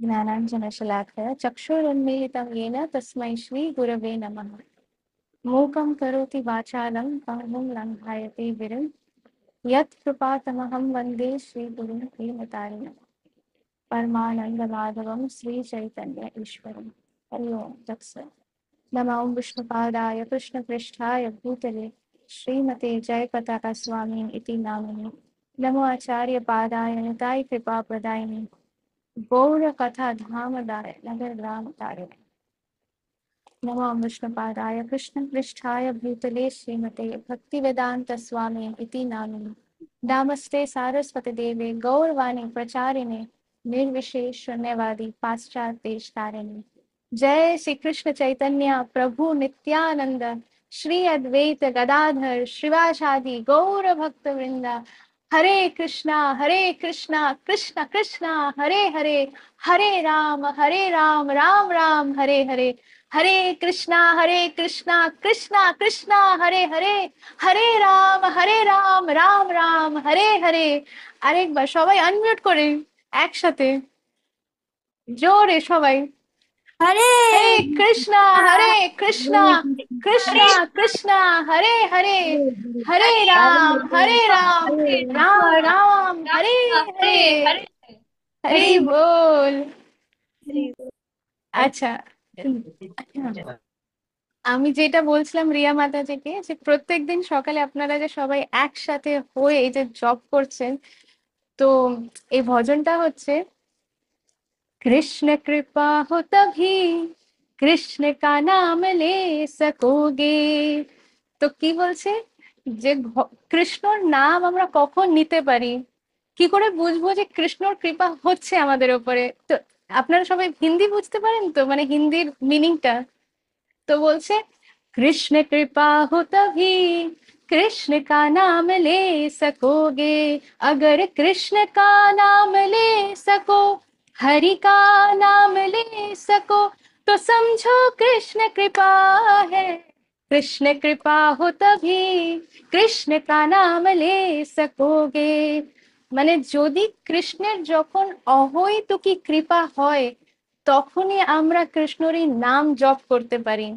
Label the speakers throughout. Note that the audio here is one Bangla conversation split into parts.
Speaker 1: ज्ञानाञ्जनशलाकया चक्षुरुन्मीलितं येन तस्मै श्रीगुरवे नमः। मूकं करोति वाचालं पङ्गुं लङ्घयते गिरिं यत्कृपातमहं वन्दे श्रीगुरुं प्रेमतारिणम्। परमानन्दमाधवं श्रीचैतन्य ईश्वरं। हरि ओं तत्सत्। नमो विष्णुपादाय कृष्णपृष्ठाय भूतले श्रीमते जयपताका स्वामी इति नामिने। नमो आचार्यपादाय निताय कृपाप्रदायिने गौरकथा धामदाय नगरग्राम तारिणे। नमो विष्णुपादाय कृष्णपृष्ठाय भूतले श्रीमते भक्तिवेदांत स्वामी इति नामिने। नमस्ते सारस्वती देवे गौरवाणी प्रचारिणे निर्विशेष शून्यवादी पाश्चात्य देशतारिणे। जय श्री कृष्ण चैतन्य प्रभु नित्यानंद श्री अद्वैत गदाधर श्रीवासादि गौर भक्त वृंदा। हरे कृष्णा कृष्ण कृष्णा हरे हरे, हरे राम राम राम हरे हरे। हरे कृष्णा कृष्णा कृष्णा हरे हरे, हरे राम राम राम हरे हरे। আরেকবার সবাই আনমিউট করে একসাথে জোরে সবাই
Speaker 2: हरे
Speaker 1: हरे कृष्णा कृष्णा कृष्णा हरे हरे, हरे राम राम राम हरे हरे। हरि बोल। আচ্ছা, আমি যেটা বলছিলাম রিয়া মাতাজিকে যে প্রত্যেকদিন সকালে আপনারা যে সবাই একসাথে হয়ে এই যে জব করছেন, তো এই ভজনটা হচ্ছে कृष्ण कृपा हो तभी कृष्ण का नाम ले सकोगे। তো কি বলছে যে কৃষ্ণর নাম আমরা কখন নিতে পারি, কি করে বুঝবো যে কৃষ্ণর কৃপা হচ্ছে আমাদের উপরে। তো আপনারা সবাই হিন্দি বুঝতে পারেন তো, মানে হিন্দির মিনিংটা। तो बोलছে कृष्ण कृपा हो तभी कृष्ण का नाम ले सकोगे। अगर कृष्ण का नाम ले सको, हरि का नाम ले सको, तो समझो कृष्ण कृपा है। कृष्ण कृपा हो तभी कृष्ण का नाम ले सकोगे। মানে যদি কৃষ্ণের যখন অহৈতুকী কৃপা হয় তখনই আমরা কৃষ্ণেরই নাম জপ করতে পারি।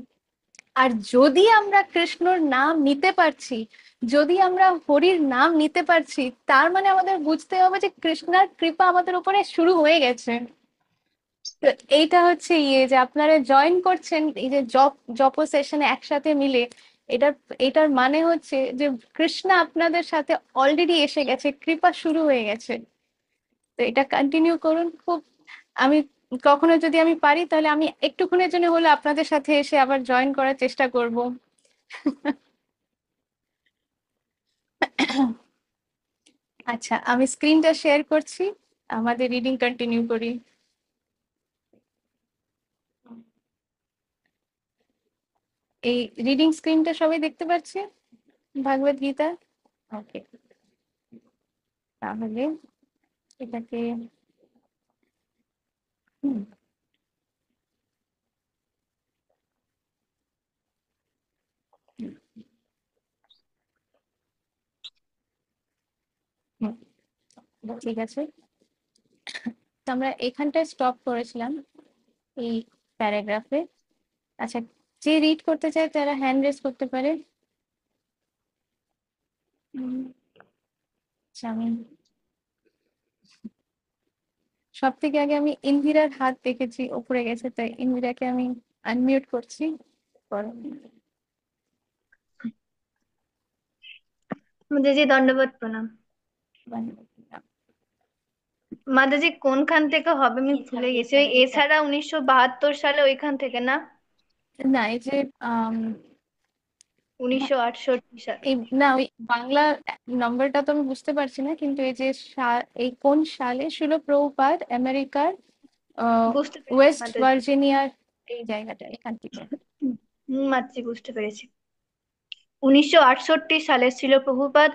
Speaker 1: আর যদি আমরা কৃষ্ণর নাম নিতে পারছি, যদি আমরা হরির নাম নিতে পারছি, তার মানে আমাদের বুঝতে হবে যে কৃষ্ণার কৃপা আমাদের উপরে শুরু হয়ে গেছে। তো এইটা হচ্ছে যে আপনারা জয়েন করছেন এই যে জপ সেশনে একসাথে মিলে, এটার এটার মানে হচ্ছে যে কৃষ্ণ আপনাদের সাথে অলরেডি এসে গেছে, কৃপা শুরু হয়ে গেছে। তো এটা কন্টিনিউ করুন। খুব আমি কখনো যদি আমি পারি তাহলে আমি একটুক্ষণের জন্য হলে আপনাদের সাথে এসে আবার জয়েন করার চেষ্টা করব। আচ্ছা, আমি স্ক্রিনটা শেয়ার করছি, আমাদের রিডিং কন্টিনিউ করি। এই রিডিং স্ক্রিনটা সবাই দেখতে পাচ্ছে ভাগবত গীতা? ওকে, তাহলে এটাকে হুম, হুম, ঠিক আছে। তো আমরা এখানটায় স্টপ করেছিলাম এই প্যারাগ্রাফে। আচ্ছা, যে রিড করতে চায় তারা হ্যান্ড রেজ করতে পারে। আচ্ছা, আমি সব থেকে আগে আমি ইন্দিরার হাত দেখেছি উপরে গেছে, তাই ইন্দিরাকে আমি আনমিউট করছি।
Speaker 2: মাতাজি দণ্ডবত প্রণাম। মাতাজি কোনখান থেকে হবে আমি ভুলে গেছি, ওই এছাড়া 1972 সালে ওইখান থেকে না?
Speaker 1: না, এই যে
Speaker 2: 1968 সাল।
Speaker 1: এই না ওই বাংলা নম্বরটা তো আমি বুঝতে পারছি না, কিন্তু এই যে এই কোন সালে ছিল প্রভুপাদ আমেরিকার
Speaker 2: বুঝতে পেরেছি
Speaker 1: ওয়েস্ট
Speaker 2: মাতাজি।
Speaker 1: ভার্জিনিয়ার এই জায়গাটা, এখান থেকে।
Speaker 2: মাতাজি বুঝতে পেরেছি। 1968 সালে ছিল প্রভুপাদ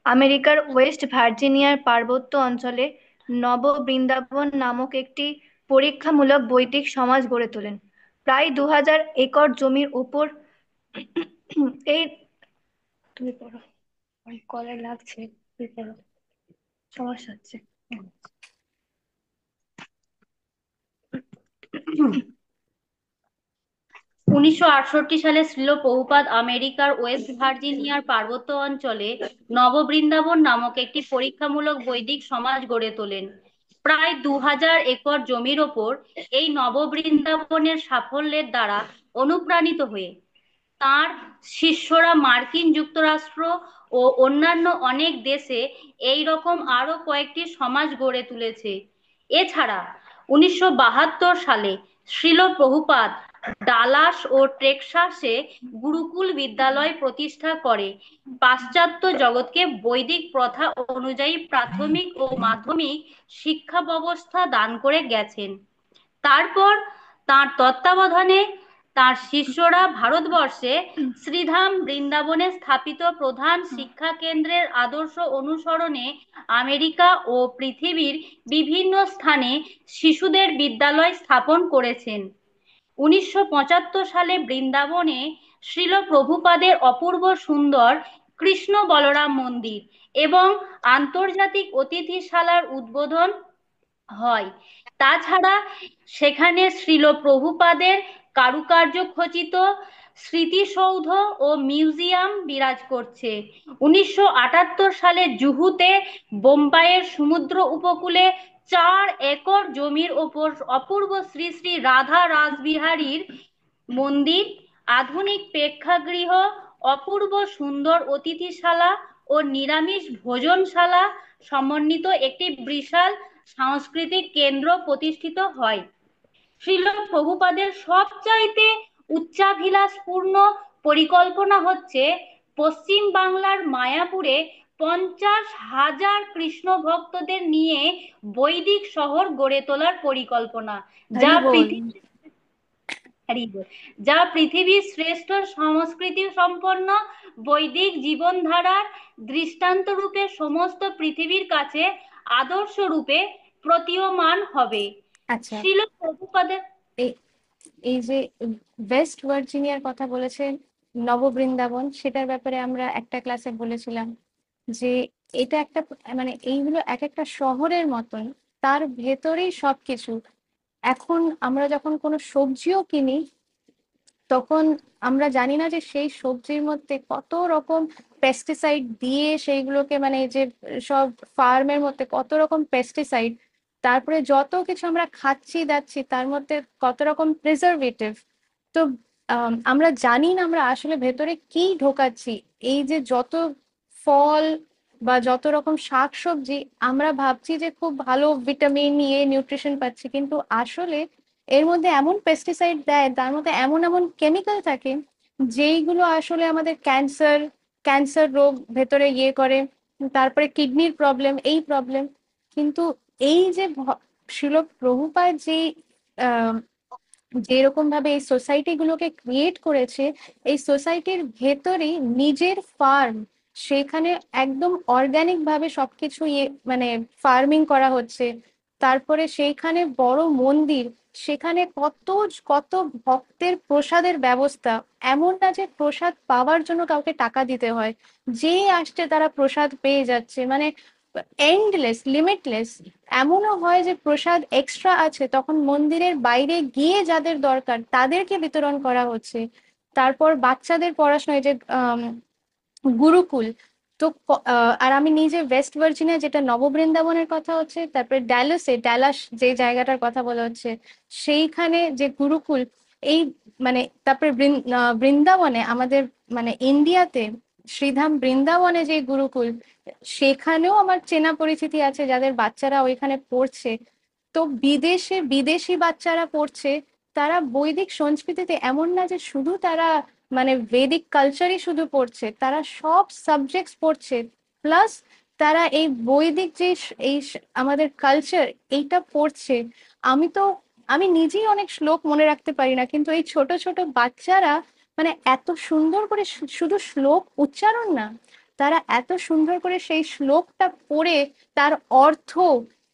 Speaker 2: আমেরিকার ওয়েস্ট ভার্জিনিয়ার পার্বত্য অঞ্চলে নব বৃন্দাবন নামক একটি পরীক্ষামূলক বৈদিক সমাজ গড়ে তোলেন। প্রায় 2000 একর জমির উপর এই তুমি পড়ো, ওই কলার লাগছে, তুই পড়ো, সমস্যা হচ্ছে।
Speaker 3: 1968 সালে শ্রীল প্রভুপাদ আমেরিকার ওয়েস্ট ভার্জিনিয়ার পার্বত্য অঞ্চলে নববৃন্দাবন নামক একটি পরীক্ষামূলক বৈদিক সমাজ গড়ে তোলেন। প্রায় 2000 একর জমির ওপর এই নববৃন্দাবনের সাফল্যের দ্বারা অনুপ্রাণিত হয়ে তার শিষ্যরা মার্কিন যুক্তরাষ্ট্র ও অন্যান্য অনেক দেশে এই রকম আরো কয়েকটি সমাজ গড়ে তুলেছে। এছাড়া 1972 সালে শ্রীল প্রভুপাদ ডালাস ও টেক্সাসে গুরুকুল বিদ্যালয় প্রতিষ্ঠা করে পাশ্চাত্য জগৎকে বৈদিক প্রথা অনুযায়ী প্রাথমিক ও মাধ্যমিক শিক্ষা ব্যবস্থা দান করে গেছেন। তারপর তার তত্ত্বাবধানে তার শিষ্যরা ভারতবর্ষে শ্রীধাম বৃন্দাবনে স্থাপিত প্রধান শিক্ষা কেন্দ্রের আদর্শ অনুসরণে আমেরিকা ও পৃথিবীর বিভিন্ন স্থানে শিশুদের বিদ্যালয় স্থাপন করেছেন। 1975 সালে বৃন্দাবনে শ্রীল প্রভুপাদের অপূর্ব সুন্দর কৃষ্ণ বলরাম মন্দির এবং আন্তর্জাতিক অতিথিশালার উদ্বোধন হয়। তাছাড়া সেখানে শ্রীল প্রভুপাদের কারুকার্য খচিত স্মৃতিসৌধ ও মিউজিয়াম বিরাজ করছে। 1978 সালে জুহুতে বোম্বাইয়ের সমুদ্র উপকূলে 4 একর জমির ওপর অপূর্ব শ্রী শ্রী রাধা রাসবিহারীর মন্দির, আধুনিক প্রেক্ষাগৃহ, অপূর্ব সুন্দর অতিথিশালা ও নিরামিষ ভোজনশালা সমন্বিত একটি বিশাল সাংস্কৃতিক কেন্দ্র প্রতিষ্ঠিত হয়। শ্রীল প্রভুপাদের সবচাইতে উচ্চাভিলাষপূর্ণ পরিকল্পনা হচ্ছে পশ্চিম বাংলার মায়াপুরে 50,000 কৃষ্ণ ভক্তদের নিয়ে বৈদিক শহর গড়ে তোলার পরিকল্পনা, যা
Speaker 1: হরি বল।
Speaker 3: পৃথিবীর যা পৃথিবীর শ্রেষ্ঠ সংস্কৃতি সম্পন্ন বৈদিক জীবনধারার দৃষ্টান্ত রূপে সমস্ত পৃথিবীর কাছে আদর্শ রূপে প্রতীয়মান হবে।
Speaker 1: আচ্ছা,
Speaker 3: শিল প্রভুপাদের
Speaker 1: এই এই যে ওয়েস্ট ভার্জিনিয়ার কথা বলেছেন, নববৃন্দাবন, সেটার ব্যাপারে আমরা একটা ক্লাসে বলেছিলাম যে এটা একটা, মানে এইগুলো এক একটা শহরের মতন, তার ভেতরেই সবকিছু। এখন আমরা যখন কোনো সবজিও কিনি, তখন আমরা জানি না যে সেই সবজির মধ্যে কত রকম পেস্টিসাইড দিয়ে সেইগুলোকে, মানে এই যে সব ফার্মের মধ্যে কত রকম পেস্টিসাইড, তারপরে যত কিছু আমরা খাচ্ছি দাচ্ছি তার মধ্যে কত রকম প্রিজারভেটিভ। তো আমরা জানি না আমরা আসলে ভেতরে কি ঢোকাচ্ছি। এই যে যত ফল বা যত রকম শাকসবজি, আমরা ভাবছি যে খুব ভালো ভিটামিন নিউট্রিশন পাচ্ছি, কিন্তু আসলে এর মধ্যে এমন পেস্টিসাইড দেয়, তার মধ্যে এমন এমন কেমিক্যাল থাকে যেইগুলো আসলে আমাদের ক্যান্সার ক্যান্সার রোগ ভেতরে করে, তারপরে কিডনির প্রবলেম, এই প্রবলেম। কিন্তু এই যে শিল প্রভুপাদ যে যেরকম ভাবে এই সোসাইটি গুলোকে ক্রিয়েট করেছে, এই সোসাইটির ভেতরেই নিজের ফার্ম, সেখানে একদম অর্গানিক ভাবে সবকিছু মানে ফার্মিং করা হচ্ছে। তারপরে সেইখানে বড় মন্দির, সেখানে কত কত ভক্তের প্রসাদের ব্যবস্থা। এমন না যে প্রসাদ পাওয়ার জন্য কাউকে টাকা দিতে হয়, যে আসছে তারা প্রসাদ পেয়ে যাচ্ছে, মানে এন্ডলেস, লিমিটলেস। এমনও হয় যে প্রসাদ এক্সট্রা আছে, তখন মন্দিরের বাইরে গিয়ে যাদের দরকার তাদেরকে বিতরণ করা হচ্ছে। তারপর বাচ্চাদের পড়াশোনায় যে গুরুকুল, তো আর আমি নিজে ওয়েস্ট ভার্জিনিয়া, যেটা নববৃন্দাবনের কথা হচ্ছে, তারপরে ডালাস যে জায়গাটার কথা বলা হচ্ছে, সেইখানে যে গুরুকুল, এই মানে তারপরে বৃন্দাবনে আমাদের, মানে ইন্ডিয়াতে শ্রীধাম বৃন্দাবনে যে গুরুকুল, সেখানেও আমার চেনা পরিচিতি আছে যাদের বাচ্চারা ওইখানে পড়ছে। তো বিদেশে বিদেশি বাচ্চারা পড়ছে, তারা বৈদিক সংস্কৃতিতে এমন না যে শুধু তারা মানে ভেদিক কালচারই শুধু পড়ছে, তারা সব সাবজেক্টস পড়ছে, প্লাস তারা এই বৈদিক যে আমাদের কালচার এইটা পড়ছে। আমি তো আমি নিজেই অনেক শ্লোক মনে রাখতে পারি না, কিন্তু এই ছোট ছোট বাচ্চারা মানে এত সুন্দর করে শুধু শ্লোক উচ্চারণ না, তারা এত সুন্দর করে সেই শ্লোকটা পড়ে তার অর্থ,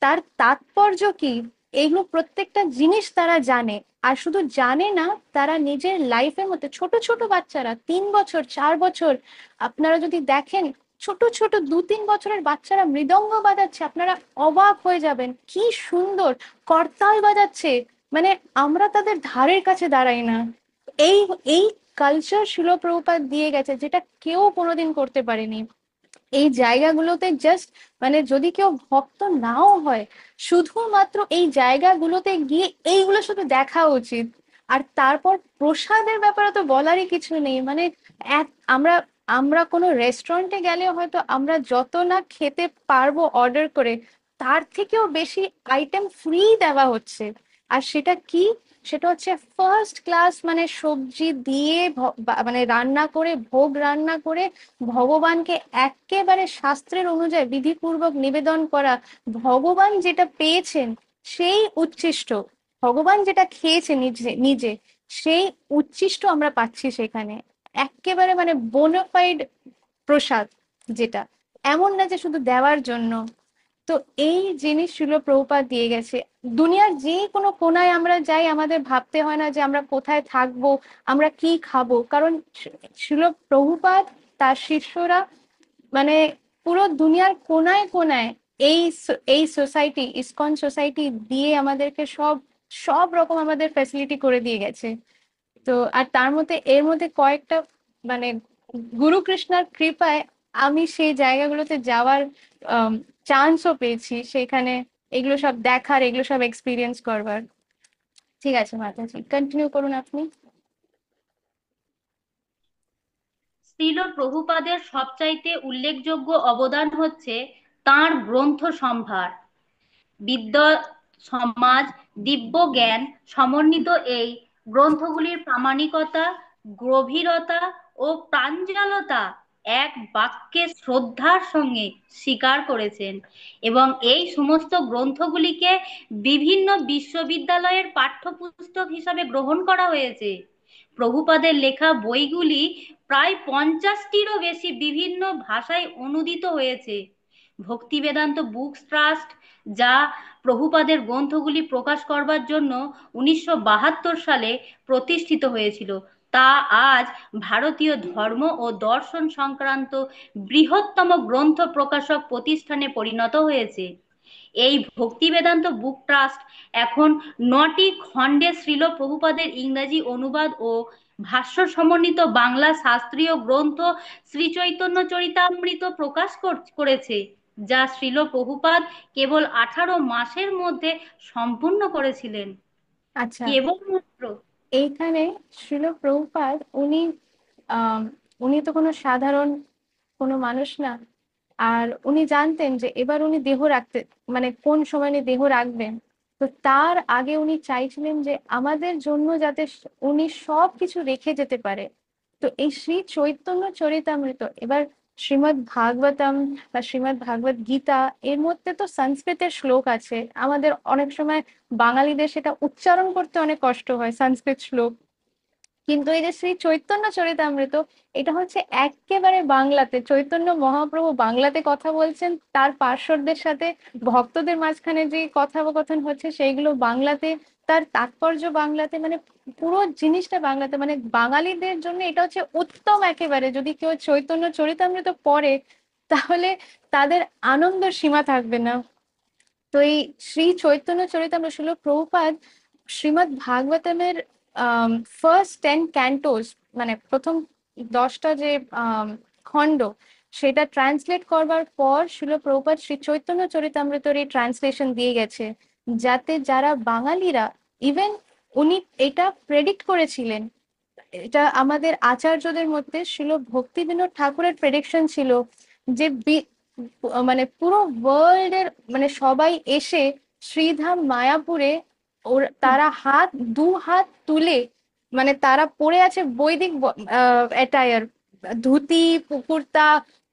Speaker 1: তার তাৎপর্য কি, এইগুলো প্রত্যেকটা জিনিস তারা জানে। আর শুধু জানে না, তারা নিজের লাইফের মধ্যে, ছোট ছোট বাচ্চারা 3 বছর 4 বছর, আপনারা যদি দেখেন ছোট ছোট 2-3 বছরের বাচ্চারা মৃদঙ্গ বাজাচ্ছে, আপনারা অবাক হয়ে যাবেন কি সুন্দর করতাল বাজাচ্ছে। মানে আমরা তাদের ধারের কাছে দাঁড়াই না, এই এই কালচার শিল প্রভুপাদ দিয়ে গেছে, যেটা কেউ কোনোদিন করতে পারেনি। এই জায়গাগুলোতে জাস্ট মানে যদি কেউ ভক্ত নাও হয়, শুধুমাত্র এই জায়গাগুলোতে গিয়ে এইগুলো শুধু দেখা উচিত। আর তারপর প্রসাদের ব্যাপারে তো বলারই কিছু নেই। মানে এক আমরা আমরা কোনো রেস্টুরেন্টে গেলে হয়তো আমরা যত না খেতে পারবো অর্ডার করে, তার থেকেও বেশি আইটেম ফ্রি দেওয়া হচ্ছে। আর সেটা কি? সেটা হচ্ছে ফার্স্ট ক্লাস, মানে সবজি দিয়ে মানে রান্না করে, ভোগ রান্না করে ভগবানকে একেবারে শাস্ত্রের অনুযায়ী বিধিপূর্বক নিবেদন করা। ভগবান যেটা পেয়েছেন সেই উচ্ছিষ্ট, ভগবান যেটা খেয়েছে নিজে নিজে, সেই উচ্ছিষ্ট আমরা পাচ্ছি সেখানে। একেবারে মানে বোনাফাইড প্রসাদ, যেটা এমন না যে শুধু দেওয়ার জন্য। তো এই জিনিস শিল প্রভুপাদ দিয়ে গেছে। দুনিয়ার যে কোনো কোনায় আমরা যাই, আমাদের ভাবতে হয় না যে আমরা কোথায় থাকবো, আমরা কি খাবো, কারণ শিল প্রভুপাদ, তার শিষ্যরা মানে পুরো দুনিয়ার কোনায় কোনায় এই সোসাইটি, ইসকন সোসাইটি দিয়ে আমাদেরকে সব সব রকম আমাদের ফ্যাসিলিটি করে দিয়ে গেছে। তো আর তার মধ্যে এর মধ্যে কয়েকটা মানে গুরু কৃষ্ণার কৃপায় আমি সেই জায়গাগুলোতে যাওয়ার চান্সও পেয়েছি, সেখানে এগুলো সব দেখার, এগুলো সব এক্সপিরিয়েন্স করবার। ঠিক আছে মাতাজি, কন্টিনিউ করুন আপনি।
Speaker 3: শ্রীল প্রভুপাদের সবচাইতে উল্লেখযোগ্য অবদান হচ্ছে তাঁর গ্রন্থ সম্ভার। বিদ্য সমাজ দিব্য জ্ঞান সমন্বিত এই গ্রন্থগুলির প্রামাণিকতা, গভীরতা ও প্রাঞ্জলতা এক বাক্যে শ্রদ্ধার সঙ্গে স্বীকার করেছেন, এবং এই সমস্ত গ্রন্থগুলিকে বিভিন্ন বিশ্ববিদ্যালয়ের পাঠ্যপুস্তক হিসাবে গ্রহণ করা হয়েছে। প্রভুপাদের লেখা বইগুলি প্রায় 50টিরও বেশি বিভিন্ন ভাষায় অনূদিত হয়েছে। ভক্তি বেদান্ত বুকস ট্রাস্ট, যা প্রভুপাদের গ্রন্থগুলি প্রকাশ করবার জন্য 1972 সালে প্রতিষ্ঠিত হয়েছিল, তা আজ ভারতীয় ধর্ম ও দর্শন সংক্রান্ত বৃহত্তম গ্রন্থ প্রকাশক প্রতিষ্ঠানে পরিণত হয়েছে। এই ভক্তি বেদান্ত বুক ট্রাস্ট এখন 9টি খণ্ডে শ্রীল প্রভুপাদের ইংরাজি অনুবাদ ও ভাষ্য সমন্বিত বাংলা শাস্ত্রীয় গ্রন্থ শ্রী চৈতন্য চরিতামৃত প্রকাশ করেছে, যা শ্রীল প্রভুপাদ কেবল 18 মাসের মধ্যে সম্পূর্ণ করেছিলেন।
Speaker 1: আচ্ছা,
Speaker 3: কেবলমাত্র
Speaker 1: এইখানে শিল প্রভুপাদ আহ উনি তো কোনো সাধারণ কোনো মানুষ না। আর উনি জানতেন যে এবার উনি দেহ রাখতে, মানে কোন সময় উনি দেহ রাখবেন। তো তার আগে উনি চাইছিলেন যে আমাদের জন্য যাতে উনি সব কিছু রেখে যেতে পারে। তো এই শ্রী চৈতন্য চরিতামৃত, এবার শ্রীমদ্ ভাগবতম বা শ্রীমদ্ ভাগবত গীতা, এর মধ্যে তো সংস্কৃতের শ্লোক আছে। আমাদের অনেক সময় বাঙালিদের সেটা উচ্চারণ করতে অনেক কষ্ট হয় সংস্কৃত শ্লোক। কিন্তু এই যে শ্রী চৈতন্য চরিতামৃত, এটা হচ্ছে একেবারে বাংলাতে, চৈতন্য মহাপ্রভু বাংলাতে কথা বলছেন, তার পার্শ্বদের সাথে ভক্তদের মাঝখানে যে কথোপকথন হচ্ছে সেইগুলো বাংলাতে, তার তাৎপর্য বাংলাতে, মানে পুরো জিনিসটা বাংলাতে। মানে বাঙালিদের জন্য এটা হচ্ছে উত্তম একেবারে। যদি কেউ চৈতন্য চরিতামৃত পড়ে, তাহলে তাদের আনন্দ সীমা থাকবে না। তো এই শ্রী চৈতন্য চরিতামৃত শিল প্রভুপাদ শ্রীমদ্ ভাগবতমের ফার্স্ট 10 ক্যান্টোস, মানে প্রথম 10টা যে খণ্ড, সেটা ট্রান্সলেট করবার পর শিল প্রভুপাদ শ্রী চৈতন্য চরিতামৃতর এই ট্রান্সলেশন দিয়ে গেছে, যাতে যারা বাঙালিরা, ইভেন উনি এটা প্রেডিক্ট করেছিলেন। এটা আমাদের আচার্যদের মধ্যে শিল ভক্তি বিনোদ ঠাকুরের প্রেডিকশন ছিল যে মানে পুরো ওয়ার্ল্ড এর মানে সবাই এসে শ্রীধাম মায়াপুরে, তারা দু হাত তুলে, মানে তারা পরে আছে বৈদিক অ্যাটায়ার, ধুতি কুর্তা,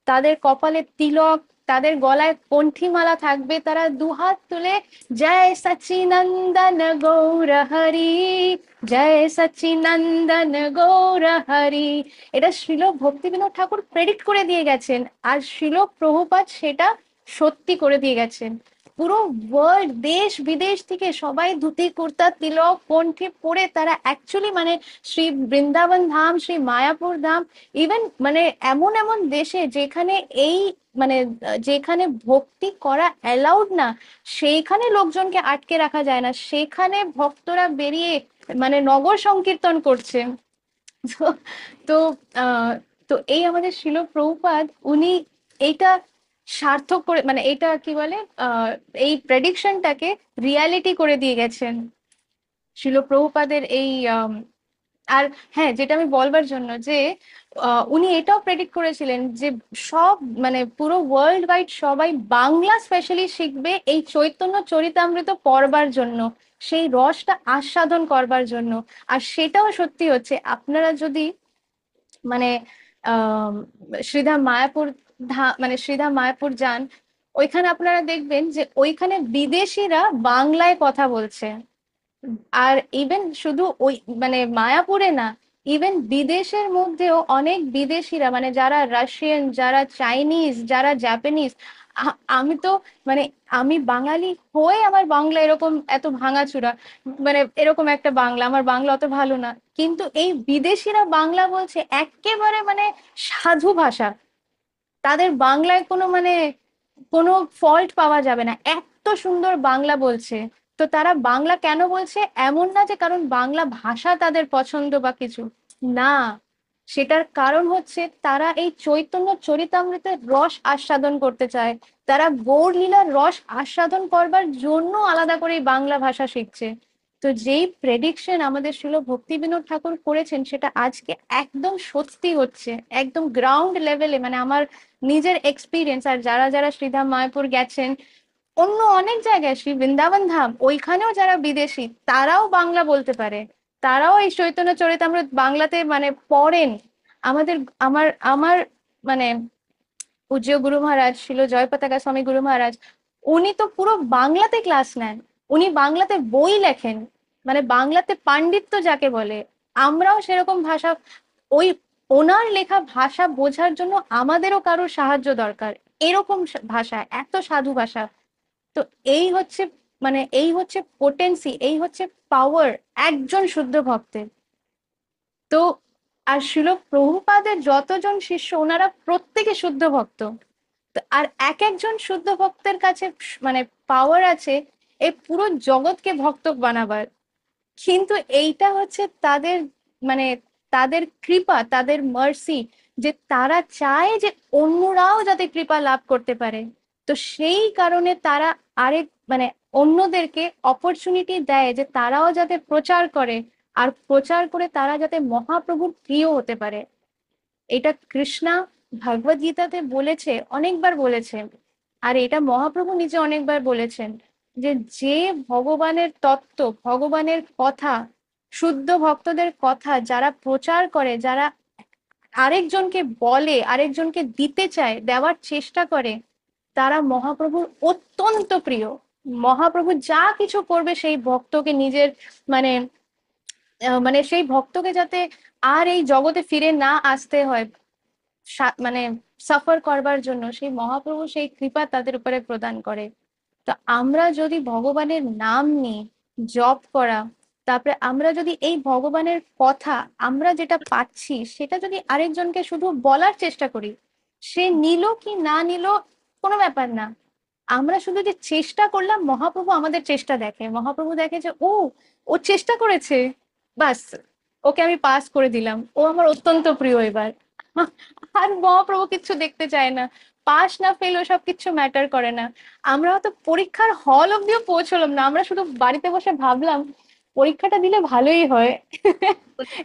Speaker 1: তাদের কপালে তিলক, তাদের গলায় কণ্ঠীমালা থাকবে, তারা দুহাত তুলে জয় সচিনন্দন গৌর হরি, জয় সচিনন্দন গৌর হরি, এটা শ্রীল ভক্তিবিনোদ ঠাকুর প্রেডিক্ট করে দিয়ে গেছেন। আর শ্রীল প্রভুপাদ সেটা সত্যি করে দিয়ে গেছেন। পুরো ওয়ার্ল্ড, দেশ বিদেশ থেকে সবাই ধুতি কুর্তা তিলক কণ্ঠে পরে তারা অ্যাকচুয়ালি মানে শ্রী বৃন্দাবন ধাম, শ্রী মায়াপুর ধাম, ইভেন মানে এমন এমন দেশে যেখানে এই মানে যেখানে ভক্তি করা অ্যালাউড না, সেইখানে লোকজনকে আটকে রাখা যায় না, সেখানে ভক্তরা বেরিয়ে মানে নগর সংকীর্তন করছে। তো তো আহ, তো এই আমাদের শিল প্রভুপাদ, উনি এইটা সার্থক করে, মানে এটা কি বলে, এই প্রেডিকশনটাকে রিয়ালিটি করে দিয়ে গেছেন শিল প্রভুপাদের এই আর হ্যাঁ, যেটা আমি বলবার জন্য যে উনি এটাও প্রেডিক্ট করেছিলেন যে সব, মানে পুরো ওয়ার্ল্ড ওয়াইড সবাই বাংলা স্পেশালি শিখবে এই চৈতন্য চরিতামৃত পড়বার জন্য, সেই রসটা আস্বাদন করবার জন্য। আর সেটাও সত্যি হচ্ছে, আপনারা যদি মানে আহ শ্রীধাম মায়াপুর মানে শ্রীধাম মায়াপুর যান, ওইখানে আপনারা দেখবেন যে ওইখানে বিদেশিরা বাংলায় কথা বলছে। আর ইভেন শুধু ওই মানে মায়াপুরে না, ইভেন বিদেশের মধ্যেও অনেক বিদেশিরা, মানে যারা রাশিয়ান, যারা চাইনিজ, যারা জাপানিজ, আমি তো মানে আমি বাঙালি হয়ে আমার বাংলা এরকম এত ভাঙাচোরা, মানে এরকম একটা বাংলা, আমার বাংলা অত ভালো না, কিন্তু এই বিদেশিরা বাংলা বলছে একেবারে মানে সাধু ভাষা। তাদের বাংলায় কোনো মানে কোনো ফল্ট পাওয়া যাবে না, এত সুন্দর বাংলা বলছে। তো তারা বাংলা কেন বলছে, এমন না যে কারণ বাংলা ভাষা তাদের পছন্দ বা কিছু, না, সেটার কারণ হচ্ছে তারা এই চৈতন্য চরিতামৃতের রস আস্বাদন করতে চায়। তারা গৌর লীলার রস আস্বাদন করবার জন্য আলাদা করে এই বাংলা ভাষা শিখছে। তো যেই প্রেডিকশন আমাদের শিল ভক্তি বিনোদ ঠাকুর করেছেন, সেটা আজকে একদম সত্যি হচ্ছে, একদম গ্রাউন্ড লেভেলে। মানে আমার নিজের এক্সপিরিয়েন্স, আর যারা যারা শ্রীধাম মায়াপুর গেছেন, অন্য অনেক জায়গায়, শ্রী বৃন্দাবন ধাম, ওইখানেও যারা বিদেশি তারাও বাংলা বলতে পারে, তারাও এই চৈতন্য চরিতামৃত বাংলাতে মানে পড়েন। আমাদের আমার আমার মানে পূজ্য গুরু মহারাজ ছিল জয়পতাকা স্বামী গুরু মহারাজ, উনি তো পুরো বাংলাতে ক্লাস নেন, উনি বাংলাতে বই লেখেন, মানে বাংলাতে পাণ্ডিত্য যাকে বলে। আমরাও সেরকম ভাষা, ওই ওনার লেখা ভাষা বোঝার জন্য আমাদেরও কারোর সাহায্য দরকার, এরকম ভাষা, এত সাধু ভাষা। তো এই হচ্ছে, মানে এই হচ্ছে পোটেন্সি, এই হচ্ছে পাওয়ার একজন শুদ্ধ ভক্তের। তো আর শিল প্রভুপাদের যতজন শিষ্য, ওনারা প্রত্যেকে শুদ্ধ ভক্ত। তো আর এক একজন শুদ্ধ ভক্তের কাছে মানে পাওয়ার আছে এই পুরো জগৎকে ভক্ত বানাবার। কিন্তু এইটা হচ্ছে তাদের মানে তাদের কৃপা, তাদের মার্সি, যে তারা চায় যে অন্যরাও যাতে কৃপা লাভ করতে পারে। তো সেই কারণে তারা আরেক মানে অন্যদেরকে অপরচুনিটি দেয় যে তারাও যাতে প্রচার করে, আর প্রচার করে তারা যাতে মহাপ্রভুর প্রিয় হতে পারে। এটা কৃষ্ণা ভগবদ গীতাতে বলেছে, অনেকবার বলেছে। আর এটা মহাপ্রভু নিজে অনেকবার বলেছেন যে যে ভগবানের তত্ত্ব, ভগবানের কথা, শুদ্ধ ভক্তদের কথা যারা প্রচার করে, যারা আরেকজনকে বলে, আরেকজনকে দিতে চায়, দেওয়ার চেষ্টা করে, তারা মহাপ্রভুর অত্যন্ত প্রিয়। মহাপ্রভু যা কিছু করবে সেই ভক্তকে নিজের মানে মানে সেই ভক্তকে যাতে আর এই জগতে ফিরে না আসতে হয়, মানে সাফার করবার জন্য, সেই মহাপ্রভু সেই কৃপা তাদের উপরে প্রদান করে। তো আমরা যদি ভগবানের নাম নিই, জপ করা, তারপরে আমরা যদি এই ভগবানের কথা, আমরা যেটা পাচ্ছি সেটা যদি আরেকজনকে শুধু বলার চেষ্টা করি, সে নিল কি না নিল কোনো ব্যাপার না, আমরা শুধু যে চেষ্টা করলাম, মহাপ্রভু আমাদের চেষ্টা দেখে, মহাপ্রভু দেখে যে ও চেষ্টা করেছে, বাস, ওকে আমি পাস করে দিলাম, ও আমার অত্যন্ত প্রিয় এবার। আর মহাপ্রভু কিচ্ছু দেখতে চায় না, পাস না ফেল ওসব কিচ্ছু ম্যাটার করে না। আমরা হয়তো পরীক্ষার হল অব্দিও পৌঁছলাম না, আমরা শুধু বাড়িতে বসে ভাবলাম পরীক্ষাটা দিলে ভালোই হয়,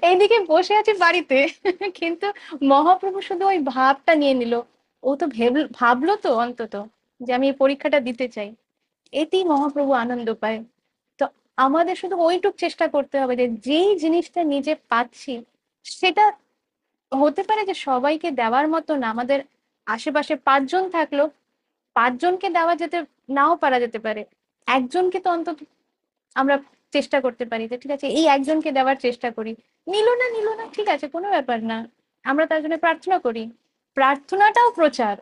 Speaker 1: এইদিকে বসে আছি বাড়িতে, কিন্তু মহাপ্রভু শুধু ওই ভাবটা নিয়ে নিল, ও তো ভাবলো তো অন্তত যে আমি এই পরীক্ষাটা দিতে চাই, এতেই মহাপ্রভু আনন্দ পায়। তো আমাদের শুধু ওইটুক চেষ্টা করতে হবে যে যেই জিনিসটা নিজে পাচ্ছি, সেটা হতে পারে যে সবাইকে দেওয়ার মতো না, আমাদের আশেপাশে পাঁচজন থাকলো, পাঁচজনকে দেওয়া যেতে নাও পারা যেতে পারে, একজনকে তো অন্তত আমরা চেষ্টা করতে পারি যে ঠিক আছে এই একজনকে দেওয়ার চেষ্টা করি। নিল না ঠিক আছে, কোনো ব্যাপার না, আমরা তার জন্য প্রার্থনা করি। প্রার্থনাটাও প্রচার,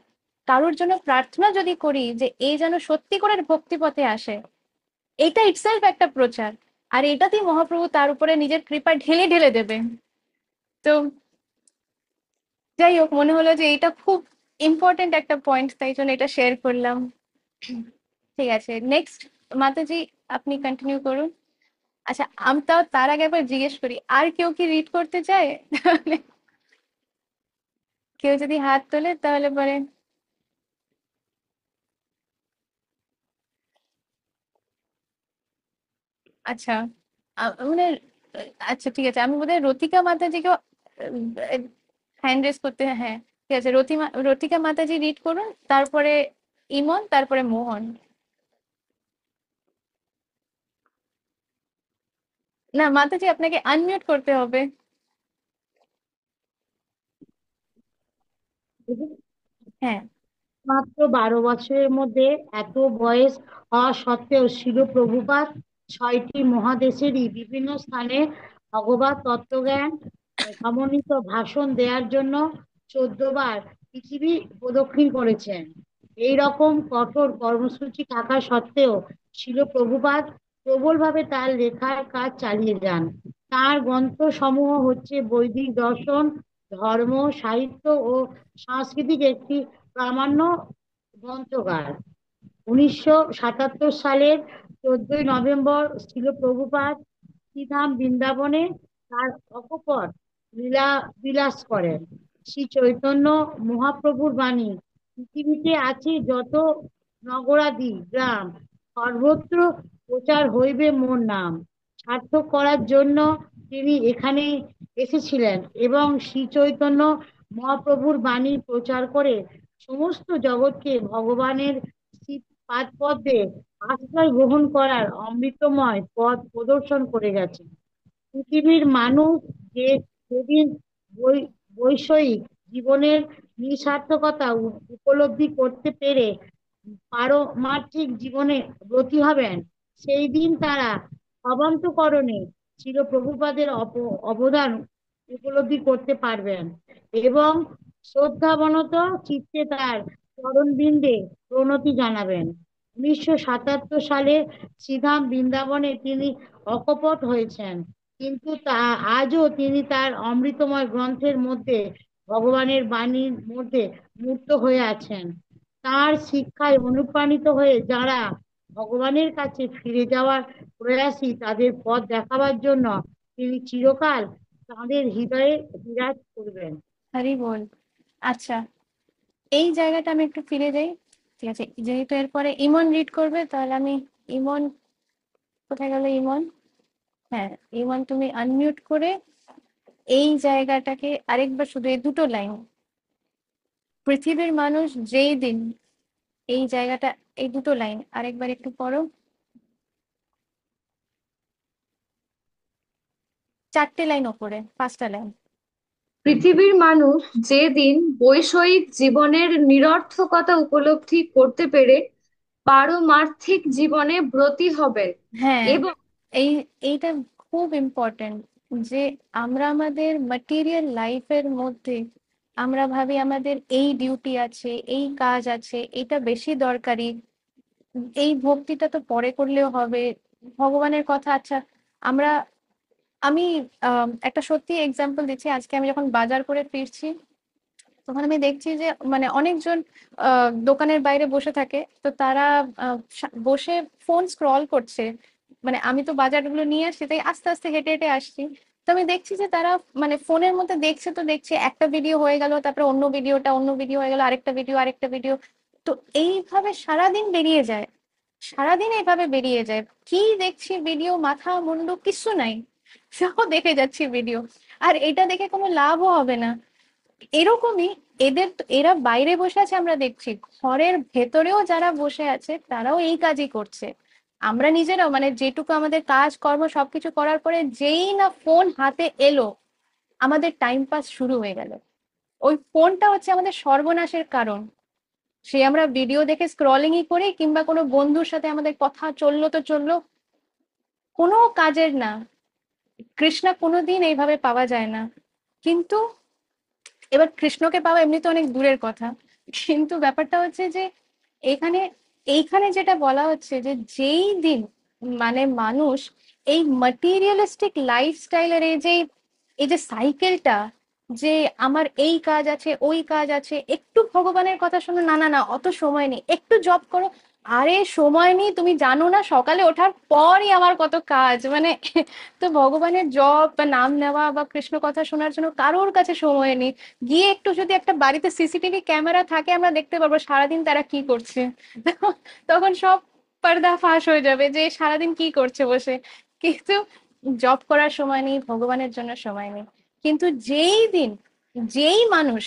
Speaker 1: কারোর জন্য প্রার্থনা যদি করি যে এই যেন সত্যি করে ভক্তি পথে আসে, এটা ইটসেলফ একটা প্রচার। আর এটাতেই মহাপ্রভু তার উপরে নিজের কৃপা ঢেলে ঢেলে দেবে। তো যাই হোক, মনে হলো যে এটা খুব ইম্পর্টেন্ট একটা পয়েন্ট, তাই জন্য এটা শেয়ার করলাম। ঠিক আছে, নেক্সট মাতাজি, আপনি কন্টিনিউ করুন। আচ্ছা, আমি তাও তার আগে একবার জিজ্ঞেস করি, আর কেউ কি রিড করতে চায়? তাহলে কেউ যদি হাত তোলে তাহলে পরে। আচ্ছা, মানে আচ্ছা ঠিক আছে, আমি বোধহয় রতিকা মাতাজিকে হ্যান্ড রেস করতে, হ্যাঁ ঠিক আছে, রতিকা মাতাজি রিড করুন, তারপরে ইমন, তারপরে মোহন। না মাতাজি, আপনাকে আনমিউট করতে হবে। হ্যাঁ।
Speaker 4: মাত্র 12 বছরের মধ্যে এত বয়স হওয়া সত্ত্বেও শিল প্রভুপাদ 6টি মহাদেশেরই বিভিন্ন স্থানে ভগবত তত্ত্বজ্ঞান সমন্বিত ভাষণ দেওয়ার জন্য 14 বার পৃথিবী প্রদক্ষিণ করেছেন। এই রকম কঠোর কর্মসূচি থাকা সত্ত্বেও শিল প্রভুপাদ প্রবলভাবে তার লেখার কাজ চালিয়ে যান। তার গ্রন্থ সমূহ হচ্ছে বৈদিক দর্শন, ধর্ম, সাহিত্য ও সাংস্কৃতিক একটি প্রামাণ্য গ্রন্থগার। 1977 সালের 14ই নভেম্বর শ্রীল প্রভুপাদ শ্রীধাম বৃন্দাবনে তার অকপট লীলা বিলাস করেন। শ্রী চৈতন্য মহাপ্রভুর বাণী, পৃথিবীতে আছে যত নগরাদি গ্রাম, সর্বত্র প্রচার হইবে মোর নাম, সার্থক করার জন্য তিনি এখানে এসেছিলেন এবং শ্রী চৈতন্য মহাপ্রভুর বাণী প্রচার করে সমস্ত জগৎকে ভগবানের পাদপদ্মে আশ্রয় গ্রহণ করার অমৃতময় পথ প্রদর্শন করে গেছেন। পৃথিবীর মানুষ যে সেদিন বৈষয়িক জীবনের নিঃস্বার্থকতা উপলব্ধি করতে পেরে পারমার্থিক জীবনে ব্রতী হবেন, সেই দিন তারা অবান্তকরণে চির প্রভুপাদের অবদান উপলব্ধি করতে পারবেন এবং শ্রদ্ধাবনত চিত্তে তার চরণবৃন্দে প্রণতি জানাবেন। 1977 সালে শ্রীধাম বৃন্দাবনে তিনি অকপট হয়েছেন, কিন্তু তা আজও তিনি তার অমৃতময় গ্রন্থের মধ্যে ভগবানের বাণীর মধ্যে মূর্ত হয়ে আছেন। তার শিক্ষায় অনুপ্রাণিত হয়ে যারা ভগবানের কাছে ফিরে যাওয়ার প্রয়াসী, তাদের পথ দেখাবার জন্য তিনি চিরকাল তাদের হৃদয়ে বিরাজ করবেন।
Speaker 1: হরি বল। আচ্ছা, এই জায়গাটা আমি একটু ফিরে যাই। ঠিক আছে, যেহেতু এরপরে ইমন রিড করবে, তাহলে আমি ইমন, কোথায় গেল ইমন? হ্যাঁ, ইমন তুমি আনমিউট করে এই জায়গাটাকে আরেকবার, শুধু এই দুটো লাইন, পৃথিবীর মানুষ যেই দিন, এই জায়গাটা, এই দুটো লাইন আরেকবার একটু পড়ো। 4টে লাইন ওপরে, 5টা লাইন।
Speaker 5: পৃথিবীর মানুষ যেদিন বৈষয়িক জীবনের নিরর্থকতা উপলব্ধি করতে পেরে পারমার্থিক জীবনে ব্রতী হবে
Speaker 1: হ্যাঁ,
Speaker 5: এবং
Speaker 1: এই এইটা খুব ইম্পর্টেন্ট, যে আমরা আমাদের ম্যাটেরিয়াল লাইফের মধ্যে আমরা ভাবি আমাদের এই ডিউটি আছে, এই কাজ আছে, এটা বেশি দরকারি, এই ভক্তিটা তো পরে করলেও হবে, ভগবানের কথা। আচ্ছা, আমরা, আমি একটা সত্যি এক্সাম্পল দিচ্ছি। আজকে আমি যখন বাজার করে ফিরছি, তখন আমি দেখছি যে মানে অনেকজন দোকানের বাইরে বসে থাকে, তো তারা বসে ফোন স্ক্রল করছে। মানে আমি তো বাজারগুলো নিয়ে আসছি, তাই আস্তে আস্তে হেঁটে হেঁটে আসছি। তো আমি দেখছি যে তারা মানে ফোনের মধ্যে দেখছে, তো দেখছে একটা ভিডিও হয়ে গেল, তারপরে অন্য ভিডিও হয়ে গেল, আরেকটা ভিডিও। তো এইভাবে সারাদিন বেরিয়ে যায়, সারাদিন এইভাবে বেরিয়ে যায়। কি দেখছি ভিডিও, মাথা মুন্ডু কিচ্ছু নাই, সব দেখে যাচ্ছি ভিডিও। আর এটা দেখে কোনো লাভও হবে না। এরকমই এরা বাইরে বসে আছে আমরা দেখছি, ঘরের ভেতরেও যারা বসে আছে তারাও এই কাজই করছে। আমরা নিজেরাও মানে যেটুকু আমাদের কাজ কর্ম সবকিছু করার পরে যেই না ফোন হাতে এলো, আমাদের টাইম পাস শুরু হয়ে গেল। ওই ফোনটা হচ্ছে আমাদের সর্বনাশের কারণ। সে আমরা ভিডিও দেখে স্ক্রলিংই করি, কিংবা কোনো বন্ধুর সাথে আমাদের কথা চললো তো চললো, কোনো কাজের না। কৃষ্ণা কোনোদিন এইভাবে পাওয়া যায় না। কিন্তু এবার কৃষ্ণকে পাওয়া এমনি তো অনেক দূরের কথা, কিন্তু ব্যাপারটা হচ্ছে যে এখানে, এইখানে যেটা বলা হচ্ছে যে যেই দিন মানে মানুষ এই ম্যাটেরিয়ালিস্টিক লাইফস্টাইলের এই যে সাইকেলটা, যে আমার এই কাজ আছে, ওই কাজ আছে, একটু ভগবানের কথা শোনো, না না না অত সময় নেই, একটু জব করো, আরে সময় নেই, তুমি জানো না সকালে ওঠার পরই আমার কত কাজ, মানে তো ভগবানের জপ বা নাম নেওয়া বা কৃষ্ণ কথা শোনার জন্য কারোর কাছে সময় নেই। গিয়ে একটু যদি একটা বাড়িতে সিসিটিভি ক্যামেরা থাকে আমরা দেখতে পারবো সারাদিন তারা কি করছে। তখন সব পর্দা ফাঁস হয়ে যাবে যে সারাদিন কি করছে বসে। কিন্তু জব করার সময় নেই, ভগবানের জন্য সময় নেই। কিন্তু যেই মানুষ,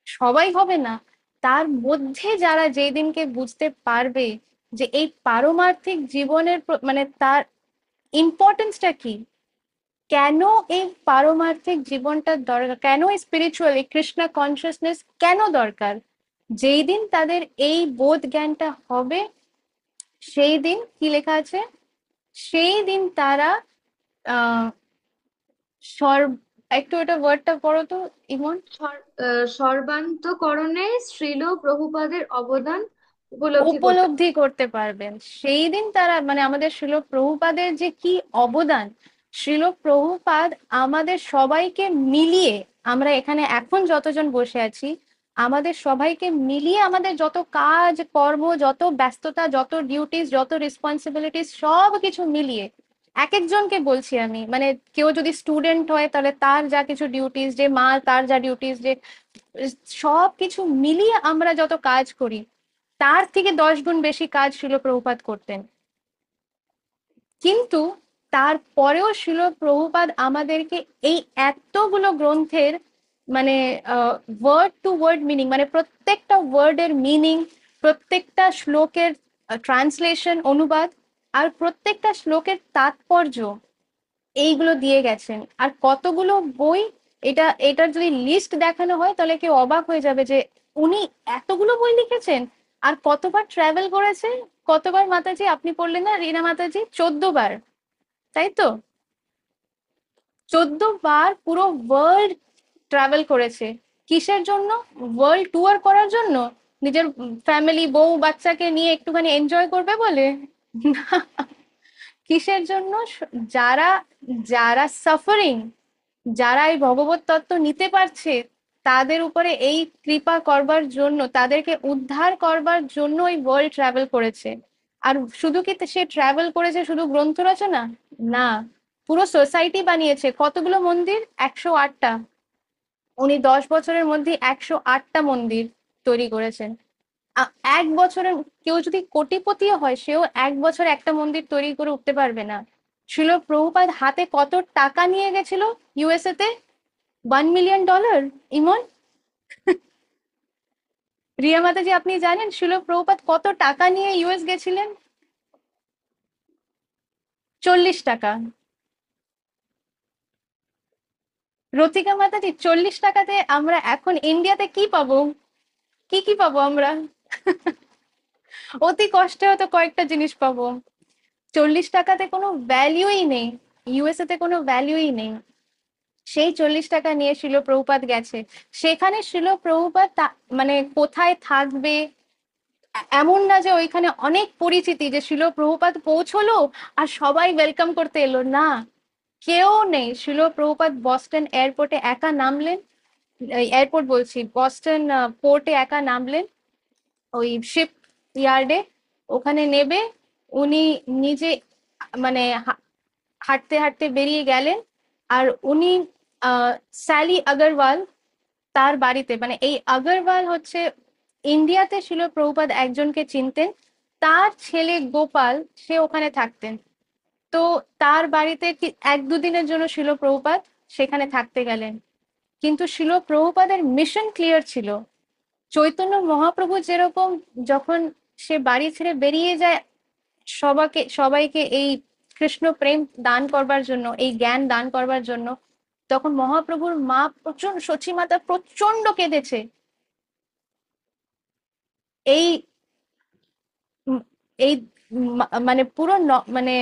Speaker 1: সবাই হবে না, তার মধ্যে যারা যেই দিনকে বুঝতে পারবে যে এই পারমার্থিক জীবনের মানে তার ইম্পর্টেন্সটা কি, কেন এই পারমার্থিক জীবনটা দরকার, কেন এই স্পিরিচুয়াল এই কৃষ্ণ কনসিয়াসনেস কেন দরকার, যেই দিন তাদের এই বোধ জ্ঞানটা হবে, সেই দিন কি লেখা আছে, সেই দিন তারা আহ সর্ব, একটু ওটা ওয়ার্ডটা পড়ো তো ইমন।
Speaker 5: সর্বান্তকরণে শ্রীল প্রভুপাদের অবদান উপলব্ধি করতে।
Speaker 1: উপলব্ধি করতে পারবেন সেই দিন তারা, মানে আমাদের শিল প্রভুপাদের যে কি অবদান। শিল প্রভুপাদ আমাদের সবাইকে মিলিয়ে, আমরা এখানে এখন যতজন বসে আছি, আমাদের সবাইকে মিলিয়ে আমাদের যত কাজ কর্ম, যত ব্যস্ততা, যত ডিউটিস, যত রেসপন্সিবিলিটিস, সব কিছু মিলিয়ে এক একজনকে বলছি আমি, মানে কেউ যদি স্টুডেন্ট হয় তাহলে তার যা কিছু ডিউটিস, যে মা তার যা ডিউটিস, যে সব কিছু মিলিয়ে আমরা যত কাজ করি তার থেকে 10 গুণ বেশি কাজ শিল প্রভুপাদ করতেন। কিন্তু তারপরেও শিল প্রভুপাদ আমাদেরকে এই এতগুলো গ্রন্থের মানে ওয়ার্ড টু ওয়ার্ড মিনিং, মানে প্রত্যেকটা ওয়ার্ডের মিনিং, প্রত্যেকটা শ্লোকের ট্রান্সলেশন অনুবাদ, আর প্রত্যেকটা শ্লোকের তাৎপর্য, এইগুলো দিয়ে গেছেন। আর কতগুলো বই, এটার যদি লিস্ট দেখানো হয় তাহলে কেউ অবাক হয়ে যাবে যে উনি এতগুলো বই লিখেছেন। আর কতবার ট্রাভেল করেছে, কতবার মাতাজি আপনি পড়লেন না রিনা মাতাজি, 14 বার, তাই তো? 14 বার পুরো ওয়ার্ল্ড ট্রাভেল করেছে। কিসের জন্য? ওয়ার্ল্ড ট্যুর করার জন্য, নিজের ফ্যামিলি বউ বাচ্চাকে নিয়ে একটুখানি এনজয় করবে বলে? না। কিসের জন্য? যারা যারা সাফারিং, যারা এই ভগবত তত্ত্ব নিতে পারছে, তাদের উপরে এই কৃপা করবার জন্য, তাদেরকে উদ্ধার করবার জন্য ওই ওয়ার্ল্ড ট্রাভেল করেছে। আর শুধু কি সে ট্রাভেল করেছে শুধু গ্রন্থ রচনা? না, পুরো সোসাইটি বানিয়েছে। কতগুলো মন্দির? 108টা। উনি 10 বছরের মধ্যে 108টা মন্দির তৈরি করেছেন। এক বছরের, কেউ যদি কোটিপতিও হয় সেও 1 বছর একটা মন্দির তৈরি করে উঠতে পারবে না। শিল প্রভুপাদ হাতে কত টাকা নিয়ে গেছিল ইউএসএ তে? $1 মিলিয়ন। ইমন, রিয়া মাতাজি আপনি জানেন শিল প্রভুপাদ কত টাকা নিয়ে ইউএস গেছিলেন? 40 টাকা। রতিকা মাতাজি 40 টাকাতে আমরা এখন ইন্ডিয়াতে কি পাবো? কি কি পাবো আমরা? অতি কষ্টে হয়তো কয়েকটা জিনিস পাবো। 40 টাকাতে কোনো ভ্যালিউই নেই, ইউএসএ তে কোনো ভ্যালিউই নেই। সেই 40 টাকা নিয়ে শিল প্রভুপাদ গেছে। সেখানে শিল প্রভুপাদ মানে কোথায় থাকবে, এমন না যে ওইখানে অনেক পরিচিতি যে শিল প্রভুপাদ পৌঁছলো আর সবাই ওয়েলকাম করতে এলো, না, কেউ নেই। শিল প্রভুপাদ বস্টন এয়ারপোর্টে একা নামলেন, এয়ারপোর্ট বলছি, বস্টন পোর্টে একা নামলেন, ওই শিপ ইয়ার্ডে। ওখানে নেবে উনি নিজে, মানে হাঁটতে হাঁটতে বেরিয়ে গেলেন। আর উনি স্যালি আগরওয়াল, তার বাড়িতে, মানে এই আগরওয়াল হচ্ছে ইন্ডিয়াতে শিল প্রভুপাদ একজনকে চিনতেন, তার ছেলে গোপাল সে ওখানে থাকতেন। তো তার বাড়িতে 1-2 দিনের জন্য শিল প্রভুপাদ সেখানে থাকতে গেলেন। কিন্তু শিল প্রভুপাদের মিশন ক্লিয়ার ছিল। চৈতন্য মহাপ্রভু যেরকম যখন সে বাড়ি ছেড়ে বেরিয়ে যায় সবাইকে এই কৃষ্ণ প্রেম দান করবার জন্য, এই জ্ঞান দান করবার জন্য, তখন মহাপ্রভুর মা প্রচন্ড, সচী মাতা প্রচন্ড কেঁদেছে। এই এই মানে পুরো মানে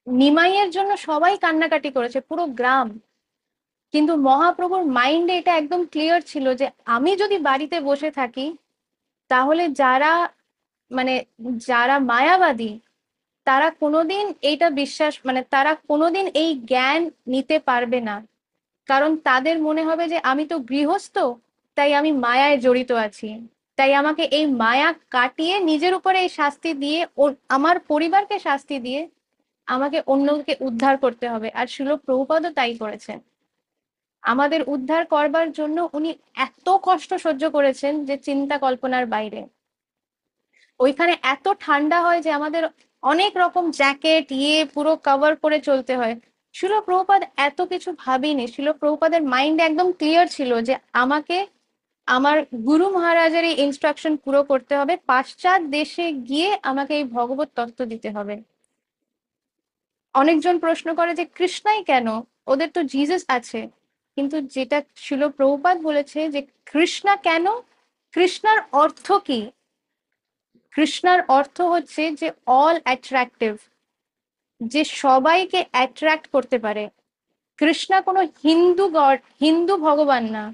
Speaker 1: নিমাইয়ের জন্য সবাই কান্নাকাটি করেছে, পুরো গ্রাম। কিন্তু মহাপ্রভুর মাইন্ডে এটা একদম ক্লিয়ার ছিল যে আমি যদি বাড়িতে বসে থাকি তাহলে মানে যারা মায়াবাদী তারা কোনোদিন এইটা বিশ্বাস, মানে তারা কোনোদিন এই জ্ঞান নিতে পারবে না। কারণ তাদের মনে হবে যে আমি তো গৃহস্থ, তাই আমি মায়ায় জড়িত আছি। তাই আমাকে এই মায়া কাটিয়ে নিজের উপরে এই শাস্তি দিয়ে আমার পরিবারকে শাস্তি দিয়ে আমাকে অন্যকে উদ্ধার করতে হবে। আর শিল প্রভুপাদও তাই করেছেন। আমাদের উদ্ধার করবার জন্য উনি এত কষ্ট সহ্য করেছেন যে চিন্তা কল্পনার বাইরে। ওইখানে এত ঠান্ডা হয় যে আমাদের অনেক রকম জ্যাকেট পুরো কভার করে চলতে হয়। শিল প্রভুপাদ এত কিছু ভাবিনি। শিল প্রভুপাদের মাইন্ড একদম ক্লিয়ার ছিল যে আমাকে আমার গুরু মহারাজের এই ইনস্ট্রাকশন পুরো করতে হবে, পাশ্চাৎ দেশে গিয়ে আমাকে এই ভগবত তত্ত্ব দিতে হবে। অনেকজন প্রশ্ন করে যে কৃষ্ণাই কেন, ওদের তো জিসাস আছে। কিন্তু যেটা শিল প্রভুপাদ বলেছে যে কৃষ্ণা কেন, কৃষ্ণার অর্থ কি? কৃষ্ণার অর্থ হচ্ছে যে অল অ্যাট্রাক্টিভ, যে সবাইকে অ্যাট্রাক্ট করতে পারে। কৃষ্ণা কোনো হিন্দু গড, হিন্দু ভগবান না।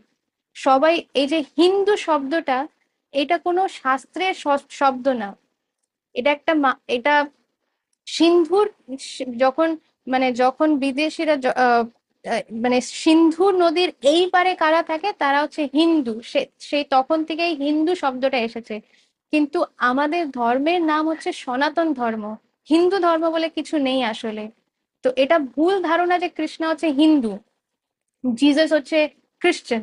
Speaker 1: সবাই, এই যে হিন্দু শব্দটা, এটা কোনো শাস্ত্রের শব্দ না। এটা একটা এটা সিন্ধুর যখন যখন বিদেশিরা মানে সিন্ধু নদীর এই পারে কারা থাকে তারা হচ্ছে হিন্দু, সেই তখন থেকেই হিন্দু শব্দটা এসেছে। কিন্তু আমাদের ধর্মের নাম হচ্ছে সনাতন ধর্ম, হিন্দু ধর্ম বলে কিছু নেই আসলে। তো এটা ভুল ধারণা যে কৃষ্ণ হচ্ছে হিন্দু, জিসাস হচ্ছে খ্রিস্টান,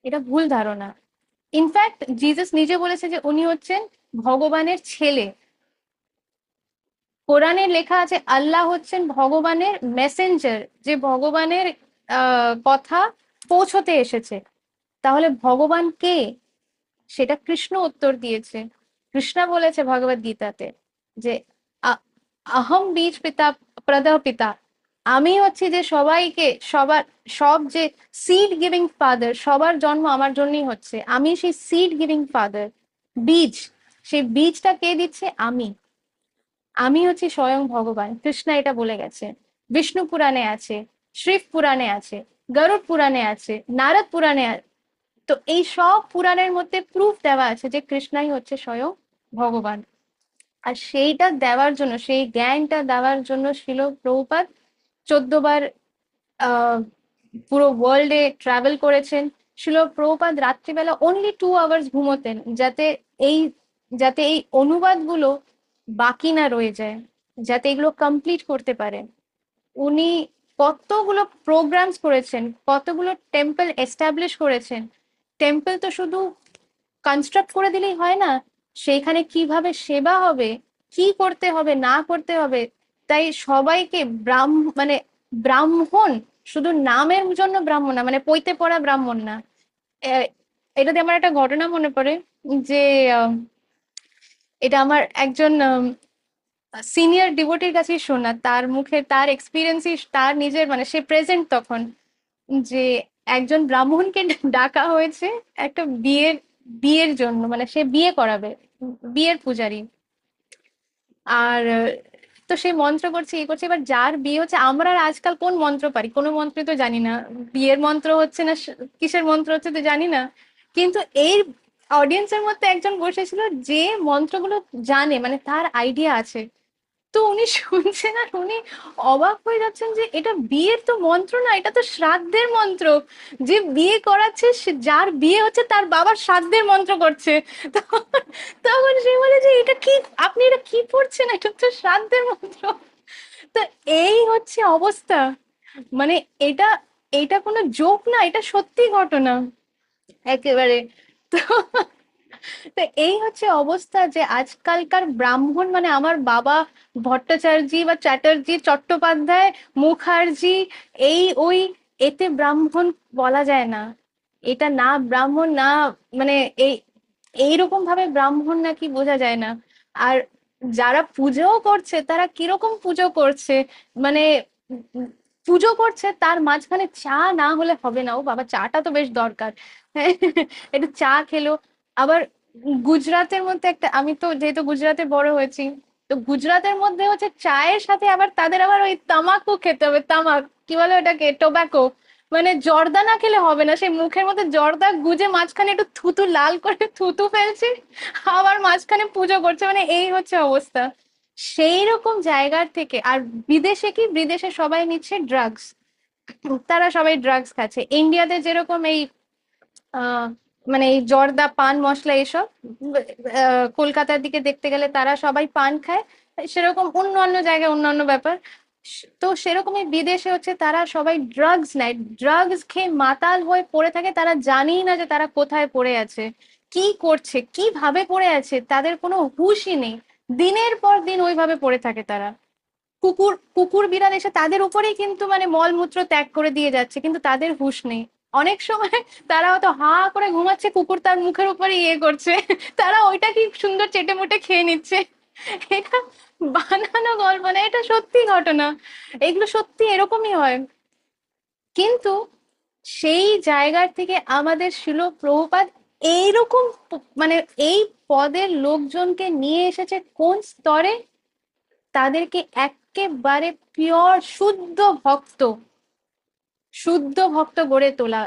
Speaker 1: এটা ভুল ধারণা। ইনফ্যাক্ট জিসাস নিজে বলেছে যে উনি হচ্ছেন ভগবানের ছেলে। কোরআনে লেখা আছে আল্লাহ হচ্ছেন ভগবানের মেসেঞ্জার, যে ভগবানের কথা পৌঁছতে এসেছে। তাহলে ভগবান কে? সেটা কৃষ্ণ উত্তর দিয়েছে। কৃষ্ণ বলেছে ভগবদ গীতাতে যে আহম বীজ পিতা প্রদহ পিতা, আমি হচ্ছি যে সবাইকে সব যে সিড গিভিং ফাদার, সবার জন্ম আমার জন্যই হচ্ছে, আমি সেই সিড গিভিং ফাদার। বীজ, সেই বীজটা কে দিচ্ছে? আমি হচ্ছি স্বয়ং ভগবান। কৃষ্ণ এটা বলে গেছে। বিষ্ণু পুরাণে আছে, শিব পুরাণে আছে, গরুড় পুরাণে আছে, নারদ পুরাণে আছে। তো এই সব পুরাণের মধ্যে প্রুফ দেওয়া আছে যে কৃষ্ণাই হচ্ছে স্বয়ং ভগবান। আর সেইটা দেওয়ার জন্য, সেই জ্ঞানটা দেওয়ার জন্য শিল প্রভুপাদ 14 বার পুরো ওয়ার্ল্ডে ট্রাভেল করেছেন। শিল প্রভুপাদ রাত্রিবেলা অনলি 2 আওয়ার্স ঘুমোতেন, এই যাতে এই অনুবাদগুলো বাকি না রয়ে যায়, যাতে এগুলো কমপ্লিট করতে পারে। উনি কতগুলো প্রোগ্রামস করেছেন, কতগুলো টেম্পল এস্টাবলিশ করেছেন। টেম্পল তো শুধু কনস্ট্রাক্ট করে দিলেই হয় না, সেইখানে কিভাবে সেবা হবে, কি করতে হবে না করতে হবে। তাই সবাইকে ব্রাহ্মণ, শুধু নামের জন্য ব্রাহ্মণ না, পৈতে পড়া ব্রাহ্মণ না। এটাতে আমার একটা ঘটনা মনে পড়ে যে এটা আমার একজন সিনিয়র ডিভোটির কাছেই শোনা। তার মুখে তার এক্সপিরিয়েন্সই, তার নিজের সে প্রেজেন্ট তখন, যে একজন ব্রাহ্মণকে ডাকা হয়েছে একটা বিয়ের জন্য, সে বিয়ে করাবে, বিয়ের পূজারি। আর তো সে মন্ত্র করছে, করছে। এবার যার বিয়ে হচ্ছে, আমরা আর আজকাল কোন মন্ত্র পারি? কোনো মন্ত্রই তো জানি না, বিয়ের মন্ত্র হচ্ছে না কিসের মন্ত্র হচ্ছে তো জানি না। কিন্তু এই অডিয়েন্সের মধ্যে একজন বসেছিল যে মন্ত্রগুলো জানে, তার আইডিয়া আছে। তো উনি শুনছেন আর উনি অবাক হয়ে যাচ্ছেন যে এটা বিয়ের তো মন্ত্র না, এটা তো শ্রাদ্ধের মন্ত্র। যে বিয়ে করাচ্ছে, যার বিয়ে হচ্ছে তার বাবার শ্রাদ্ধের মন্ত্র করছে। তখন সে বলে যে এটা কি, আপনি এটা কি পড়ছেন, এটা তো শ্রাদ্ধের মন্ত্র। তো এই হচ্ছে অবস্থা। মানে এটা এটা কোনো জোক না, এটা সত্যি ঘটনা একেবারে। তো তো এই হচ্ছে অবস্থা যে আজকালকার ব্রাহ্মণ, আমার বাবা ভট্টাচার্য বা চ্যাটার্জি, চট্টোপাধ্যায়, মুখার্জি, এই ওই, এতে ব্রাহ্মণ বলা যায় না। এটা না ব্রাহ্মণ না, মানে এই এইরকম ভাবে ব্রাহ্মণ নাকি বোঝা যায় না। আর যারা পুজোও করছে তারা কিরকম পুজো করছে, মানে উম পুজো করছে তার মাঝখানে চা না হলে হবে না। ও বাবা, চাটা তো বেশ দরকার। একটু চা খেলো। আবার গুজরাটের মধ্যে একটা, আমি তো যেহেতু গুজরাটে বড় হয়েছি, তো গুজরাটের মধ্যে হচ্ছে চায়ের সাথে আবার তাদের আবার ওই তামাকও খেতে হবে। তামাক কি বলে ওটাকে, টোব্যাকো। জর্দা না খেলে হবে না। সেই মুখের মধ্যে জর্দা গুজে মাঝখানে একটু থুতু লাল করে থুতু ফেলছে, আবার মাঝখানে পুজো করছে। এই হচ্ছে অবস্থা। সেই রকম জায়গার থেকে। আর বিদেশে কি, বিদেশে সবাই নিচ্ছে ড্রাগস, তারা সবাই ড্রাগস খাচ্ছে। ইন্ডিয়াতে যেরকম এই মানে এই জর্দা পান মশলা এসব। কলকাতার দিকে দেখতে গেলে তারা সবাই পান খায়, সেরকম অন্যান্য জায়গায় অন্যান্য ব্যাপার। তো সেরকমই বিদেশে হচ্ছে তারা সবাই ড্রাগস নেয়, ড্রাগস খেয়ে মাতাল হয়ে পড়ে থাকে, তারা জানেই না যে তারা কোথায় পড়ে আছে, কি করছে, কিভাবে পড়ে আছে, তাদের কোনো হুঁশই নেই। দিনের পর দিন ওইভাবে পড়ে থাকে তারা। কুকুর কুকুর বিড়াল এসে তাদের উপরেই কিন্তু মানে মলমূত্র ত্যাগ করে দিয়ে যাচ্ছে, কিন্তু তাদের হুঁশ নেই। অনেক সময় তারা হয়তো হা করে ঘুমাচ্ছে, কুকুর তার মুখের উপরে ইয়ে করছে, তারা ওইটা কি সুন্দর চেটে মুটে খেয়ে নিচ্ছে। এটা বানানো গল্প না, এটা সত্যি ঘটনা, এগুলো সত্যি এরকমই হয়। কিন্তু সেই জায়গার থেকে আমাদের শিল প্রভুপাদ এইরকম মানে এই পদের লোকজনকে নিয়ে এসেছে কোন স্তরে, তাদেরকে একেবারে পিওর শুদ্ধ ভক্ত, শুদ্ধ ভক্ত গড়ে তোলা।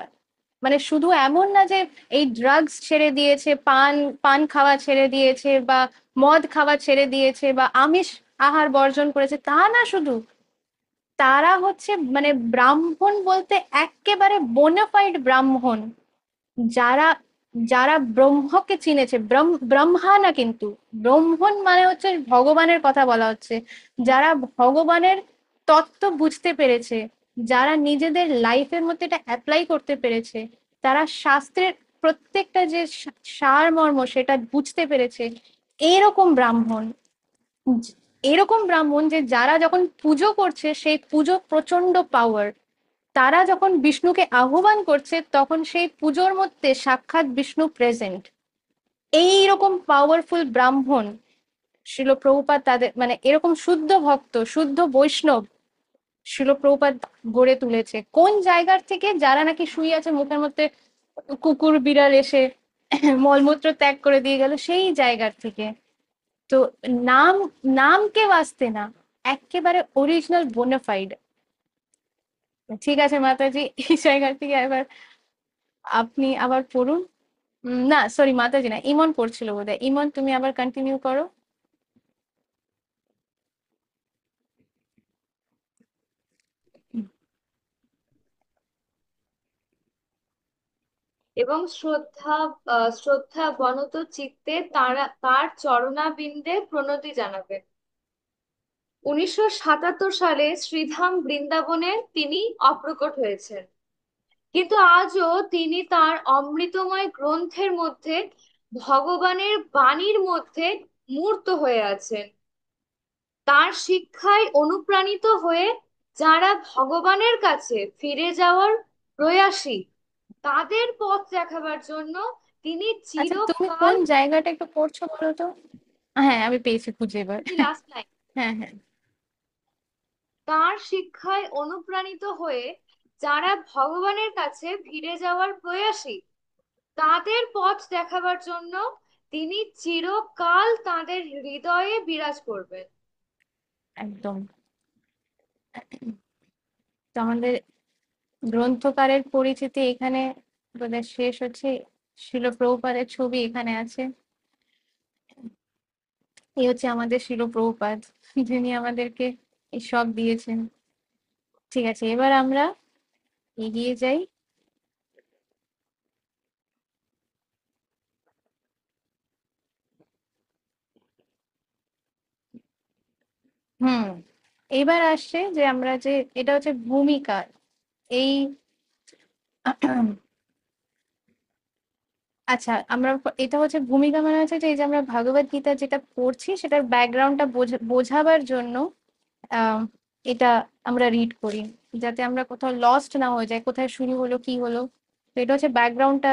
Speaker 1: মানে শুধু এমন না যে এই ড্রাগস ছেড়ে দিয়েছে, পান পান খাওয়া ছেড়ে দিয়েছে, বা মদ খাওয়া ছেড়ে দিয়েছে, বা আমিষ আহার বর্জন করেছে, তা না। শুধু তারা হচ্ছে মানে ব্রাহ্মণ বলতে একেবারে বোনাফাইড ব্রাহ্মণ, যারা যারা ব্রহ্মকে চিনেছে, ব্রহ্মা না কিন্তু, ব্রাহ্মণ মানে হচ্ছে ভগবানের কথা বলা হচ্ছে, যারা ভগবানের তত্ত্ব বুঝতে পেরেছে, যারা নিজেদের লাইফের মধ্যে এটা অ্যাপ্লাই করতে পেরেছে, তারা শাস্ত্রের প্রত্যেকটা যে সারমর্ম সেটা বুঝতে পেরেছে, এরকম ব্রাহ্মণ। এরকম ব্রাহ্মণ যে যারা যখন পুজো করছে সেই পুজো প্রচন্ড পাওয়ার, তারা যখন বিষ্ণুকে আহ্বান করছে তখন সেই পুজোর মধ্যে সাক্ষাৎ বিষ্ণু প্রেজেন্ট। এইরকম পাওয়ারফুল ব্রাহ্মণ শিল প্রভুপাদ তাদের মানে এরকম শুদ্ধ ভক্ত, শুদ্ধ বৈষ্ণব শিল প্রভুপাদ গড়ে তুলেছে। কোন জায়গার থেকে? যারা নাকি শুয়ে আছে, মুখের মধ্যে কুকুর বিড়াল এসে মলমূত্র ত্যাগ করে দিয়ে গেল, সেই জায়গার থেকে। তো নাম, নামকে বাঁচতে না, একেবারে অরিজিনাল বোনাফাইড। ঠিক আছে মাতাজি, এই জায়গা থেকে এবার আপনি আবার পড়ুন। না সরি, মাতাজি না, ইমন পড়ছিল বোধহয়। ইমন তুমি আবার কন্টিনিউ করো।
Speaker 5: এবং শ্রদ্ধা বনত চিত্তে তার চরণাবিন্দে প্রণতি জানাবে। 1977 সালে শ্রীধাম বৃন্দাবনে তিনি অপ্রকট হয়েছেন, কিন্তু আজও তিনি তার অমৃতময় গ্রন্থের মধ্যে ভগবানের বাণীর মধ্যে মূর্ত হয়ে আছেন। তার শিক্ষায় অনুপ্রাণিত হয়ে যারা ভগবানের কাছে ফিরে যাওয়ার প্রয়াসী, তাদের পথ দেখাবার জন্য তিনি
Speaker 1: আচ্ছা, তুমি
Speaker 5: চিরকাল।
Speaker 1: কোন জায়গাটা একটু পড়ছো বলো তো? হ্যাঁ, আমি পেয়েছি খুঁজে এবার।
Speaker 5: Last line.
Speaker 1: হ্যাঁ হ্যাঁ।
Speaker 5: তার শিক্ষায় অনুপ্রাণিত হয়ে যারা ভগবানের কাছে ফিরে যাওয়ার প্রয়াসী, তাদের পথ দেখাবার জন্য তিনি চিরকাল তাদের হৃদয়ে বিরাজ করবেন।
Speaker 1: একদম। তো আমাদের গ্রন্থকারের পরিচিতি এখানে বোধহয় শেষ হচ্ছে। শিল প্রভুপাদের ছবি এখানে আছে। এই হচ্ছে আমাদের শিল প্রভুপাদ, যিনি আমাদেরকে এই সব দিয়েছেন। ঠিক আছে, এবার আমরা এগিয়ে যাই। হুম, এবার আসছে যে আমরা যে এটা হচ্ছে ভূমিকা। এই আচ্ছা, আমরা এটা হচ্ছে ভূমিকা, মানে হচ্ছে যে এই যে আমরা ভগবত গীতা যেটা পড়ছি সেটার ব্যাকগ্রাউন্ডটা বোঝাবার জন্য আহ এটা আমরা রিড করি, যাতে আমরা কোথাও লস্ট না হয়ে যায়, কোথায় শুরু হলো কি হলো। তো এটা হচ্ছে ব্যাকগ্রাউন্ডটা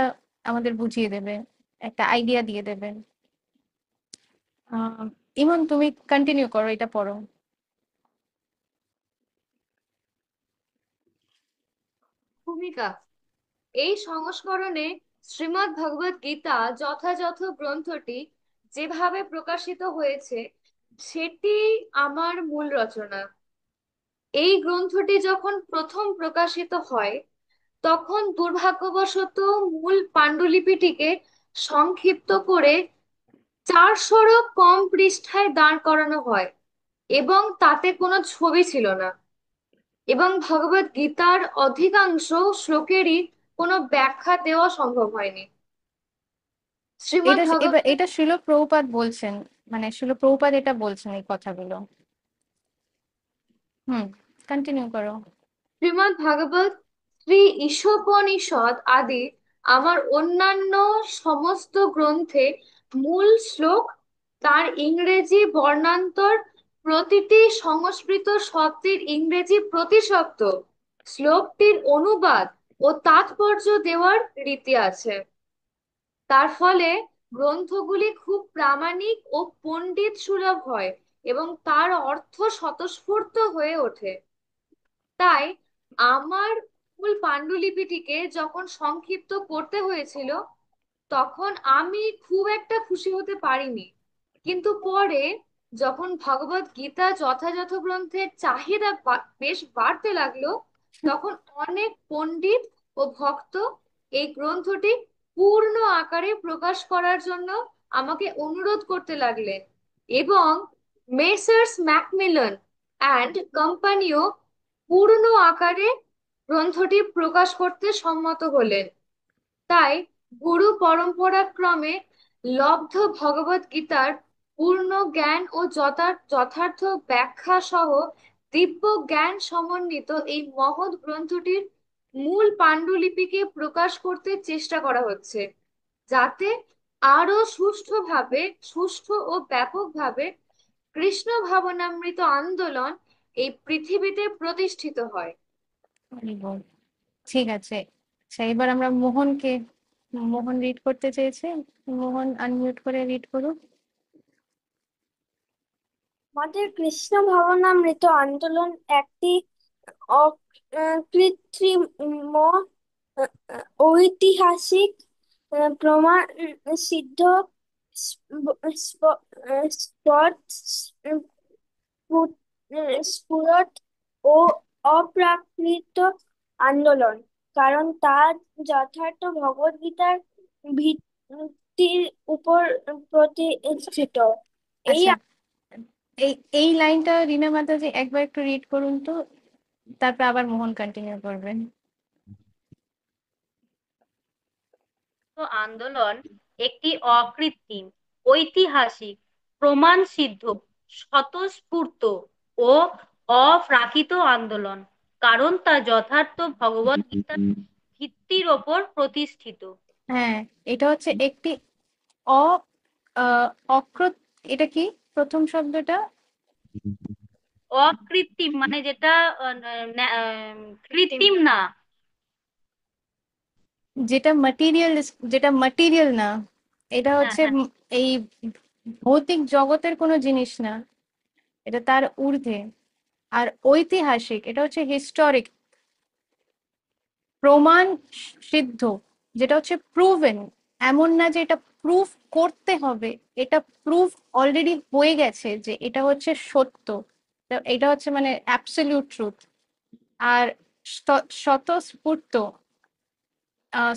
Speaker 1: আমাদের বুঝিয়ে দেবে, একটা আইডিয়া দিয়ে দেবে। আহ ইমন তুমি কন্টিনিউ করো, এটা পড়ো।
Speaker 5: ভূমিকা। এই সংস্করণে শ্রীমদ্ ভগবদ গীতা যথাযথ গ্রন্থটি যেভাবে প্রকাশিত হয়েছে সেটি আমার মূল রচনা। এই গ্রন্থটি যখন প্রথম প্রকাশিত হয় তখন দুর্ভাগ্যবশত মূল পাণ্ডুলিপিটিকে সংক্ষিপ্ত করে 400-রও কম পৃষ্ঠায় দাঁড় করানো হয় এবং তাতে কোনো ছবি ছিল না, এবং ভগবদ গীতার অধিকাংশ শ্লোকেরই কোনো ব্যাখ্যা দেওয়া সম্ভব হয়নি। শ্রীমদ্
Speaker 1: এটা
Speaker 5: ভগবত
Speaker 1: এবার এটা শিল প্রভুপাদ বলছেন, মানে শিল প্রভুপাদ এটা বলছেন এই কথাগুলো। হুম, কন্টিনিউ করো।
Speaker 5: শ্রীমদ্ ভাগবত, শ্রী ঈশোপনিষদ আদি আমার অন্যান্য সমস্ত গ্রন্থে মূল শ্লোক, তার ইংরেজি বর্ণান্তর, প্রতিটি সংস্কৃত শব্দের ইংরেজি প্রতিশব্দ, শ্লোকটির অনুবাদ ও তাৎপর্য দেওয়ার রীতি আছে। তার ফলে গ্রন্থগুলি খুব প্রামাণিক ও পণ্ডিত সুলভ হয় এবং তার অর্থ স্বতঃস্ফূর্ত হয়ে ওঠে। তাই আমার মূল পাণ্ডুলিপিটিকে যখন সংক্ষিপ্ত করতে হয়েছিল, তখন আমি খুব একটা খুশি হতে পারিনি। কিন্তু পরে যখন ভগবত গীতা যথাযথ গ্রন্থের চাহিদা বেশ বাড়তে লাগলো, তখন অনেক পণ্ডিত ও ভক্ত এই গ্রন্থটি পূর্ণ আকারে প্রকাশ করার জন্য আমাকে অনুরোধ করতে লাগলেন, এবং মেসার্স ম্যাকমিলন অ্যান্ড কোম্পানিও পূর্ণ আকারে গ্রন্থটি প্রকাশ করতে সম্মত হলেন। তাই গুরু পরম্পরাক্রমে লব্ধ ভগবত গীতার পূর্ণ জ্ঞান ও যথার্থ ব্যাখ্যা সহ দিব্য জ্ঞান সমন্বিত এই মহৎ গ্রন্থটির মূল পাণ্ডুলিপিকে প্রকাশ করতে চেষ্টা করা হচ্ছে, যাতে আরো সুষ্ঠু ও ব্যাপকভাবে কৃষ্ণ ভাবনামৃত আন্দোলন এই পৃথিবীতে প্রতিষ্ঠিত হয়।
Speaker 1: হরি বল। ঠিক আছে, আচ্ছা এবার আমরা মোহনকে, মোহন রিড করতে চেয়েছে। মোহন আনমিউট করে রিড করুন।
Speaker 6: আমাদের কৃষ্ণ ভাবনামৃত আন্দোলন একটি অকৃত্রিম ঐতিহাসিক প্রমাণ সিদ্ধ স্পট স্ফুরত ও অপ্রাকৃত আন্দোলন, কারণ তা যথার্থ ভগবদ্গীতার ভিত্তির উপর প্রতিষ্ঠিত। এই
Speaker 1: আচ্ছা, এই এই লাইনটা রিনা মাতাজি একবার একটু রিড করুন তো, তারপর আবার মোহন কন্টিনিউ করবেন।
Speaker 3: আন্দোলন একটি অকৃত্রিম, ঐতিহাসিক, প্রমাণ সিদ্ধ, স্বতঃস্ফূর্ত ও অপ্রাকৃত আন্দোলন, কারণ তা যথার্থ ভগবত গীতার ভিত্তির ওপর প্রতিষ্ঠিত।
Speaker 1: হ্যাঁ, এটা হচ্ছে একটি অ অকৃত, এটা কি প্রথম শব্দটা?
Speaker 3: অকৃত্রিম মানে যেটা কৃত্রিম না।
Speaker 1: যেটা ম্যাটেরিয়াল না, এটা
Speaker 3: হ্যাঁ,
Speaker 1: হচ্ছে
Speaker 3: হ্যাঁ।
Speaker 1: এই ভৌতিক জগতের কোনো জিনিস না, এটা তার ঊর্ধ্বে। আর ঐতিহাসিক, এটা হচ্ছে হিস্টোরিক, প্রমাণ সিদ্ধ, যেটা হচ্ছে প্রুভেন। এমন না যে এটা প্রুফ করতে হবে, এটা প্রুফ অলরেডি হয়ে গেছে যে এটা হচ্ছে সত্য, এটা হচ্ছে মানে অ্যাবসলিউট ট্রুথ। আর স্বতঃস্ফূর্ত,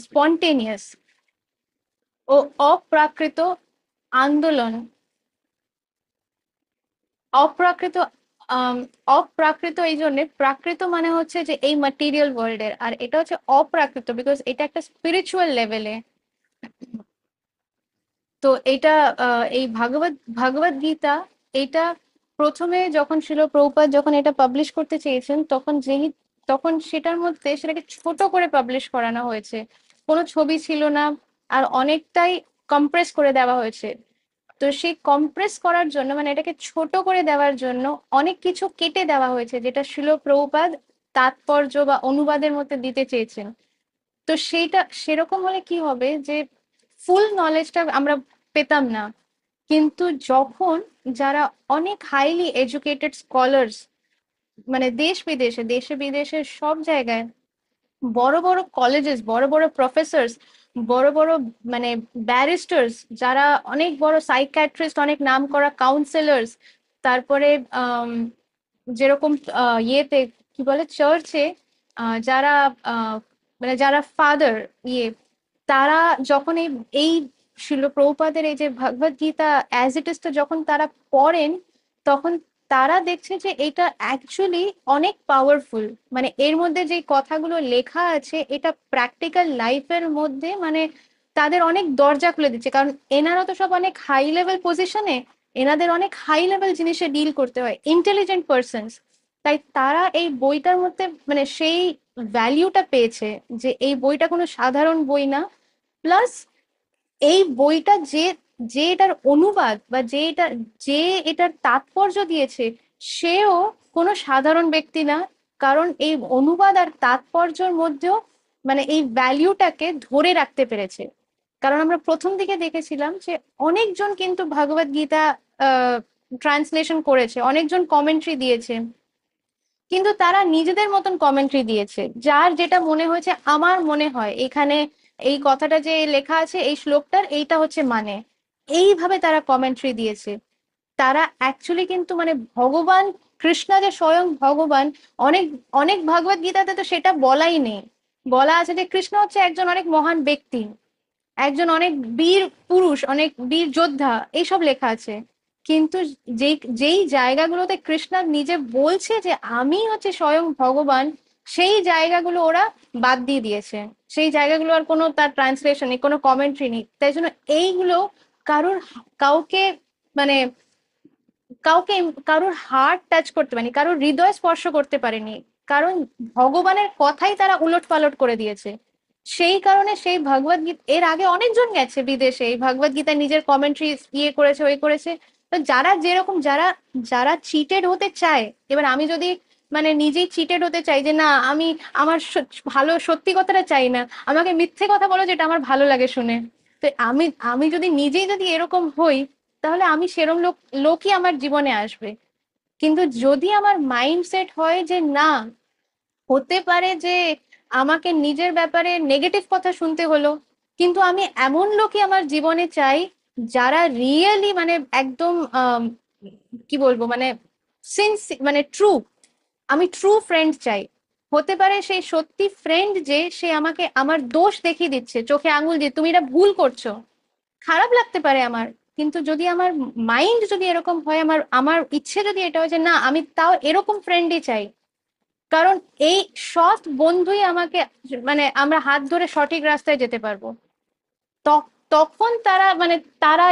Speaker 1: স্পন্টেনিয়াস ও অপ্রাকৃত আন্দোলন। অপ্রাকৃত অপ্রাকৃত এই জন্য, প্রাকৃত মানে হচ্ছে যে এই ম্যাটেরিয়াল ওয়ার্ল্ডের, আর এটা হচ্ছে অপ্রাকৃত বিকজ এটা একটা স্পিরিচুয়াল লেভেলে। তো এটা এই ভাগবত গীতা, এটা প্রথমে যখন ছিল প্রভুপাদ যখন এটা পাবলিশ করতে চেয়েছেন, তখন সেটার মধ্যে সেটাকে ছোট করে পাবলিশ করানো হয়েছে, কোনো ছবি ছিল না, আর অনেকটাই কম্প্রেস করে দেওয়া হয়েছে। তো সেই কম্প্রেস করার জন্য, মানে এটাকে ছোট করে দেওয়ার জন্য অনেক কিছু কেটে দেওয়া হয়েছে, যেটা শিল প্রভুপাদ তাৎপর্য বা অনুবাদের মধ্যে দিতে চেয়েছেন। তো সেইটা সেরকম হলে কি হবে যে ফুল নলেজটা আমরা পেতাম না। কিন্তু যখন যারা অনেক হাইলি এডুকেটেড স্কলার্স, মানে দেশে বিদেশে সব জায়গায় বড় বড় কলেজেস, বড় বড় প্রফেসর্স, বড় বড় মানে ব্যারিস্টার্স, যারা অনেক বড় সাইকিয়াট্রিস্ট, অনেক নাম করা কাউন্সিলর্স, তারপরে যেরকম ইয়েতে কি বলে চার্চে যারা মানে যারা ফাদার ইয়ে, তারা যখন এই এই শিল প্রভুপাদের এই যে ভগবত গীতা অ্যাজ ইট ইজ যখন তারা পড়েন, তখন তারা দেখছে যে এটা অ্যাকচুয়ালি অনেক পাওয়ারফুল। মানে এর মধ্যে যে কথাগুলো লেখা আছে, এটা প্র্যাকটিক্যাল লাইফের মধ্যে মানে তাদের অনেক দরজা খুলে দিচ্ছে, কারণ এনারা তো সব অনেক হাই লেভেল পজিশনে, এনাদের অনেক হাই লেভেল জিনিসে ডিল করতে হয়, ইন্টেলিজেন্ট পার্সনস। তাই তারা এই বইটার মধ্যে মানে সেই ভ্যালিউটা পেয়েছে যে এই বইটা কোনো সাধারণ বই না। প্লাস এই বইটা যে যে এটার অনুবাদ বা যে এটার তাৎপর্য দিয়েছে, সেও কোনো সাধারণ ব্যক্তি না। কারণ এই অনুবাদ আর তাৎপর্যের মধ্যেও মানে এই ভ্যালিউটাকে ধরে রাখতে পেরেছে। কারণ আমরা প্রথম দিকে দেখেছিলাম যে অনেকজন কিন্তু ভগবত গীতা ট্রান্সলেশন করেছে, অনেকজন কমেন্ট্রি দিয়েছে, কিন্তু তারা নিজেদের মতন কমেন্ট্রি দিয়েছে, যার যেটা মনে হয়েছে। আমার মনে হয় এখানে এই কথাটা যে লেখা আছে এই শ্লোকটার এইটা হচ্ছে মানে, এইভাবে তারা কমেন্ট্রি দিয়েছে। তারা অ্যাকচুয়ালি কিন্তু মানে ভগবান কৃষ্ণ যে স্বয়ং ভগবান, অনেক অনেক ভগবত গীতাতে তো সেটা বলাই নেই। বলা আছে যে কৃষ্ণ হচ্ছে একজন অনেক মহান ব্যক্তি, একজন অনেক বীর পুরুষ, অনেক বীর যোদ্ধা, এইসব লেখা আছে। কিন্তু যেই যেই জায়গাগুলোতে কৃষ্ণ নিজে বলছে যে আমি হচ্ছে স্বয়ং ভগবান, সেই জায়গাগুলো ওরা বাদ দিয়ে দিয়েছে। সেই জায়গাগুলো আর কোনো তার ট্রান্সলেশন নেই, কোনো কমেন্ট্রি নেই। তাই জন্য এইগুলো কারোর কাউকে মানে কাউকে কারোর হার্ট টাচ করতে পারেনি, কারোর হৃদয় স্পর্শ করতে পারেনি, কারণ ভগবানের কথাই তারা উলট পালট করে দিয়েছে। সেই কারণে সেই ভগবত গীতা, এর আগে অনেকজন গেছে বিদেশে এই ভগবত গীতা নিজের কমেন্ট্রি ইয়ে করেছে, ওই করেছে। তো যারা যেরকম যারা যারা চিটেড হতে চায়, এবার আমি যদি মানে নিজেই চিটেড হতে চাই যে না আমি আমার ভালো সত্যি কথাটা চাই না, আমাকে মিথ্যে কথা বলো যেটা আমার ভালো লাগে শুনে, তো আমি আমি যদি নিজেই যদি এরকম হই, তাহলে আমি সেরম লোকই আমার জীবনে আসবে। কিন্তু যদি আমার মাইন্ডসেট হয় যে না, হতে পারে যে আমাকে নিজের ব্যাপারে নেগেটিভ কথা শুনতে হলো, কিন্তু আমি এমন লোকই আমার জীবনে চাই যারা রিয়েলি মানে একদম কি বলবো মানে মানে ট্রু, আমি ট্রু ফ্রেন্ড চাই। হতে পারে সেই সত্যি ফ্রেন্ড যে সে আমাকে আমার দোষ দেখিয়ে দিচ্ছে, চোখে আঙুল দিয়ে তুমি এটা ভুল করছো, খারাপ লাগতে পারে আমার, কিন্তু যদি আমার মাইন্ড যদি এরকম হয়, আমার আমার ইচ্ছে যদি এটা হয় যে না আমি তাও এরকম ফ্রেন্ডই চাই, কারণ এই সৎ বন্ধুই আমাকে মানে আমরা হাত ধরে সঠিক রাস্তায় যেতে পারবো। তখন তারা মানে তারা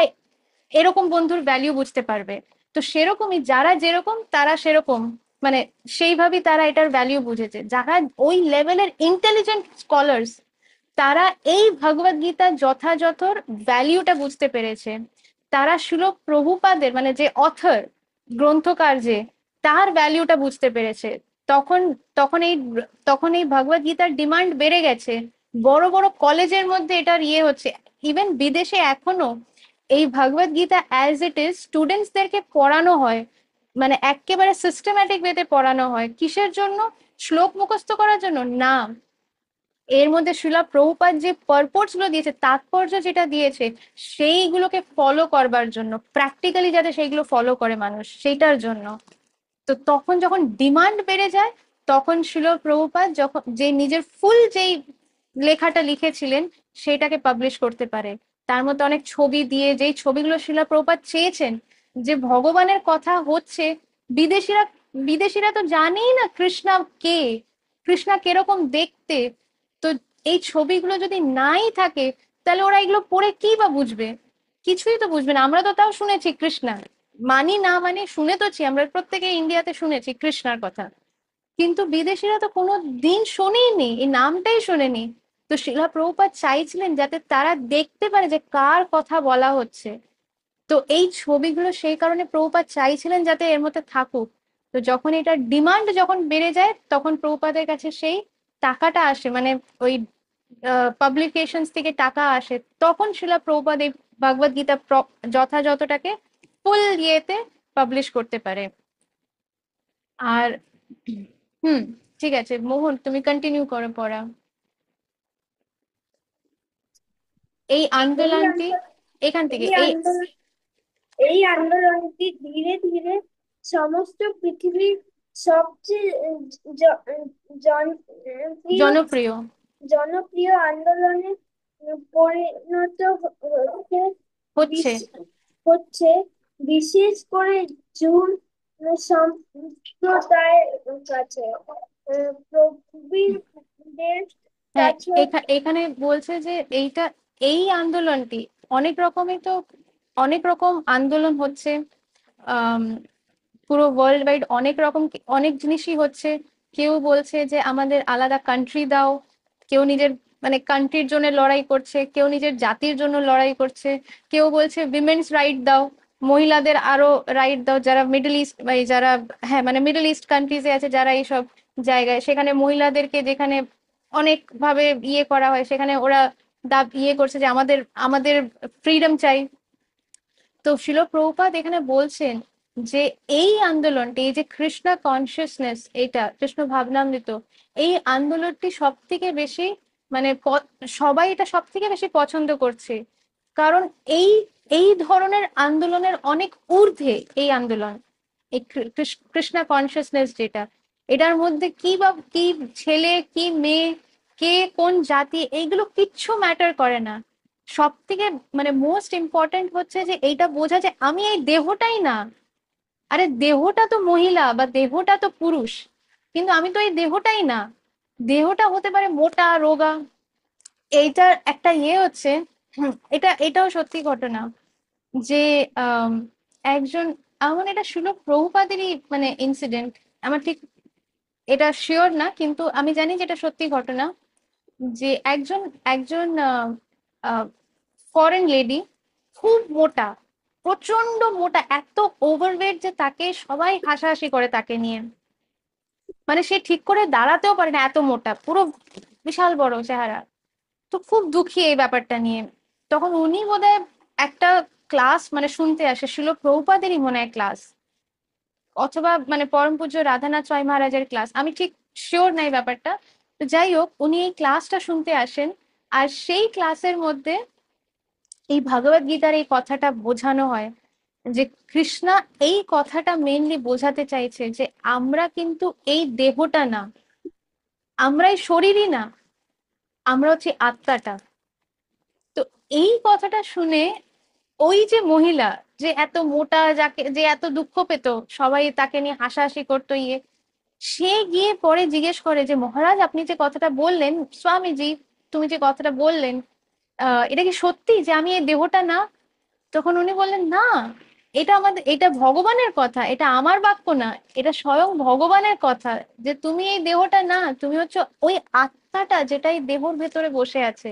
Speaker 1: এরকম বন্ধুর ভ্যালিউ বুঝতে পারবে। তো সেরকমই যারা যেরকম তারা সেরকম মানে সেইভাবেই তারা এটার ভ্যালিউ বুঝেছে। যারা ওই লেভেলের ইন্টেলিজেন্ট স্কলার্স, তারা এই ভগবত গীতার যথাযথর ভ্যালিউটা বুঝতে পেরেছে। তারা শিল প্রভুপাদের মানে যে অথর, গ্রন্থকার যে, তার ভ্যালিউটা বুঝতে পেরেছে। তখন তখন এই তখন এই ভগবত গীতার ডিমান্ড বেড়ে গেছে। বড় বড় কলেজের মধ্যে এটার ইয়ে হচ্ছে। ইভেন বিদেশে এখনো এই ভগবত গীতা অ্যাজ ইট ইজ স্টুডেন্টসদেরকে পড়ানো হয়, মানে একেবারে সিস্টেম্যাটিক ওয়েতে পড়ানো হয়। কিসের জন্য? শ্লোক মুখস্থ করার জন্য না, এর মধ্যে শিলা প্রভুপাদ যে পারপোর্টস গুলো দিয়েছে, তাৎপর্য যেটা দিয়েছে, সেইগুলোকে ফলো করবার জন্য, প্র্যাকটিক্যালি যাতে সেইগুলো ফলো করে মানুষ, সেইটার জন্য। তো তখন যখন ডিমান্ড বেড়ে যায়, তখন শিল প্রভুপাদ যখন যে নিজের ফুল যেই লেখাটা লিখেছিলেন সেটাকে পাবলিশ করতে পারে। তার মধ্যে অনেক ছবি দিয়ে, যেই ছবিগুলো শিলা প্রভুপাদ চেয়েছেন যে ভগবানের কথা হচ্ছে, বিদেশিরা বিদেশিরা তো জানেই না কৃষ্ণা কে, কৃষ্ণা কিরকম দেখতে। তো এই ছবিগুলো যদি নাই থাকে, তাহলে ওরা এগুলো পড়ে কি বা বুঝবে? কিছুই তো বুঝবে না। আমরা তো তাও শুনেছি কৃষ্ণা, মানি না মানে শুনে তোছি, আমরা প্রত্যেকে ইন্ডিয়াতে শুনেছি কৃষ্ণার কথা, কিন্তু বিদেশিরা তো কোনো দিন শোনেইনি, এই নামটাই শোনেনি। তো শিলা প্রভুপাদ চাইছিলেন যাতে তারা দেখতে পারে যে কার কথা বলা হচ্ছে। তো এই ছবিগুলো সেই কারণে প্রভুপাদ চাইছিলেন যাতে এর মধ্যে থাকুক। তো যখন এটার ডিমান্ড যখন বেড়ে যায়, তখন প্রভুপাদের কাছে সেই টাকাটা আসে, মানে ওই পাবলিকেশনস থেকে টাকা আসে, তখন শিলা প্রভুপাদ এই ভগবত গীতা যথাযথটাকে ফুল ইয়েতে পাবলিশ করতে পারে। আর হুম, ঠিক আছে মোহন, তুমি কন্টিনিউ করো পড়া। এই
Speaker 6: এই
Speaker 1: আন্দোলনটি
Speaker 6: আন্দোলন
Speaker 1: এখান থেকে
Speaker 6: এই আন্দোলন এই আন্দোলনটি ধীরে ধীরে সমস্ত পৃথিবীর সবচেয়ে জনপ্রিয়
Speaker 1: জনপ্রিয়
Speaker 6: জনপ্রিয় আন্দোলনে পরিণত হচ্ছে
Speaker 1: হচ্ছে।
Speaker 6: বিশ- হচ্ছে বিশেষ করে জুন সম্প্রদায়ের কাছে, প্রবীণদের
Speaker 1: হ্যাঁ,
Speaker 6: কাছে।
Speaker 1: এখানে বলছে যে এইটা এই আন্দোলনটি অনেক রকম আন্দোলন হচ্ছে, আম, পুরো ওয়ার্ল্ড ওয়াইড অনেক জিনিসই হচ্ছে। কেউ বলছে যে আমাদের আলাদা কান্ট্রি দাও, কেউ নিজের মানে কান্ট্রির জন্য লড়াই করছে, কেউ নিজের জাতির জন্য লড়াই করছে, কেউ বলছে উইমেন্স রাইট দাও, মহিলাদের আরো রাইট দাও, যারা মিডল ইস্ট যারা, হ্যাঁ মানে মিডল ইস্ট কান্ট্রিজে আছে, যারা এইসব জায়গায়, সেখানে মহিলাদেরকে যেখানে অনেক ভাবে করা হয়, সেখানে ওরা ইয়ে করছে যে আমাদের আমাদের ফ্রিডম চাই। তো শিল প্রভুপাদ এখানে বলছেন যে এই আন্দোলনটি, এই যে কৃষ্ণ কনসিয়াসনেস, এটা কৃষ্ণ ভাবনামৃত, এই আন্দোলনটি সব থেকে বেশি মানে সবাই এটা সব থেকে বেশি পছন্দ করছে। কারণ এই এই ধরনের আন্দোলনের অনেক ঊর্ধ্বে এই আন্দোলন, এই কৃষ্ণ কনসিয়াসনেস যেটা, এটার মধ্যে কি ছেলে কি মেয়ে, কে কোন জাতি, এইগুলো কিচ্ছু ম্যাটার করে না। সব থেকে মানে মোস্ট ইম্পর্টেন্ট হচ্ছে যে এইটা বোঝা যে আমি এই দেহটাই না। আরে দেহটা তো মহিলা বা দেহটা তো পুরুষ, কিন্তু আমি তো এই দেহটাই না। দেহটা হতে পারে মোটা রোগা। এইটার একটা হচ্ছে, এটাও সত্যি ঘটনা যে আম, একজন, আমার এটা শিল প্রভুপাদেরই মানে ইনসিডেন্ট, আমার ঠিক এটা শিওর না, কিন্তু আমি জানি যে এটা সত্যি ঘটনা, যে একজন একজন ফরেন লেডি, খুব মোটা, প্রচন্ড মোটা, এত ওভারওয়েট যে তাকে সবাই হাসাহাসি করে তাকে নিয়ে, মানে সে ঠিক করে দাঁড়াতেও পারে না, এত মোটা, পুরো বিশাল বড় চেহারা। তো খুব দুঃখী এই ব্যাপারটা নিয়ে। তখন উনি বোধহয় একটা ক্লাস মানে শুনতে আসে, শিল প্রভুপাদেরই মনে হয় ক্লাস, অথবা মানে পরম পূজ্য রাধানাথ রায় মহারাজের ক্লাস, আমি ঠিক শিওর নাই ব্যাপারটা। তো যাই হোক, উনি এই ক্লাসটা শুনতে আসেন, আর সেই ক্লাসের মধ্যে এই ভগবত গীতার এই কথাটা বোঝানো হয়, যে কৃষ্ণা এই কথাটা মেনলি বোঝাতে চাইছে যে আমরা কিন্তু এই দেহটা না, আমরা এই শরীরই না, আমরা হচ্ছে আত্মাটা। তো এই কথাটা শুনে ওই যে মহিলা, যে এত মোটা, যাকে যে এত দুঃখ পেত, সবাই তাকে নিয়ে হাসাহাসি করতো, সে গিয়ে পরে জিজ্ঞেস করে যে মহারাজ, আপনি যে কথাটা বললেন, স্বামীজি তুমি যে কথাটা বললেন, এটা কি সত্যি যে আমি এই দেহটা না? তখন উনি বললেন, না, এটা ভগবানের কথা, এটা আমার বাক্য না, এটা স্বয়ং ভগবানের কথা, যে তুমি এই দেহটা না, তুমি হচ্ছে ওই আত্মাটা যেটা এই দেহর ভেতরে বসে আছে।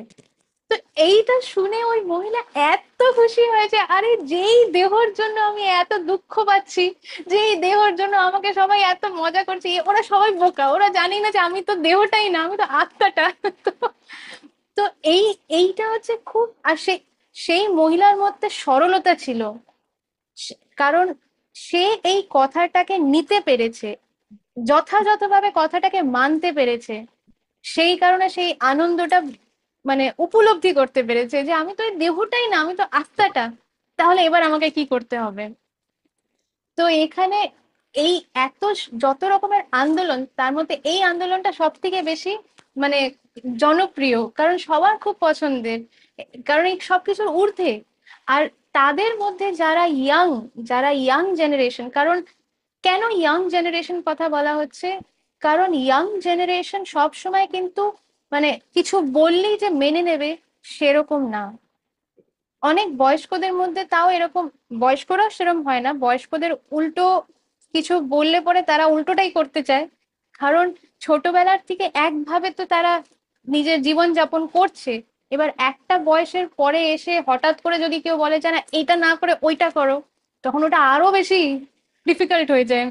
Speaker 1: তো এইটা শুনে ওই মহিলা এত খুশি হয়েছে, আরে যেই দেহর জন্য আমি এত দুঃখ পাচ্ছি, যেই দেহর জন্য আমাকে সবাই এত মজা করছে, ওরা সবাই বোকা, ওরা জানি না যে আমি তো দেহটাই না, আমি তো আত্মাটা। তো তো এইটা হচ্ছে খুব, আর সেই মহিলার মধ্যে সরলতা ছিল, কারণ সে এই কথাটাকে নিতে পেরেছে, যথাযথভাবে কথাটাকে মানতে পেরেছে, সেই কারণে সেই আনন্দটা মানে উপলব্ধি করতে পেরেছে যে আমি তো এই দেহটাই না, আমি তো আত্মাটা, তাহলে এবার আমাকে কি করতে হবে। তো এখানে এই যত রকমের আন্দোলন, তার মধ্যে এই আন্দোলনটা সব থেকে বেশি মানে জনপ্রিয়, কারণ সবার খুব পছন্দের, কারণ এই সবকিছুর ঊর্ধ্বে। আর তাদের মধ্যে যারা ইয়াং জেনারেশন, কারণ কেন ইয়াং জেনারেশন কথা বলা হচ্ছে, কারণ ইয়াং জেনারেশন সব সময় কিন্তু মানে কিছু বললেই যে মেনে নেবে সেরকম না। অনেক বয়স্কদের মধ্যে তাও এরকম, বয়স্করা সেরকম হয় না, বয়স্কদের উল্টো কিছু বললে পরে তারা উল্টোটাই করতে চায়, কারণ ছোটবেলার থেকে একভাবে তো তারা নিজের জীবন যাপন করছে। এবার একটা বয়সের পরে এসে হঠাৎ করে যদি কেউ বলে যে না এইটা না করে ওইটা করো, তখন ওটা আরো বেশি ডিফিকাল্ট হয়ে যায়।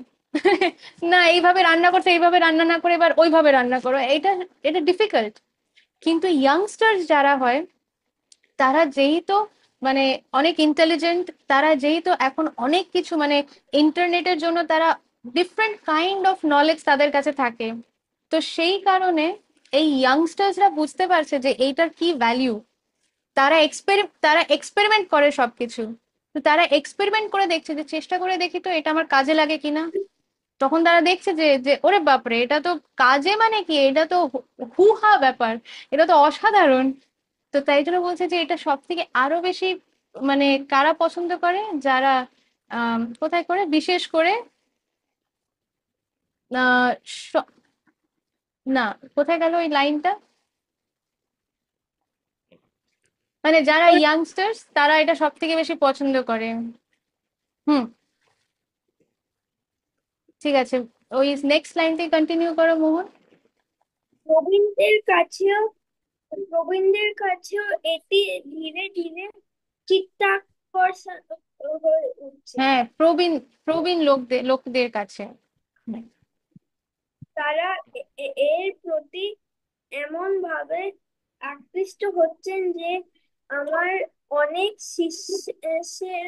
Speaker 1: না, এইভাবে রান্না করতে, এইভাবে রান্না না করে এবার ওইভাবে রান্না করো, এটা এটা ডিফিকাল্ট। কিন্তু ইয়াংস্টার্স যারা হয়, তারা যেহেতু মানে অনেক ইন্টেলিজেন্ট, তারা যেহেতু এখন অনেক কিছু মানে ইন্টারনেটের জন্য তারা ডিফারেন্ট কাইন্ড অফ নলেজ তাদের কাছে থাকে। তো সেই কারণে এই ইয়াংস্টার্সরা বুঝতে পারছে যে এইটার কি ভ্যালিউ। তারা এক্সপেরিমেন্ট করে সবকিছু। তো তারা এক্সপেরিমেন্ট করে দেখছে, যে চেষ্টা করে দেখি তো এটা আমার কাজে লাগে কিনা। তখন তারা দেখছে যে যে ওরে বাপরে, এটা তো কাজে, মানে কি, এটা তো হু হা ব্যাপার, এটা তো অসাধারণ। তো তাই জন্য বলছে যে এটা সব থেকে আরো বেশি মানে কারা পছন্দ করে, যারা কোথায় করে, বিশেষ করে আহ স- না, কোথায় গেল ওই লাইনটা, মানে যারা ইয়াংস্টার্স তারা এটা সব থেকে বেশি পছন্দ করে। হুম, ঠিক আছে, ওই নেক্সট লাইনটাই কন্টিনিউ করো মোহন।
Speaker 6: প্রবীণদের কাছেও প্রবীণদের কাছেও এটি ধীরে ধীরে চিত্তাকর্ষক হয়ে উঠছে।
Speaker 1: হ্যাঁ, প্রবীণ প্রবীণ লোকদের কাছে।
Speaker 6: তারা এর প্রতি এমন ভাবে আকৃষ্ট হচ্ছেন যে আমার অনেক শিষ্যের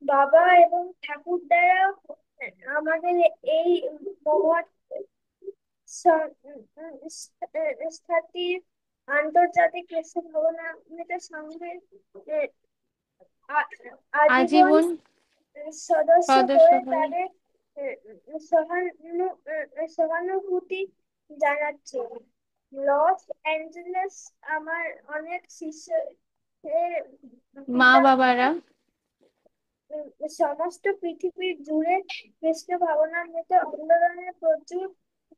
Speaker 6: বাবা এবং ঠাকুরদারা আমাদের এই মহৎ স্থাতির আন্তর্জাতিক কৃষ্ণ ভবনামৃত সংঘের আজীবন
Speaker 1: আজীবন
Speaker 6: সদস্য
Speaker 1: সদস্য
Speaker 6: হয়ে
Speaker 1: হয়ে।
Speaker 6: তাদের সহানুভূতি জানাচ্ছে। লস অ্যাঞ্জেলেস আমার অনেক শিষ্যের
Speaker 1: মা
Speaker 6: পিতা
Speaker 1: বাবারা।
Speaker 6: সমস্ত পৃথিবীর জুড়ে কৃষ্ণ ভাবনামৃত আন্দোলনের প্রচুর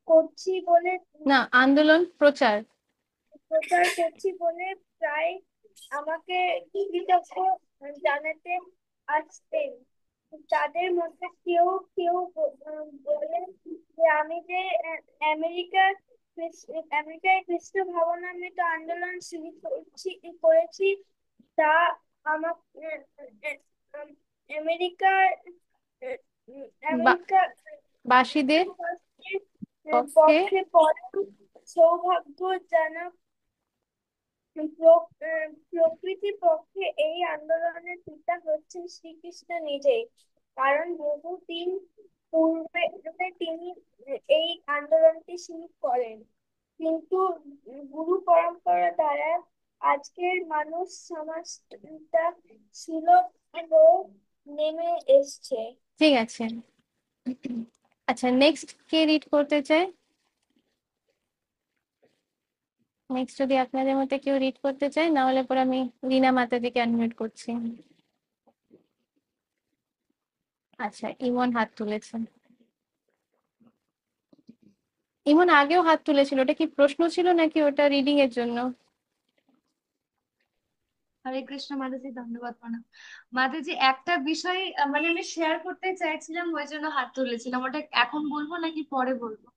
Speaker 6: করছি বলে
Speaker 1: না, আন্দোলন প্রচার।
Speaker 6: প্রচার করছি বলে প্রায় আমাকে কৃতজ্ঞ জানাতে আসতেন। তাদের মধ্যে কেউ কেউ বলেন যে আমি যে আমেরিকায় কৃষ্ণ ভাবনামৃত আন্দোলন শুরু করেছি তা আমাকে আমেরিকার
Speaker 1: বা-
Speaker 6: আমেরিকা
Speaker 1: বাসীদের পক্ষে।
Speaker 6: পক্ষে পরম সৌভাগ্যজনক। প্রকৃতপক্ষে এই আন্দোলনের পিতা হচ্ছেন শ্রীকৃষ্ণ নিজেই, কারণ বহুদিন পূর্বে তিনি এই আন্দোলনটি শুরু করেন, কিন্তু গুরু পরম্পরা দ্বারা আজকের মানুষ সমাজটা সুলভ হয়ে নেমে এসছে।
Speaker 1: ঠিক আছে, আচ্ছা নেক্সট কে রিড করতে চায়? নেক্সট যদি আপনাদের মধ্যে কেউ রিড করতে চায়, না হলে পরে আমি রিনা মাতাজিকে আনমিউট করছি। আচ্ছা, ইমন হাত তুলেছেন। ইমন আগেও হাত তুলেছিল, ওটা কি প্রশ্ন ছিল নাকি ওটা রিডিং এর জন্য?
Speaker 5: হরে কৃষ্ণ মাতাজি, ধন্যবাদ প্রণাম। মাতাজি, একটা বিষয় মানে আমি শেয়ার করতে চাইছিলাম, ওই জন্য হাত তুলেছিলাম। ওটা এখন বলবো নাকি পরে বলবো?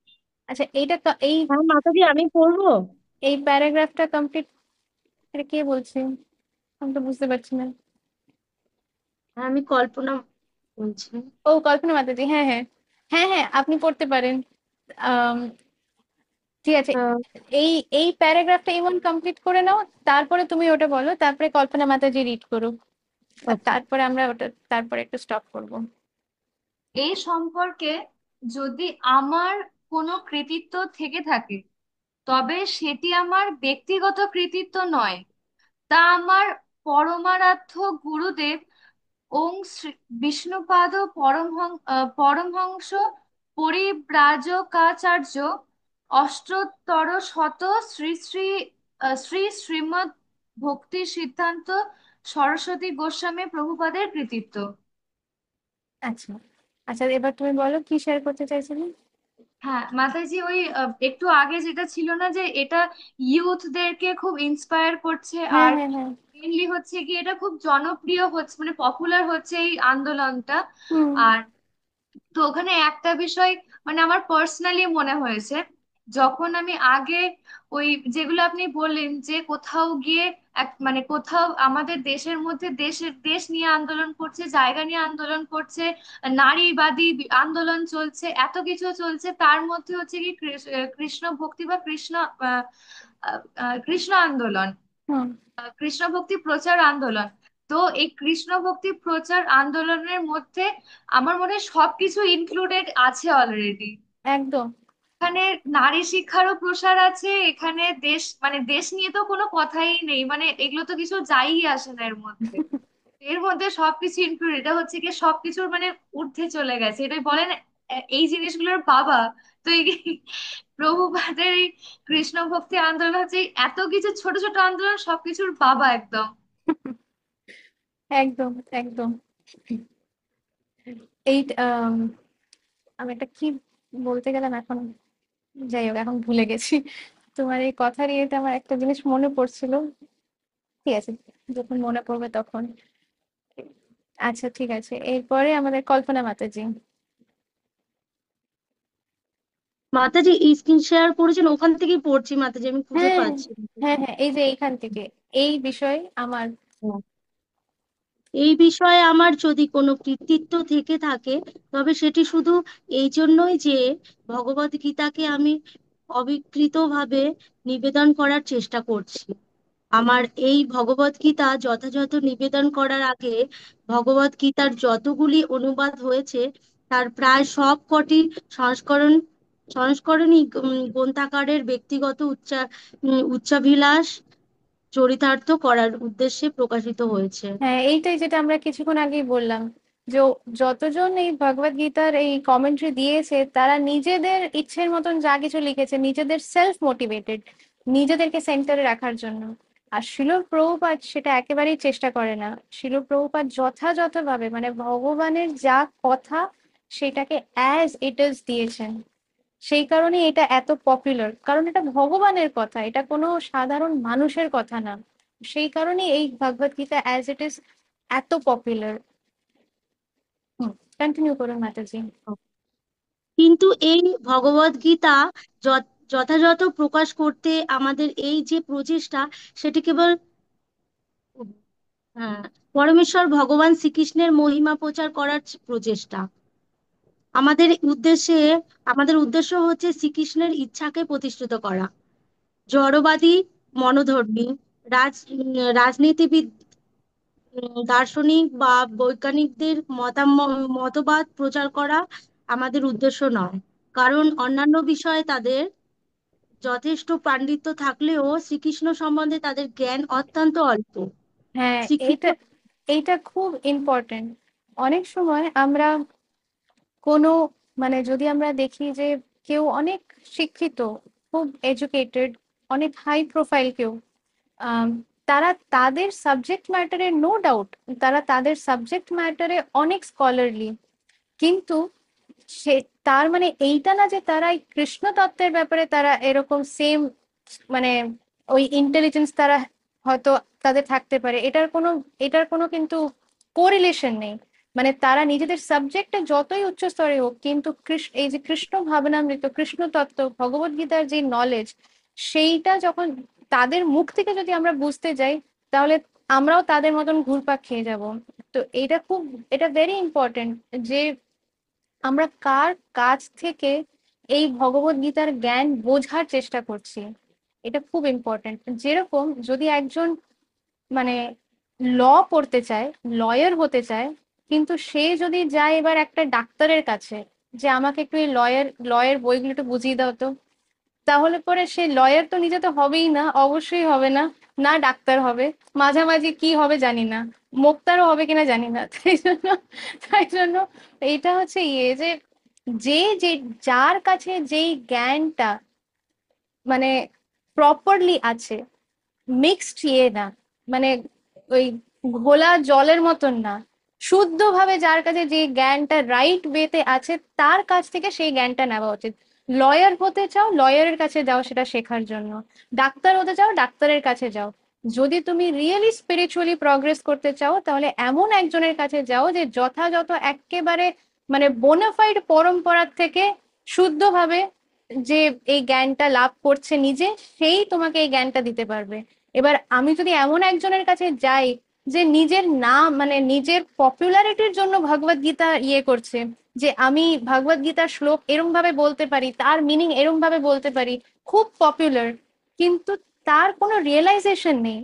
Speaker 1: আচ্ছা, এইটা এই
Speaker 4: হ্যাঁ মাতাজি, আমি পড়বো।
Speaker 1: এই প্যারাগ্রাফটা কমপ্লিট। এটা কে বলছে? আমি তো বুঝতে পারছি না।
Speaker 4: হ্যাঁ, আমি কল্পনা বলছি।
Speaker 1: ও, কল্পনা মাতাজি, হ্যাঁ হ্যাঁ হ্যাঁ হ্যাঁ, আপনি পড়তে পারেন। আম, ঠিক আছে,
Speaker 4: আহ,
Speaker 1: এই এই প্যারাগ্রাফটা এমন কমপ্লিট করে নাও, তারপরে তুমি ওটা বলো, তারপরে কল্পনা মাতাজি রিড করো, আর
Speaker 4: আচ্ছা।
Speaker 1: তারপরে আমরা ওটা তারপরে একটু স্টপ করবো।
Speaker 5: এই সম্পর্কে যদি আমার কোনো কৃতিত্ব থেকে থাকে, তবে সেটি আমার ব্যক্তিগত কৃতিত্ব নয়, তা আমার পরমারাধ্য গুরুদেব ওং বিষ্ণুপাদ পরমহংস পরিব্রাজকাচার্য অষ্টোত্তর শত শ্রী শ্রী শ্রী শ্রীমৎ ভক্তি সিদ্ধান্ত সরস্বতী গোস্বামী প্রভুপাদের কৃতিত্ব।
Speaker 1: আচ্ছা আচ্ছা, এবার তুমি বলো কি শেয়ার করতে চাইছিলে।
Speaker 5: হ্যাঁ মাতাজি, ওই একটু আগে যেটা ছিল না, যে এটা ইউথদেরকে খুব ইন্সপায়ার করছে,
Speaker 1: হ্যাঁ
Speaker 5: আর
Speaker 1: হ্যাঁ হ্যাঁ।
Speaker 5: মেনলি হচ্ছে কি এটা খুব জনপ্রিয় হচ্ছে, মানে পপুলার হচ্ছে এই আন্দোলনটা।
Speaker 1: হুম।
Speaker 5: আর তো ওখানে একটা বিষয় মানে আমার পার্সোনালি মনে হয়েছে, যখন আমি আগে ওই যেগুলো আপনি বললেন যে কোথাও গিয়ে এক মানে কোথাও আমাদের দেশের মধ্যে দেশ নিয়ে আন্দোলন করছে, জায়গা নিয়ে আন্দোলন করছে, নারীবাদী আন্দোলন চলছে, এত কিছু চলছে, তার মধ্যে হচ্ছে কি কৃষ্ণ ভক্তি বা আহ, কৃষ্ণ আন্দোলন,
Speaker 1: হুম।
Speaker 5: কৃষ্ণ ভক্তি প্রচার আন্দোলন। তো এই কৃষ্ণ ভক্তি প্রচার আন্দোলনের মধ্যে আমার মনে হয় সবকিছু ইনক্লুডেড আছে অলরেডি।
Speaker 1: একদম।
Speaker 5: এখানে নারী শিক্ষারও প্রসার আছে, এখানে দেশ নিয়ে তো কোনো কথাই নেই, মানে এগুলো তো কিছু যাই আসে না এর মধ্যে। এর মধ্যে সবকিছু ইনক্লুড, এটা হচ্ছে কি সবকিছুর মানে ঊর্ধ্বে চলে গেছে, এটাই বলেন এই জিনিসগুলোর বাবা। তো এই প্রভুপাদের এই কৃষ্ণ ভক্তি আন্দোলন হচ্ছে এই এত কিছু ছোট ছোট আন্দোলন, সবকিছুর বাবা একদম।
Speaker 1: একদম একদম। এই আমি একটা কি বলতে গেলাম এখন, যাই হোক এখন ভুলে গেছি। তোমার এই কথার ইয়েতে আমার একটা জিনিস মনে পড়ছিল। ঠিক আছে, যখন মনে পড়বে তখন। আচ্ছা ঠিক আছে, এরপরে আমাদের কল্পনা মাতাজি।
Speaker 7: মাতাজি স্ক্রিন শেয়ার করেছেন, ওখান থেকেই পড়ছি মাতাজি, আমি খুঁজে
Speaker 1: হ্যাঁ
Speaker 7: পাচ্ছি না।
Speaker 1: হ্যাঁ হ্যাঁ, এই যে এইখান থেকে এই বিষয়ে আমার
Speaker 7: হ্যাঁ। এই বিষয়ে আমার যদি কোনো কৃতিত্ব থেকে থাকে, তবে সেটি শুধু এই জন্যই যে ভগবত গীতাকে আমি অবিকৃতভাবে নিবেদন করার চেষ্টা করছি। আমার এই ভগবত গীতা যথাযথ নিবেদন করার আগে ভগবত গীতার যতগুলি অনুবাদ হয়েছে তার প্রায় সব কটি সংস্করণ সংস্করণই গ্রন্থাকারের ব্যক্তিগত উচ্চাভিলাষ চরিতার্থ করার উদ্দেশ্যে প্রকাশিত হয়েছে।
Speaker 1: হ্যাঁ, এইটাই যেটা আমরা কিছুক্ষণ আগেই বললাম, যে যতজন এই ভগবদ গীতার এই কমেন্ট্রি দিয়েছে তারা নিজেদের ইচ্ছের মতন যা কিছু লিখেছে, নিজেদের সেলফ মোটিভেটেড, নিজেদেরকে সেন্টারে রাখার জন্য। আর শিল প্রভুপাদ সেটা একেবারেই চেষ্টা করে না। শিল প্রভুপাদ যথাযথভাবে মানে ভগবানের যা কথা সেটাকে অ্যাজ ইট ইজ দিয়েছেন। সেই কারণে এটা এত পপুলার, কারণ এটা ভগবানের কথা, এটা কোনো সাধারণ মানুষের কথা না। সেই কারণে এই ভগবদ গীতা অ্যাজ ইট ইজ এত পপুলার। কন্টিনিউ করুন মাতাজি।
Speaker 7: কিন্তু এই ভগবদ গীতা যথাযথ প্রকাশ করতে আমাদের এই যে প্রচেষ্টা, সেটি কেবল আহ, পরমেশ্বর ভগবান শ্রীকৃষ্ণের মহিমা প্রচার করার প্রচেষ্টা। আমাদের উদ্দেশ্যে আমাদের উদ্দেশ্য হচ্ছে শ্রীকৃষ্ণের ইচ্ছাকে প্রতিষ্ঠিত করা। জড়বাদী, মনোধর্মী, রাজনীতিবিদ, দার্শনিক বা বৈজ্ঞানিকদের মতবাদ প্রচার করা আমাদের উদ্দেশ্য নয়। কারণ অন্যান্য বিষয়ে তাদের যথেষ্ট পাণ্ডিত্য থাকলেও শ্রীকৃষ্ণ সম্বন্ধে তাদের জ্ঞান অত্যন্ত অল্প।
Speaker 1: হ্যাঁ,
Speaker 7: শ্রীকৃষ্ণ
Speaker 1: এইটা এইটা খুব ইম্পর্টেন্ট। অনেক সময় আমরা কোনো মানে যদি আমরা দেখি যে কেউ অনেক শিক্ষিত, খুব এডুকেটেড, অনেক হাই প্রোফাইল কেউ, আম, তারা তাদের সাবজেক্ট ম্যাটারে নো ডাউট, তারা তাদের সাবজেক্ট ম্যাটারে অনেক স্কলারলি, কিন্তু সে তার মানে এইটা না যে তারা এই কৃষ্ণ তত্ত্বের ব্যাপারে তারা এরকম সেম মানে ওই ইন্টেলিজেন্স তারা হয়তো তাদের থাকতে পারে, এটার কোনো কিন্তু কোরিলেশন নেই। মানে তারা নিজেদের সাবজেক্টে যতই উচ্চ স্তরে হোক, কিন্তু এই যে কৃষ্ণ ভাবনামৃত, কৃষ্ণ তত্ত্ব, ভগবদ গীতার যে নলেজ, সেইটা যখন তাদের মুখ থেকে যদি আমরা বুঝতে যাই, তাহলে আমরাও তাদের মতন ঘুরপাক খেয়ে যাব। তো এটা ভেরি ইম্পর্টেন্ট যে আমরা কার কাছ থেকে এই ভগবদ গীতার জ্ঞান বোঝার চেষ্টা করছি। এটা খুব ইম্পর্টেন্ট। যেরকম যদি একজন মানে ল পড়তে চায়, লয়ার হতে চায়, কিন্তু সে যদি যায় এবার একটা ডাক্তারের কাছে, যে আমাকে একটু এই লয়ের বইগুলো একটু বুঝিয়ে দাও তো, তাহলে পরে সে লয়ার তো নিজে তো হবেই না, অবশ্যই হবে না, না ডাক্তার হবে, মাঝামাঝি কি হবে জানি না, মোক্তারও হবে কিনা জানি না। তাই জন্য এইটা হচ্ছে যে যে যে যার কাছে যেই জ্ঞানটা মানে প্রপারলি আছে, মিক্সড না, মানে ওই ঘোলা জলের মতন না, শুদ্ধভাবে যার কাছে যে জ্ঞানটা রাইট ওয়েতে আছে, তার কাছ থেকে সেই জ্ঞানটা নেওয়া উচিত। লয়ার হতে চাও, লয়ারের কাছে যাও সেটা শেখার জন্য। ডাক্তার হতে চাও, ডাক্তারের কাছে যাও। যদি তুমি রিয়েলি স্পিরিচুয়ালি প্রগ্রেস করতে চাও, তাহলে এমন একজনের কাছে যাও যে যথাযথ একেবারে মানে বোনাফাইড পরম্পরার থেকে শুদ্ধভাবে যে এই জ্ঞানটা লাভ করছে নিজে, সেই তোমাকে এই জ্ঞানটা দিতে পারবে। এবার আমি যদি এমন একজনের কাছে যাই যে নিজের নাম মানে নিজের পপুলারিটির জন্য ভগবদ গীতা করছে, যে আমি ভগবদ গীতার শ্লোক এরম ভাবে বলতে পারি, তার মিনিং এরম ভাবে বলতে পারি, খুব পপুলার, কিন্তু তার কোনো রিয়েলাইজেশন নেই,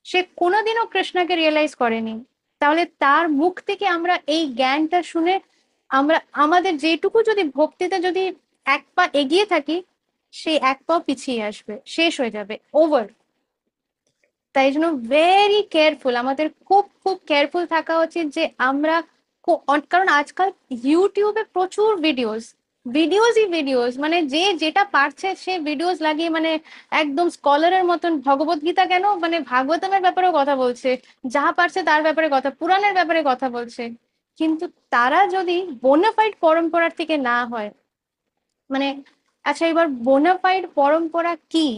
Speaker 1: সে কোনোদিনও কৃষ্ণকে রিয়েলাইজ করেনি, তাহলে তার মুখ থেকে আমরা এই জ্ঞানটা শুনে আমরা আমাদের যেটুকু যদি ভক্তিতে যদি এক পা এগিয়ে থাকি, সেই এক পাও পিছিয়ে আসবে, শেষ হয়ে যাবে, ওভার। তাই জন্য ভেরি কেয়ারফুল, আমাদের খুব খুব কেয়ারফুল থাকা উচিত যে আমরা কারণ আজকাল ইউটিউবে প্রচুর ভিডিওস মানে যে যেটা পারছে সে ভিডিওস লাগিয়ে মানে একদম স্কলারের মতন ভগবত গীতা কেন মানে ভাগবতমের ব্যাপারেও কথা বলছে, যা পারছে তার ব্যাপারে কথা, পুরাণের ব্যাপারে কথা বলছে। কিন্তু তারা যদি বোনাফাইড পরম্পরার থেকে না হয়, মানে আচ্ছা এবার বোনাফাইড পরম্পরা কি,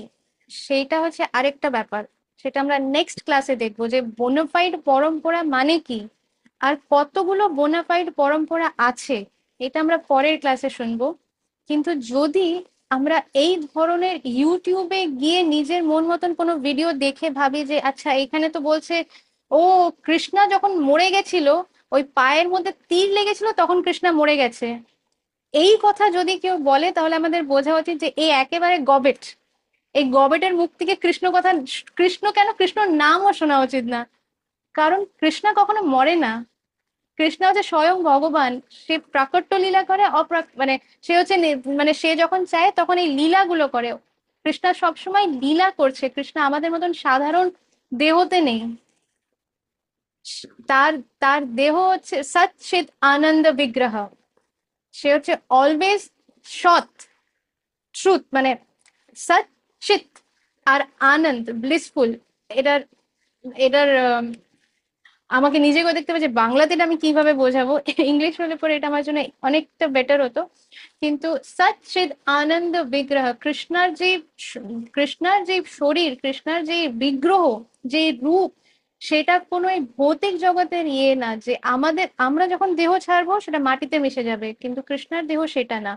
Speaker 1: সেইটা হচ্ছে আরেকটা ব্যাপার। সেটা আমরা নেক্সট ক্লাসে দেখবো যে বোনাফাইড পরম্পরা মানে কি, আর কতগুলো বোনাফাইড পরম্পরা আছে এটা আমরা পরের ক্লাসে শুনবো। কিন্তু যদি আমরা এই ধরনের ইউটিউবে গিয়ে নিজের মন মতন কোনো ভিডিও দেখে ভাবি যে আচ্ছা এখানে তো বলছে ও কৃষ্ণা যখন মরে গেছিল, ওই পায়ের মধ্যে তীর লেগেছিল তখন কৃষ্ণা মরে গেছে, এই কথা যদি কেউ বলে তাহলে আমাদের বোঝা উচিত যে এ একেবারে গবেট। এই গবেটের মুখ থেকে কৃষ্ণ কথা, কৃষ্ণ কেন, কৃষ্ণর নামও শোনা উচিত না। কারণ কৃষ্ণা কখনো মরে না। কৃষ্ণ হচ্ছে স্বয়ং ভগবান। সে প্রাকট্য লীলা করে, মানে সে হচ্ছে মানে সে যখন চায় তখন এই লীলাগুলো করে। কৃষ্ণ সবসময় লীলা করছে, কৃষ্ণ আমাদের মতন সাধারণ দেহতে নেই। তার তার দেহ হচ্ছে সৎ চিৎ আনন্দ বিগ্রহ। সে হচ্ছে অলওয়েজ সৎ, ট্রুথ, মানে সৎ চিৎ আর আনন্দ, ব্লিসফুল। এটার এটার আমাকে নিজেকেও দেখতে হবে যে বাংলাতে এটা আমি কিভাবে বোঝাবো, ইংলিশ হলে পরে এটা আমার জন্য অনেকটা বেটার হতো। কিন্তু সচ্চিদ আনন্দ বিগ্রহ, কৃষ্ণার যে শরীর, কৃষ্ণার যে বিগ্রহ, যে রূপ, সেটা কোনো এই ভৌতিক জগতের ইয়ে না যে আমরা যখন দেহ ছাড়বো সেটা মাটিতে মিশে যাবে, কিন্তু কৃষ্ণার দেহ সেটা না।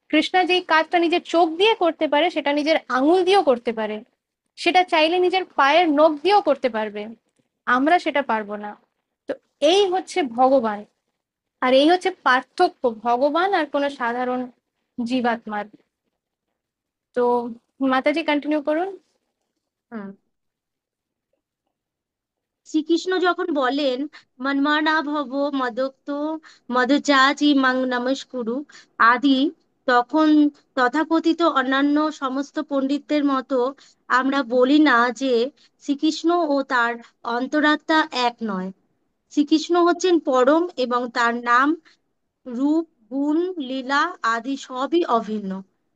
Speaker 1: কৃষ্ণা যেই কাজটা নিজের চোখ দিয়ে করতে পারে সেটা নিজের আঙুল দিয়েও করতে পারে, সেটা চাইলে নিজের পায়ের নখ দিয়েও করতে পারবে, আমরা সেটা পারবো না। তো এই হচ্ছে ভগবান, আর এই হচ্ছে পার্থক্য ভগবান আর কোনো সাধারণ জীবাত্মার। তো মাতাজি কন্টিনিউ করুন।
Speaker 7: হুম। শ্রীকৃষ্ণ যখন বলেন মন্মনা ভব মদক্ত মদচাচি মাং নমস্কুরু আদি, তখন তথাকথিত অন্যান্য সমস্ত পণ্ডিতদের মতো আমরা বলি না যে শ্রীকৃষ্ণ ও তার অন্তরাত্মা এক নয়। শ্রীকৃষ্ণ হচ্ছেন পরম এবং তার নাম, রূপ, গুণ, লীলা আদি সবই অভিন্ন।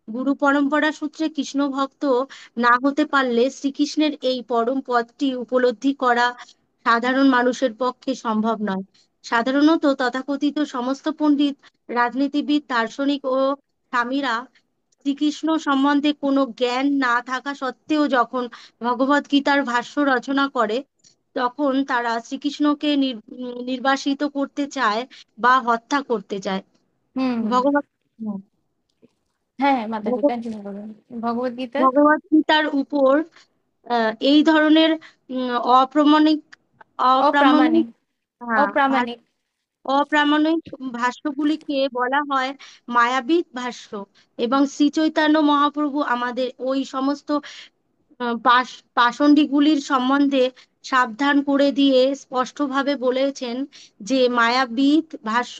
Speaker 7: গুরু পরম্পরা সূত্রে কৃষ্ণ ভক্ত না হতে পারলে শ্রীকৃষ্ণের এই পরম পদটি উপলব্ধি করা সাধারণ মানুষের পক্ষে সম্ভব নয়। সাধারণত তথাকথিত সমস্ত পণ্ডিত, রাজনীতিবিদ, দার্শনিক ও স্বামীরা শ্রীকৃষ্ণ সম্বন্ধে কোনো জ্ঞান না থাকা সত্ত্বেও যখন ভগবদ গীতার ভাষ্য রচনা করে, তখন তারা শ্রীকৃষ্ণকে নির্বাসিত করতে চায় বা হত্যা করতে চায়।
Speaker 1: হুম হুম।
Speaker 7: ভগবত হুম,
Speaker 1: হ্যাঁ হ্যাঁ, মাতাজি
Speaker 7: ভগ-
Speaker 1: কন্টিনিউ করুন। ভগবদ গীতা।
Speaker 7: ভগবত গীতার উপর এই ধরনের অপ্রামাণিক অপ্রামাণিক
Speaker 1: অপ্রামাণিক।
Speaker 7: হ্যাঁ,
Speaker 1: অপ্রামাণিক।
Speaker 7: অপ্রামাণিক ভাষ্যগুলিকে বলা হয় মায়াবী ভাষ্য। এবং শ্রী চৈতন্য মহাপ্রভু আমাদের ওই সমস্ত পাষণ্ডীগুলির সম্বন্ধে সাবধান করে দিয়ে স্পষ্টভাবে বলেছেন যে মায়াবীত ভাষ্য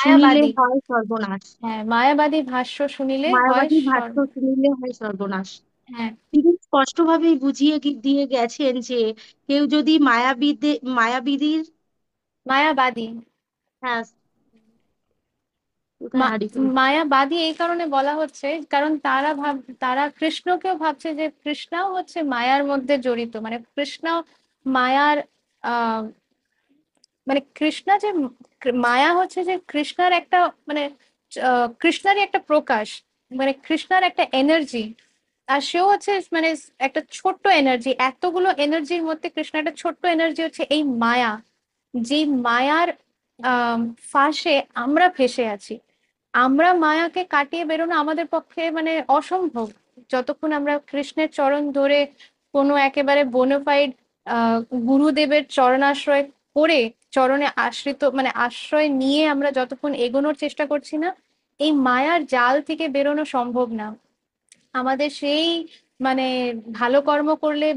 Speaker 7: শুনিলে
Speaker 1: মায়াবাদী।
Speaker 7: হয় সর্বনাশ।
Speaker 1: হ্যাঁ, মায়াবাদী ভাষ্য শুনিলে হয়
Speaker 7: মায়াবাদী ভাষ্য শুনিলে হয় সর্বনাশ।
Speaker 1: হ্যাঁ।
Speaker 7: তিনি স্পষ্টভাবেই বুঝিয়ে দিয়ে গেছেন যে কেউ যদি মায়াবিদের
Speaker 1: মায়াবাদী।
Speaker 7: হ্যাঁ কোথায় হারিয়ে ফেলছি।
Speaker 1: মায়াবাদী এই কারণে বলা হচ্ছে কারণ তারা কৃষ্ণকেও ভাবছে যে কৃষ্ণাও হচ্ছে মায়ার মধ্যে জড়িত, মানে কৃষ্ণ মায়ার আহ মানে কৃষ্ণা যে মায়া হচ্ছে যে কৃষ্ণার একটা মানে কৃষ্ণারই একটা প্রকাশ, মানে কৃষ্ণার একটা এনার্জি। আর সেও হচ্ছে মানে একটা ছোট্ট এনার্জি, এতগুলো এনার্জির মধ্যে কৃষ্ণ একটা ছোট্ট এনার্জি হচ্ছে এই মায়া। যে মায়ার ফাঁসে আমরা ফেঁসে আছি। আমরা মায়াকে কাটিয়ে বেরোনো আমাদের পক্ষে মানে অসম্ভব, যতক্ষণ আমরা কৃষ্ণের চরণ ধরে কোনো একেবারে বোনাফাইড গুরুদেবের চরণাশ্রয় করে, চরণে আশ্রিত মানে আশ্রয় নিয়ে আমরা যতক্ষণ এগোনোর চেষ্টা করছি না, এই মায়ার জাল থেকে বেরোনো সম্ভব না। আমাদের সেই মানে ভালো কর্ম করলে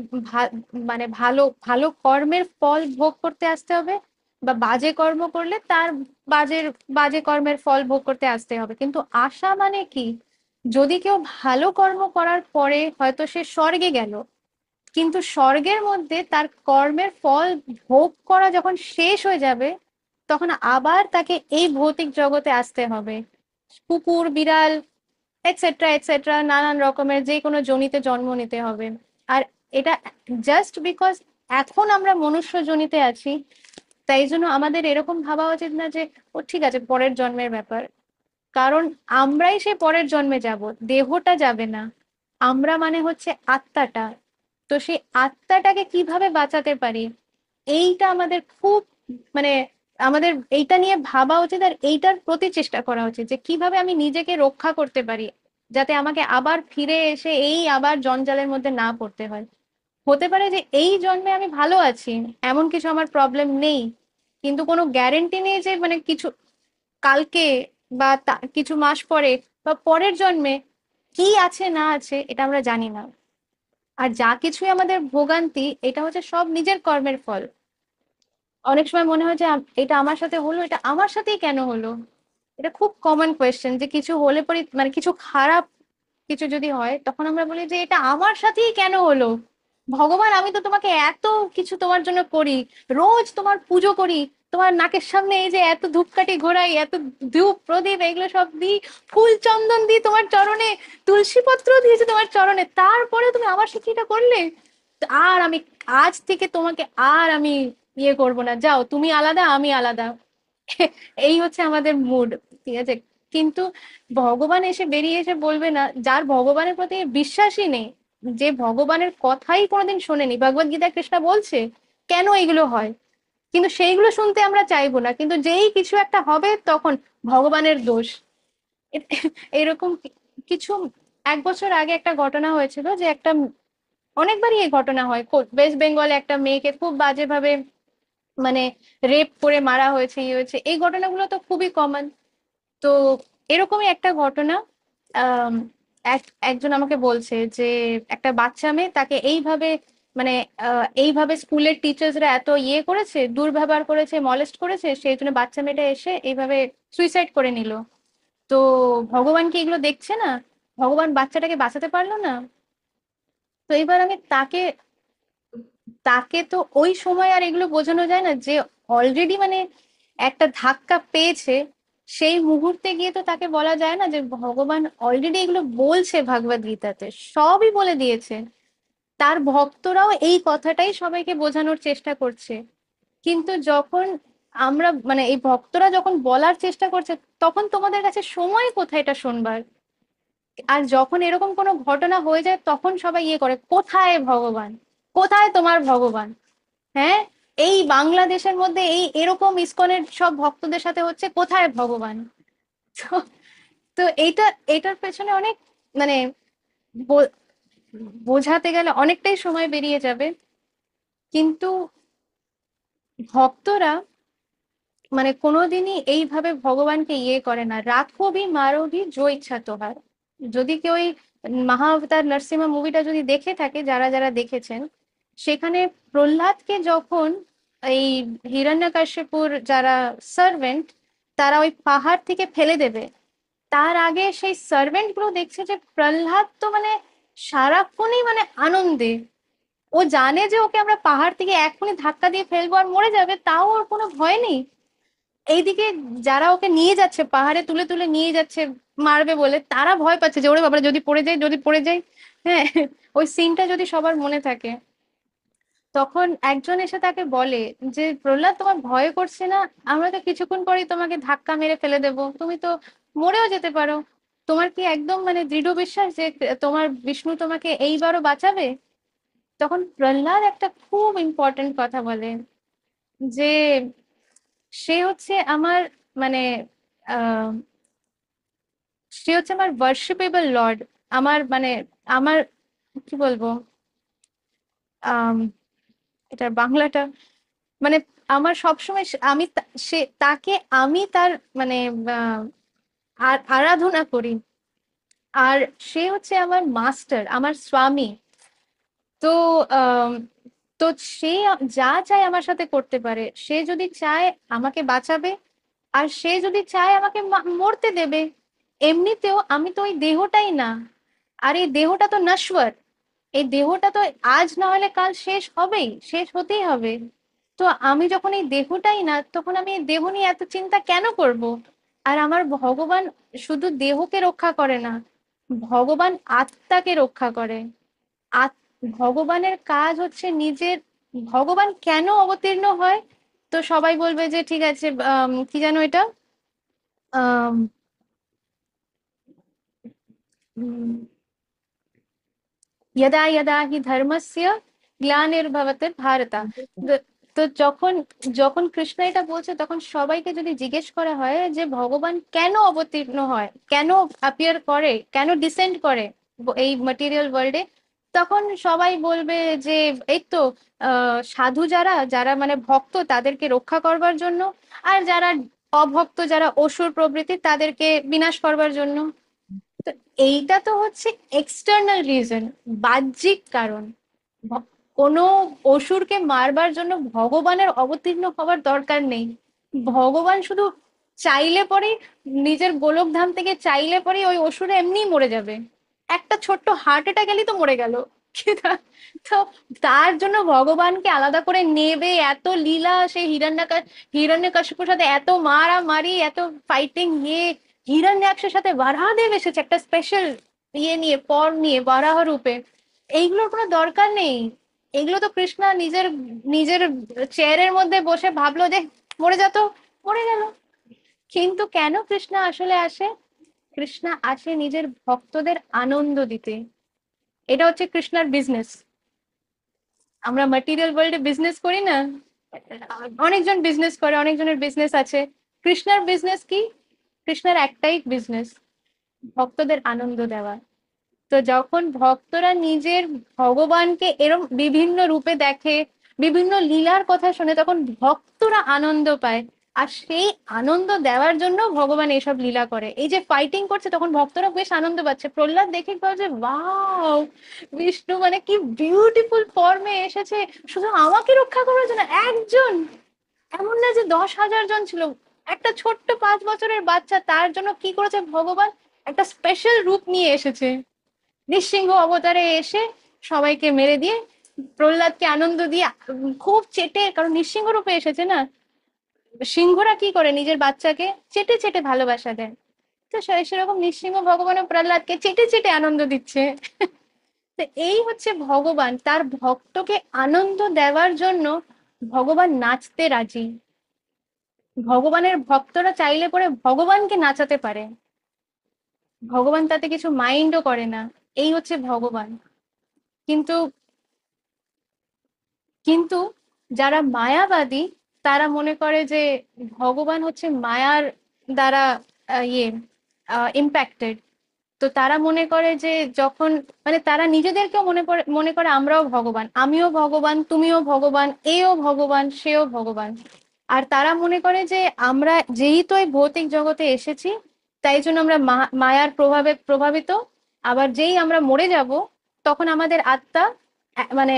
Speaker 1: মানে ভালো ভালো কর্মের ফল ভোগ করতে আসতে হবে, বা বাজে কর্ম করলে তার বাজে কর্মের ফল ভোগ করতে আসতে হবে। কিন্তু আশা মানে কি, যদি কেউ ভালো কর্ম করার পরে হয়তো সে স্বর্গে গেল, কিন্তু স্বর্গের মধ্যে তার কর্মের ফল ভোগ করা যখন শেষ হয়ে যাবে, তখন আবার তাকে এই ভৌতিক জগতে আসতে হবে। কুকুর, বিড়াল, এটসেট্রা এটসেট্রা নানান রকমের যে কোনো যোনিতে জন্ম নিতে হবে। আর এটা জাস্ট বিকজ এখন আমরা মনুষ্য যোনিতে আছি, তাই জন্য আমাদের এরকম ভাবা উচিত না যে ও ঠিক আছে পরের জন্মের ব্যাপার। কারণ আমরাই সে পরের জন্মে যাব, দেহটা যাবে না। আমরা মানে হচ্ছে আত্মাটা। তো সেই আত্মাটাকে কিভাবে বাঁচাতে পারি, এইটা আমাদের খুব মানে আমাদের এইটা নিয়ে ভাবা উচিত, আর এইটার প্রতি চেষ্টা করা উচিত যে কিভাবে আমি নিজেকে রক্ষা করতে পারি, যাতে আমাকে আবার ফিরে এসে এই আবার জঞ্জালের মধ্যে না পড়তে হয়। হতে পারে যে এই জন্মে আমি ভালো আছি, এমন কিছু আমার প্রবলেম নেই, কিন্তু কোনো গ্যারেন্টি নেই যে মানে কিছু কালকে বা কিছু মাস পরে বা পরের জন্মে কি আছে না আছে এটা আমরা জানি না। আর যা কিছুই আমাদের ভোগান্তি, এটা হচ্ছে সব নিজের কর্মের ফল। অনেক সময় মনে হয় যে এটা আমার সাথে হলো, এটা আমার সাথেই কেন হলো। এটা খুব কমন কোয়েশ্চেন যে কিছু হলে পরে মানে কিছু খারাপ কিছু যদি হয় তখন আমরা বলি যে এটা আমার সাথেই কেন হলো। ভগবান, আমি তো তোমাকে এত কিছু তোমার জন্য করি, রোজ তোমার পুজো করি, তোমার নাকের সামনে এই যে এত ধূপকাঠি ঘোরাই, এত ধূপ প্রদীপ এগুলো সব দিই, ফুল চন্দন দিই তোমার চরণে, তুলসী পত্র দিয়েছি তোমার চরণে, তারপরে তুমি আমার সাথে এটা করলে। আর আমি আজ থেকে তোমাকে আর আমি ইয়ে করবো না, যাও তুমি আলাদা আমি আলাদা। এই হচ্ছে আমাদের মুড, ঠিক আছে। কিন্তু ভগবান এসে বেরিয়ে এসে বলবে না, যার ভগবানের প্রতি বিশ্বাসই নেই, যে ভগবানের কথাই কোনোদিন শোনেনি, ভগবদ গীতায় কৃষ্ণ বলছে কেন এগুলো হয়, কিন্তু সেইগুলো শুনতে আমরা চাইবো না, কিন্তু যেই কিছু একটা হবে তখন ভগবানের দোষ। এ- এরকম কিছু 1 বছর আগে একটা ঘটনা হয়েছিল, যে একটা অনেকবারই এই ঘটনা হয়, ওয়েস্ট বেঙ্গলে একটা মেয়েকে খুব বাজেভাবে মানে রেপ করে মারা হয়েছে, ইয়ে হয়েছে, এই ঘটনাগুলো তো খুবই কমন। তো এরকমই একটা ঘটনা, আম, একজন আমাকে বলছে যে একটা বাচ্চা মেয়ে, তাকে এইভাবে মানে এইভাবে স্কুলের টিচার্সরা এত ইয়ে করেছে, দুর্ব্যবহার করেছে, মলেস্ট করেছে, সেই জন্য বাচ্চা মেয়েটা এসে এইভাবে সুইসাইড করে নিল। তো ভগবান কি এগুলো দেখছে না? ভগবান বাচ্চাটাকে বাঁচাতে পারলো না? তো এবার আমি তাকে তাকে তো ওই সময় আর এগুলো বোঝানো যায় না, যে অলরেডি মানে একটা ধাক্কা পেয়েছে, সেই মুহূর্তে গিয়ে তো তাকে বলা যায় না যে ভগবান অলরেডি এগুলো বলছে, ভগবদ গীতাতে সবই বলে দিয়েছে। তার ভক্তরাও এই কথাটাই সবাইকে বোঝানোর চেষ্টা করছে। কিন্তু যখন আমরা মানে এই ভক্তরা যখন বলার চেষ্টা করছে, তখন তোমাদের কাছে সময় কোথায় এটা শুনবার? আর যখন এরকম কোনো ঘটনা হয়ে যায় তখন সবাই ইয়ে করে, কোথায় ভগবান, কোথায় তোমার ভগবান? হ্যাঁ, এই বাংলাদেশের মধ্যে এই এরকম ইসকনের সব ভক্তদের সাথে হচ্ছে, কোথায় ভগবান? তো তো এটার পেছনে অনেক মানে বো- বোঝাতে গেলে অনেকটাই সময় বেরিয়ে যাবে। কিন্তু ভক্তরা মানে কোনোদিনই এইভাবে ভগবানকে ইয়ে করে না, রাখবি মারবি জো ইচ্ছা তোহার। যদি কেউ এই মহাবতার নরসিংহা মুভিটা যদি দেখে থাকে, যারা যারা দেখেছেন, সেখানে প্রহ্লাদকে যখন এই হিরণ্যকশ্যপুর যারা সার্ভেন্ট, তারা ওই পাহাড় থেকে ফেলে দেবে, তার আগে সেই সার্ভেন্ট গুলো দেখছে যে প্রহ্লাদ তো মানে সারাক্ষণই মানে আনন্দে, ও জানে যে ওকে আমরা পাহাড় থেকে এক্ষুনি ধাক্কা দিয়ে ফেলবো আর মরে যাবে, তাও ওর কোনো ভয় নেই। এইদিকে যারা ওকে নিয়ে যাচ্ছে, পাহাড়ে তুলে তুলে নিয়ে যাচ্ছে মারবে বলে, তারা ভয় পাচ্ছে যে ওরে বাবা যদি পড়ে যায়, যদি পড়ে যায়। হ্যাঁ, ওই সিনটা যদি সবার মনে থাকে, তখন একজন এসে তাকে বলে যে প্রহ্লাদ, তোমার ভয় করছে না? আমরা তো কিছুক্ষণ পরেই তোমাকে ধাক্কা মেরে ফেলে দেব, তুমি তো মরেও যেতে পারো। তোমার কি একদম মানে দৃঢ় বিশ্বাস যে তোমার বিষ্ণু তোমাকে এইবারও বাঁচাবে? তখন প্রহ্লাদ একটা খুব ইম্পর্টেন্ট কথা বলে, যে সে হচ্ছে আমার মানে আহ সে হচ্ছে আমার ওয়ার্শিপেবল লর্ড, আমার মানে আমার কি বলবো, আহ এটার বাংলাটা মানে আমার সবসময় আমি তাকে আমি তার মানে আহ, আরাধনা করি, আর সে হচ্ছে আমার মাস্টার, আমার স্বামী। তো আম, তো সে যা চায় আমার সাথে করতে পারে, সে যদি চায় আমাকে বাঁচাবে, আর সে যদি চায় আমাকে মরতে দেবে। এমনিতেও আমি তো ওই দেহটাই না, আর এই দেহটা তো নশ্বর, এই দেহটা তো আজ না হলে কাল শেষ হবেই, শেষ হতেই হবে। তো আমি যখন এই দেহটাই না, তখন আমি এই দেহ নিয়ে এত চিন্তা কেন করব? আর আমার ভগবান শুধু দেহকে রক্ষা করে না, ভগবান আত্মাকে রক্ষা করে। ভগবানের কাজ হচ্ছে নিজের, ভগবান কেন অবতীর্ণ হয়? তো সবাই বলবে যে ঠিক আছে, কি জানো এটা, আম, উম, यदा यदा हि धर्मस्य গ্লানির্ভবতি ভারত। তো যখন যখন কৃষ্ণ এটা বলছে তখন সবাইকে যদি জিজ্ঞেস করা হয় যে ভগবান কেন অবতীর্ণ হয়, কেন অ্যাপিয়ার করে, কেন ডিসেন্ড করে এই ম্যাটেরিয়াল ওয়ার্ল্ডে, তখন সবাই বলবে যে এই তো সাধু যারা যারা মানে ভক্ত তাদেরকে রক্ষা করবার জন্য, আর যারা অভক্ত যারা অসুর প্রভৃতি তাদেরকে বিনাশ করবার জন্য। তো এইটা তো হচ্ছে এক্সটার্নাল রিজন, বাহ্যিক কারণ। কোনো অসুরকে মারবার জন্য ভগবানের অবতীর্ণ হবার দরকার নেই। ভগবান শুধু চাইলে পরেই, নিজের গোলকধাম থেকে চাইলে পরেই ওই অসুরে এমনিই মরে যাবে। একটা ছোট্ট হার্ট অ্যাটাক গেলেই তো মরে গেল। তো তার জন্য ভগবানকে আলাদা করে নেবে, এত লীলা, সেই হিরণ্যকশিপুর সাথে এত মারামারি, এত ফাইটিং, হিরণ্যাক্ষের সাথে বারাহদেব এসেছে একটা স্পেশাল নিয়ে, পর নিয়ে, বারাহ রূপে। এইগুলোর কোনো দরকার নেই। এগুলো তো কৃষ্ণা নিজের নিজের চেয়ারের মধ্যে বসে ভাবলো যে মরে যেত, মরে গেল। কিন্তু কেন কৃষ্ণা আসলে আসে? কৃষ্ণা আসে নিজের ভক্তদের আনন্দ দিতে। এটা হচ্ছে কৃষ্ণার বিজনেস। আমরা ম্যাটেরিয়াল ওয়ার্ল্ডে বিজনেস করি না, অনেকজন বিজনেস করে, অনেকজনের বিজনেস আছে। কৃষ্ণার বিজনেস কি? কৃষ্ণার একটাই বিজনেস, ভক্তদের আনন্দ দেওয়া। তো যখন ভক্তরা নিজের ভগবানকে এরম বিভিন্ন রূপে দেখে, বিভিন্ন লীলার কথা শুনে, তখন ভক্তরা আনন্দ পায়। আর সেই আনন্দ দেওয়ার জন্য ভগবান এসব লীলা করে। এই যে ফাইটিং করছে তখন ভক্তরা বেশ আনন্দ পাচ্ছে। প্রহ্লাদ দেখে বলছে ওয়াও, বিষ্ণু মানে কি বিউটিফুল ফর্মে এসেছে, শুধু আমাকে রক্ষা করার জন্য একজন। এমন না যে 10,000 জন ছিল, একটা ছোট্ট 5 বছরের বাচ্চা, তার জন্য কি করেছে ভগবান, একটা স্পেশাল রূপ নিয়ে এসেছে। নৃসিংহ অবতারে এসে সবাইকে মেরে দিয়ে প্রহ্লাদকে আনন্দ দিয়ে খুব চেটে, কারণ নৃসিংহ রূপে এসেছে না, সিংহরা কি করে নিজের বাচ্চাকে চেটে চেটে ভালোবাসা দেয়। তো সেরকম নৃসিংহ ভগবান প্রহ্লাদকে চেটে চেটে আনন্দ দিচ্ছে। তো এই হচ্ছে ভগবান, তার ভক্তকে আনন্দ দেওয়ার জন্য ভগবান নাচতে রাজি। ভগবানের ভক্তরা চাইলে পরে ভগবানকে নাচাতে পারে, ভগবান তাতে কিছু মাইন্ডও করে না। এই হচ্ছে ভগবান। কিন্তু কিন্তু যারা মায়াবাদী তারা মনে করে যে ভগবান হচ্ছে মায়ার দ্বারা ইম্প্যাক্টেড। তো তারা মনে করে যে যখন মানে তারা নিজেদেরকেও মনে করে আমরাও ভগবান, আমিও ভগবান, তুমিও ভগবান, এও ভগবান, সেও ভগবান। আর তারা মনে করে যে আমরা যেহেতু এই ভৌতিক জগতে এসেছি তাই জন্য আমরা মায়ার প্রভাবে প্রভাবিত। আবার যেই আমরা মরে যাব তখন আমাদের আত্মা মানে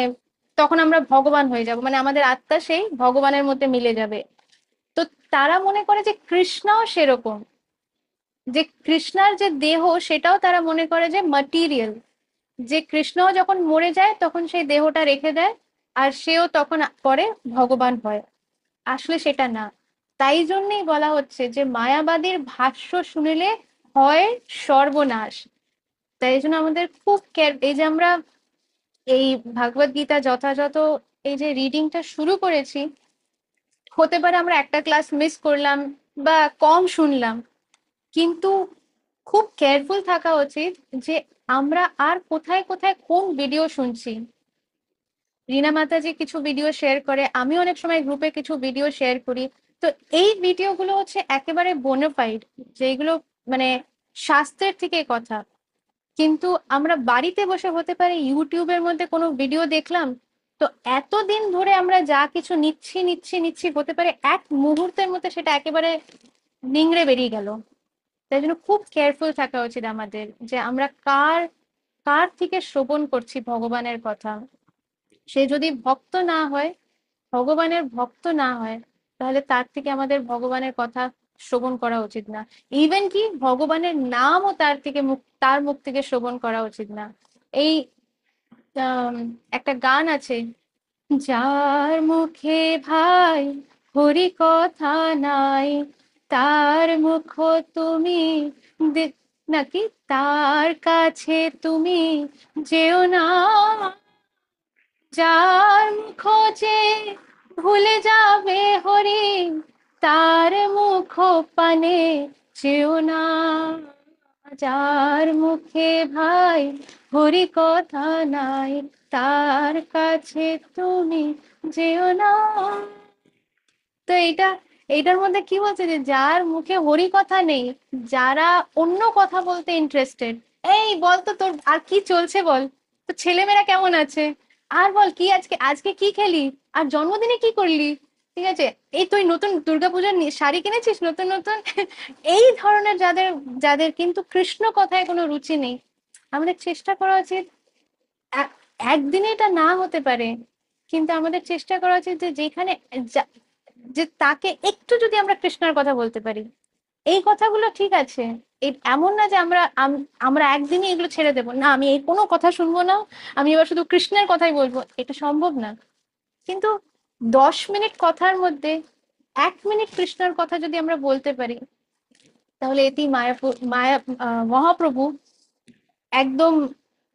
Speaker 1: তখন আমরা ভগবান হয়ে যাব, মানে আমাদের আত্মা সেই ভগবানের মধ্যে মিলে যাবে। তো তারা মনে করে যে কৃষ্ণও সেরকম, যে কৃষ্ণার যে দেহ সেটাও তারা মনে করে যে ম্যাটেরিয়াল, যে কৃষ্ণ যখন মরে যায় তখন সেই দেহটা রেখে দেয় আর সেও তখন পরে ভগবান হয়। আসলে সেটা না। তাই জন্যই বলা হচ্ছে যে মায়াবাদীর ভাষ্য শুনিলে হয় সর্বনাশ। তাই জন্য আমাদের খুব এই যে আমরা এই ভাগবত গীতা যথাযথ এই যে রিডিংটা শুরু করেছি, হতে পারে আমরা একটা ক্লাস মিস করলাম বা কম শুনলাম, কিন্তু খুব কেয়ারফুল থাকা উচিত যে আমরা আর কোথায় কোথায় কোন ভিডিও শুনছি। রিনা মাতাজি কিছু ভিডিও শেয়ার করে, আমি অনেক সময় গ্রুপে কিছু ভিডিও শেয়ার করি। তো এই ভিডিওগুলো হচ্ছে একেবারে বোনাফাইড, যেগুলো মানে শাস্ত্রের থেকে কথা। কিন্তু আমরা বাড়িতে বসে হতে পারে ইউটিউবের মধ্যে কোনো ভিডিও দেখলাম, তো এতদিন ধরে আমরা যা কিছু নিচ্ছি নিচ্ছি নিচ্ছি হতে পারে এক মুহূর্তের মধ্যে সেটা একেবারে নিংড়ে বেরিয়ে গেল। তাই জন্য খুব কেয়ারফুল থাকা উচিত আমাদের যে আমরা কার কার থেকে শ্রবণ করছি ভগবানের কথা। সে যদি ভক্ত না হয়, ভগবানের ভক্ত না হয়, তাহলে তার থেকে আমাদের ভগবানের কথা শ্রবণ করা উচিত না। ইভেন কি ভগবানের নামও তার মুখ থেকে শ্রবণ করা উচিত না। এই একটা গান আছে, যার মুখে ভাই হরি কথা নাই, তার মুখ তুমি নাকি তার কাছে তুমি যেও না, যার মুখ যে ভুলে যাবে হরি, তার মুখ পানে যেও না। যার মুখে ভাই হরি কথা নাই, তার কাছে তুমি যেও না। তো এইটার মধ্যে কি বলছে যে যার মুখে হরি কথা নেই, যারা অন্য কথা বলতে ইন্টারেস্টেড, এই বল তো তোর আর কি চলছে বল, তো ছেলেমেয়েরা কেমন আছে, আর বল কি আজকে আজকে কি খেলি, আর জন্মদিনে কি করলি, ঠিক আছে, এই তুই নতুন দুর্গাপূজার শাড়ি কিনেছিস নতুন নতুন, এই ধরনের যাদের যাদের কিন্তু কৃষ্ণ কথায় কোনো রুচি নেই, আমাদের চেষ্টা করা উচিত, একদিনে এটা না হতে পারে, কিন্তু আমাদের চেষ্টা করা উচিত যে যেখানে যে তাকে একটু যদি আমরা কৃষ্ণের কথা বলতে পারি, এই কথাগুলো ঠিক আছে, এমন না যে আমরা একদিনই এগুলো ছেড়ে দেবো না, আমি এই কোনো কথা শুনবো না, আমি এবার শুধু কৃষ্ণের কথাই বলবো, এটা সম্ভব না। কিন্তু 10 মিনিট কথার মধ্যে 1 মিনিট কৃষ্ণের কথা যদি আমরা বলতে পারি, তাহলে এটি মায়া মহাপ্রভু একদম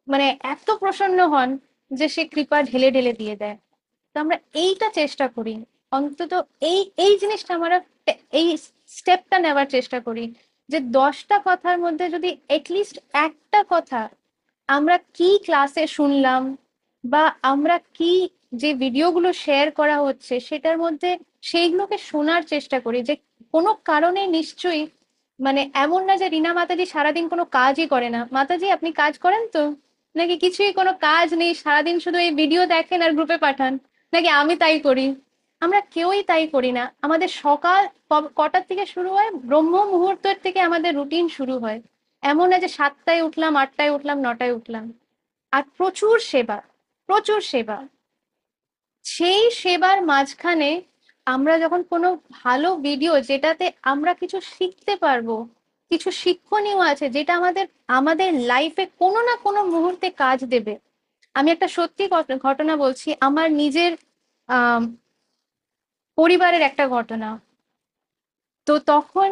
Speaker 1: মানে এত প্রসন্ন হন যে সে কৃপা ঢেলে ঢেলে দিয়ে দেয়। তো আমরা এইটা চেষ্টা করি, অন্তত এই এই জিনিসটা আমরা এই স্টেপটা নেওয়ার চেষ্টা করি, যে 10টা কথার মধ্যে যদি এটলিস্ট একটা কথা আমরা কি ক্লাসে শুনলাম, বা আমরা কি যে ভিডিওগুলো শেয়ার করা হচ্ছে সেটার মধ্যে সেইগুলোকে শোনার চেষ্টা করি, যে কোনো কারণে নিশ্চয়ই, মানে এমন না যে রিনা মাতাজি সারাদিন কোনো কাজই করে না, মাতাজি আপনি কাজ করেন তো, নাকি কিছুই কোনো কাজ নেই, সারাদিন শুধু এই ভিডিও দেখেন আর গ্রুপে পাঠান, নাকি আমি তাই করি? আমরা কেউই তাই করি না। আমাদের সকাল কটার থেকে শুরু হয়, ব্রহ্ম মুহূর্তের থেকে আমাদের রুটিন শুরু হয়। এমন না যে 7টায় উঠলাম, 8টায় উঠলাম, 9টায় উঠলাম। আর প্রচুর সেবা, প্রচুর সেবা। সেই সেবার মাঝখানে আমরা যখন কোনো ভালো ভিডিও, যেটাতে আমরা কিছু শিখতে পারবো, কিছু শিক্ষণীয় আছে, যেটা আমাদের আমাদের লাইফে কোনো না কোনো মুহূর্তে কাজ দেবে। আমি একটা সত্যি ঘটনা বলছি, আমার নিজের আহ পরিবারের একটা ঘটনা। তো তখন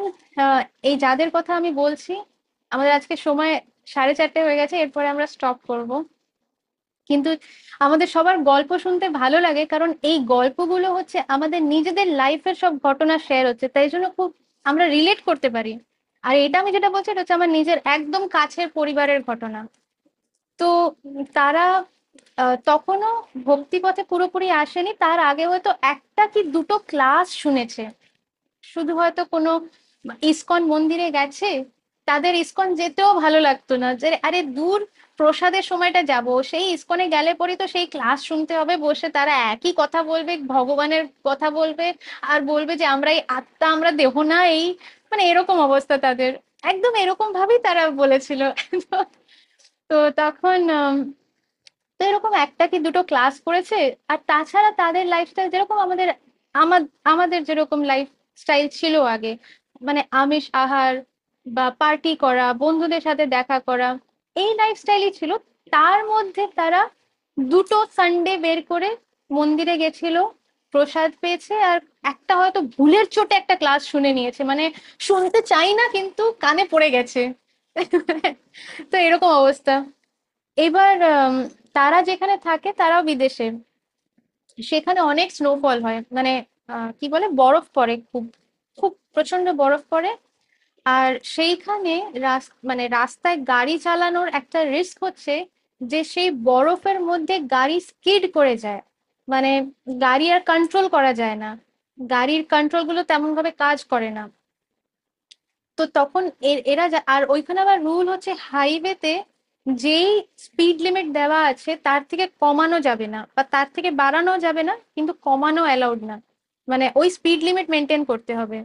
Speaker 1: এই যাদের কথা আমি বলছি, আমাদের আজকে সময় 4:30 হয়ে গেছে, এরপরে আমরা স্টপ করব। কিন্তু আমাদের সবার গল্প শুনতে ভালো লাগে, কারণ এই গল্পগুলো হচ্ছে আমাদের নিজেদের লাইফের সব ঘটনা শেয়ার হচ্ছে, তাই জন্য খুব আমরা রিলেট করতে পারি। আর এটা আমি যেটা বলছি, এটা হচ্ছে আমার নিজের একদম কাছের পরিবারের ঘটনা। তো তারা তখনও ভক্তিপথে পুরোপুরি আসেনি, তার আগে হয়তো একটা কি দুটো ক্লাস শুনেছে, শুধু হয়তো কোনো ইসকন মন্দিরে গেছে, তাদের ইসকন যেতেও ভালো লাগতো না, যে আরে দূর, প্রসাদের সময়টা যাব, সেই ইসকনে গেলে পরে তো সেই ক্লাস শুনতে হবে বসে, তারা একই কথা বলবে, ভগবানের কথা বলবে, আর বলবে যে আমরা এই আত্মা, আমরা দেহ না, এই মানে এরকম অবস্থা তাদের, একদম এরকম ভাবেই তারা বলেছিল। তো তো তখন তো এরকম একটা কি দুটো ক্লাস করেছে। আর তাছাড়া তাদের লাইফস্টাইল যেরকম আমাদের যেরকম লাইফস্টাইল ছিল আগে, মানে আমিষ আহার বা পার্টি করা, বন্ধুদের সাথে দেখা করা, এই লাইফস্টাইলই ছিল। তার মধ্যে তারা দুটো সানডে বের করে মন্দিরে গেছিল, প্রসাদ পেয়েছে, আর একটা হয়তো ভুলের চোটে একটা ক্লাস শুনে নিয়েছে, মানে শুনতে চাই না কিন্তু কানে পড়ে গেছে। তো এরকম অবস্থা। এবার তারা যেখানে থাকে, তারাও বিদেশে, সেখানে অনেক স্নোফল হয়, মানে কি বলে, বরফ পড়ে, খুব খুব প্রচন্ড বরফ পড়ে। আর সেইখানে মানে রাস্তায় গাড়ি চালানোর একটা রিস্ক হচ্ছে যে সেই বরফের মধ্যে গাড়ি স্কিড করে যায়, মানে গাড়ি আর কন্ট্রোল করা যায় না, গাড়ির কন্ট্রোল গুলো তেমন ভাবে কাজ করে না। তো তখন আর ওইখানে আবার রুল হচ্ছে, হাইওয়েতে যেই স্পিড লিমিট দেওয়া আছে তার থেকে কমানো যাবে না, বা তার থেকে বাড়ানো যাবে না, কিন্তু কমানো অ্যালাউড না, মানে ওই স্পিড লিমিট মেনটেন করতে হবে।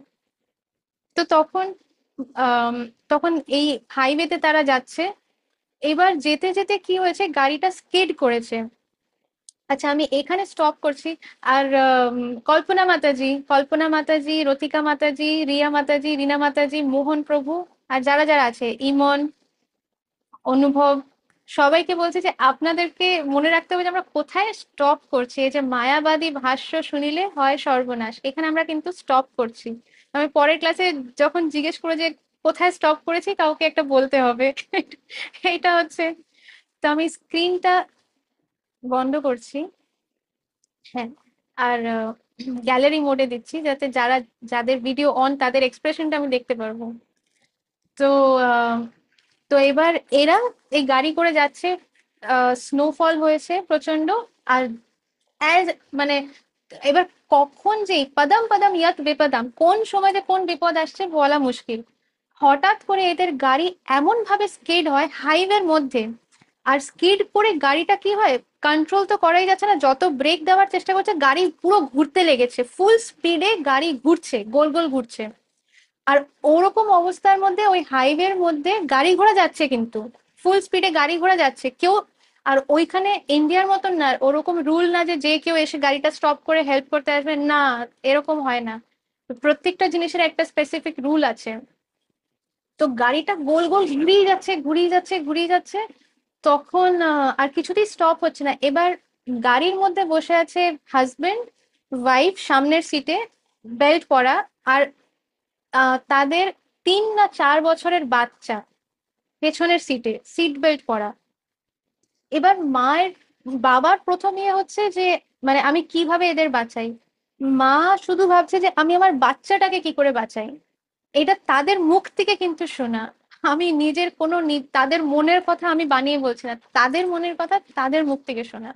Speaker 1: তো তখন আম, তখন এই হাইওয়েতে তারা যাচ্ছে, এবার যেতে যেতে কি হয়েছে, গাড়িটা স্কিড করেছে। আচ্ছা, আমি এখানে স্টপ করছি। আর কল্পনা মাতাজি, রতিকা মাতাজি, রিয়া মাতাজি, রিনা মাতাজি, মোহন প্রভু, আর যারা যারা আছে, ইমন, অনুভব, সবাইকে বলছি যে আপনাদেরকে মনে রাখতে হবে যে আমরা কোথায় স্টপ করছি। এই যে মায়াবাদী ভাষ্য শুনিলে হয় সর্বনাশ, এখানে আমরা কিন্তু স্টপ করছি। আমি পরের ক্লাসে যখন জিজ্ঞেস করবো যে কোথায় স্টপ করেছি, কাউকে একটা বলতে হবে। এইটা হচ্ছে। তো আমি স্ক্রিনটা বন্ধ করছি। হ্যাঁ, আর গ্যালারি মোডে দিচ্ছি, যাতে যাদের ভিডিও অন তাদের এক্সপ্রেশনটা আমি দেখতে পারবো। তো তো এবার এরা এই গাড়ি করে যাচ্ছে, স্নোফল হয়েছে প্রচন্ড। আর অ্যাজ মানে এবার কখন যে পাদাম পাদাম ইয়াত বেপাদাম, কোন সময় যে কোন বিপদ আসছে বলা মুশকিল। হঠাৎ করে এদের গাড়ি এমন ভাবে স্কিড হয় হাইওয়ের মধ্যে, আর স্কিড করে গাড়িটা কি হয়, কন্ট্রোল তো করাই যাচ্ছে না, যত ব্রেক দেওয়ার চেষ্টা করছে গাড়ি পুরো ঘুরতে লেগেছে, ফুল স্পিডে গাড়ি ঘুরছে, গোল গোল ঘুরছে। আর ওরকম অবস্থার মধ্যে ওই হাইওয়ের মধ্যে গাড়ি ঘোড়া যাচ্ছে, কিন্তু ফুল স্পিডে গাড়ি ঘোড়া যাচ্ছে কেউ। আর ওইখানে ইন্ডিয়ার মতন না, ওরকম রুল না যে যে কেউ এসে গাড়িটা স্টপ করে হেল্প করতে আসবে, না, এরকম হয় না। প্রত্যেকটা জিনিসের একটা স্পেসিফিক রুল আছে। তো গাড়িটা গোল গোল ঘুরিয়ে যাচ্ছে ঘুরিয়ে যাচ্ছে ঘুরিয়ে যাচ্ছে, তখন আর কিছুতেই স্টপ হচ্ছে না। এবার গাড়ির মধ্যে বসে আছে হাজবেন্ড ওয়াইফ সামনের সিটে, বেল্ট পরা, আর তাদের 3 না 4 বছরের বাচ্চা পেছনের সিটে, সিট বেল্ট পরা। এবার বাবার প্রথম ইয়ে হচ্ছে যে মানে আমি কিভাবে এদের বাঁচাই। মা শুধু ভাবছে যে আমি আমার বাচ্চাটাকে কি করে বাঁচাই। এটা তাদের মুখ থেকে কিন্তু শোনা, আমি নিজের কোনো তাদের মনের কথা আমি বানিয়ে বলছি না, তাদের মনের কথা তাদের মুখ থেকে শোনা।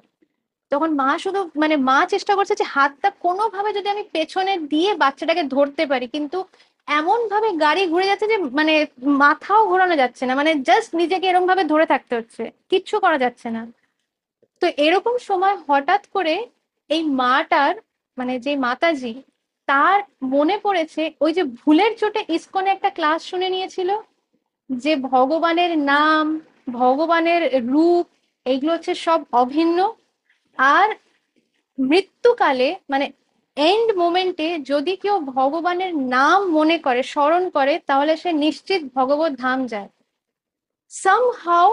Speaker 1: তখন মা শুধু মানে মা চেষ্টা করছে যে হাতটা কোনোভাবে যদি আমি পেছনে দিয়ে বাচ্চাটাকে ধরতে পারি, কিন্তু এমন ভাবে গাড়ি ঘুরে যাচ্ছে যে মানে মাথাও ঘোরানো যাচ্ছে না, মানে জাস্ট নিজেকে এরকম ভাবে ধরে থাকতে হচ্ছে, কিচ্ছু করা যাচ্ছে না। তো এরকম সময় হঠাৎ করে এই মাটার মানে যে মাতাজি, তার মনে পড়েছে ওই যে ভুলের চোটে ইসকনে একটা ক্লাস শুনে নিয়েছিল, যে ভগবানের নাম, ভগবানের রূপ, এইগুলো হচ্ছে সব অভিন্ন। আর মৃত্যুকালে মানে এন্ড মোমেন্টে যদি কেউ ভগবানের নাম মনে করে, স্মরণ করে, তাহলে সে নিশ্চিত ভগবত ধাম যায়। সামহাও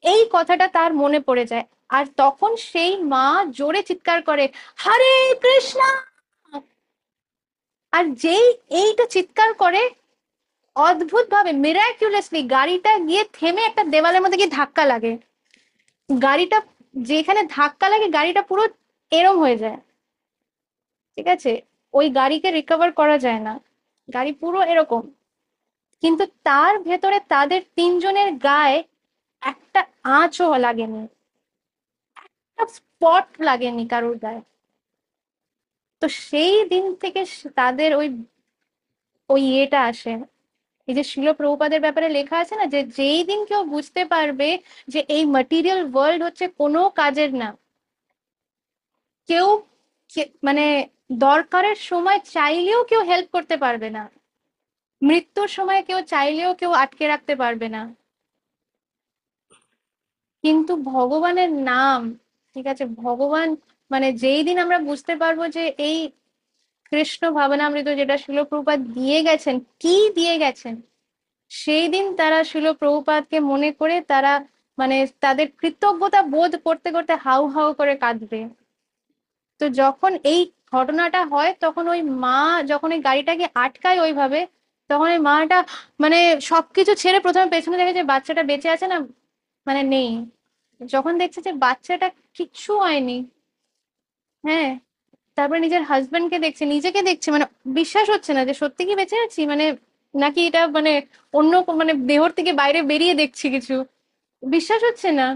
Speaker 1: এই কথাটা তার মনে পড়ে যায়, আর তখন সেই মা জোরে চিৎকার করে, হরে কৃষ্ণ। আর যেই এইটা চিৎকার করে, অদ্ভুত ভাবে মিরাকুলাসলি গাড়িটা গিয়ে থেমে একটা দেওয়ালের মধ্যে গিয়ে ধাক্কা লাগে। গাড়িটা যেখানে ধাক্কা লাগে গাড়িটা পুরো এরম হয়ে যায়, ঠিক আছে, ওই গাড়িকে রিকভার করা যায় না, গাড়ি পুরো এরকম। কিন্তু তার ভেতরে তাদের 3 জনের গায়ে একটা আঁচও লাগেনি, একটা স্পট লাগেনি কারোর গায়ে। তো সেই দিন থেকে তাদের ওই ওই ইয়েটা আসে। এই যে শিল প্রভুপাদের ব্যাপারে লেখা আছে না, যে যেই দিন কেউ বুঝতে পারবে যে এই ম্যাটেরিয়াল ওয়ার্ল্ড হচ্ছে কোনো কাজের না, কেউ মানে দরকারের সময় চাইলেও কেউ হেল্প করতে পারবে না, মৃত্যুর সময় কেউ চাইলেও কেউ আটকে রাখতে পারবে না, কিন্তু ভগবানের নাম, ঠিক আছে, ভগবান মানে যেই দিন আমরা বুঝতে পারবো যে এই কৃষ্ণ ভাবনামৃত যেটা শিল প্রভুপাদ দিয়ে গেছেন, কি দিয়ে গেছেন, সেই দিন তারা শিল প্রভুপাদকে মনে করে তারা মানে তাদের কৃতজ্ঞতা বোধ করতে করতে হাউ হাউ করে কাঁদবে। তো যখন এই ঘটনাটা হয়, তখন ওই মা যখন ওই গাড়িটাকে আটকায় ওইভাবে, তখন ওই মাটা মানে সবকিছু ছেড়ে প্রথমে পেছনে দেখে যে বাচ্চাটা বেঁচে আছে না, মানে নেই। যখন দেখছে যে বাচ্চাটা কিচ্ছু হয়নি, হ্যাঁ, তারপরে নিজের হাজবেন্ডকে দেখছে, নিজেকে দেখছে, মানে বিশ্বাস হচ্ছে না যে সত্যি কি বেঁচে আছি, মানে নাকি এটা মানে অন্য মানে দেহর থেকে বাইরে বেরিয়ে দেখছি কিছু, বিশ্বাস হচ্ছে না।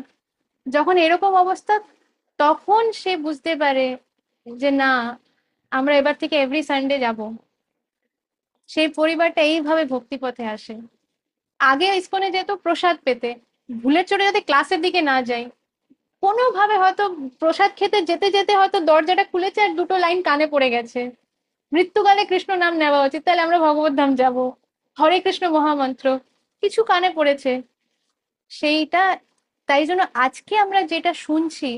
Speaker 1: যখন এরকম অবস্থা, তখন সে বুঝতে পারে যে না, আমরা এবার থেকে এভরি সানডে যাব। সেই পরিবারটা এইভাবে ভক্তিপথে আসে। আগে ইসকনে যেত প্রসাদ পেতে, ভুলের চোটে যাতে ক্লাসের দিকে না যাই, কোনোভাবে হয়তো প্রসাদ খেতে যেতে যেতে হয়তো দরজাটা খুলেছে আর 2টো লাইন কানে পড়ে গেছে, মৃত্যুকালে কৃষ্ণ নাম নেওয়া উচিত, তাহলে আমরা ভগবত ধাম যাব, হরে কৃষ্ণ মহামন্ত্র কিছু কানে পড়েছে, সেইটা। তাই জন্য আজকে আমরা যেটা শুনছি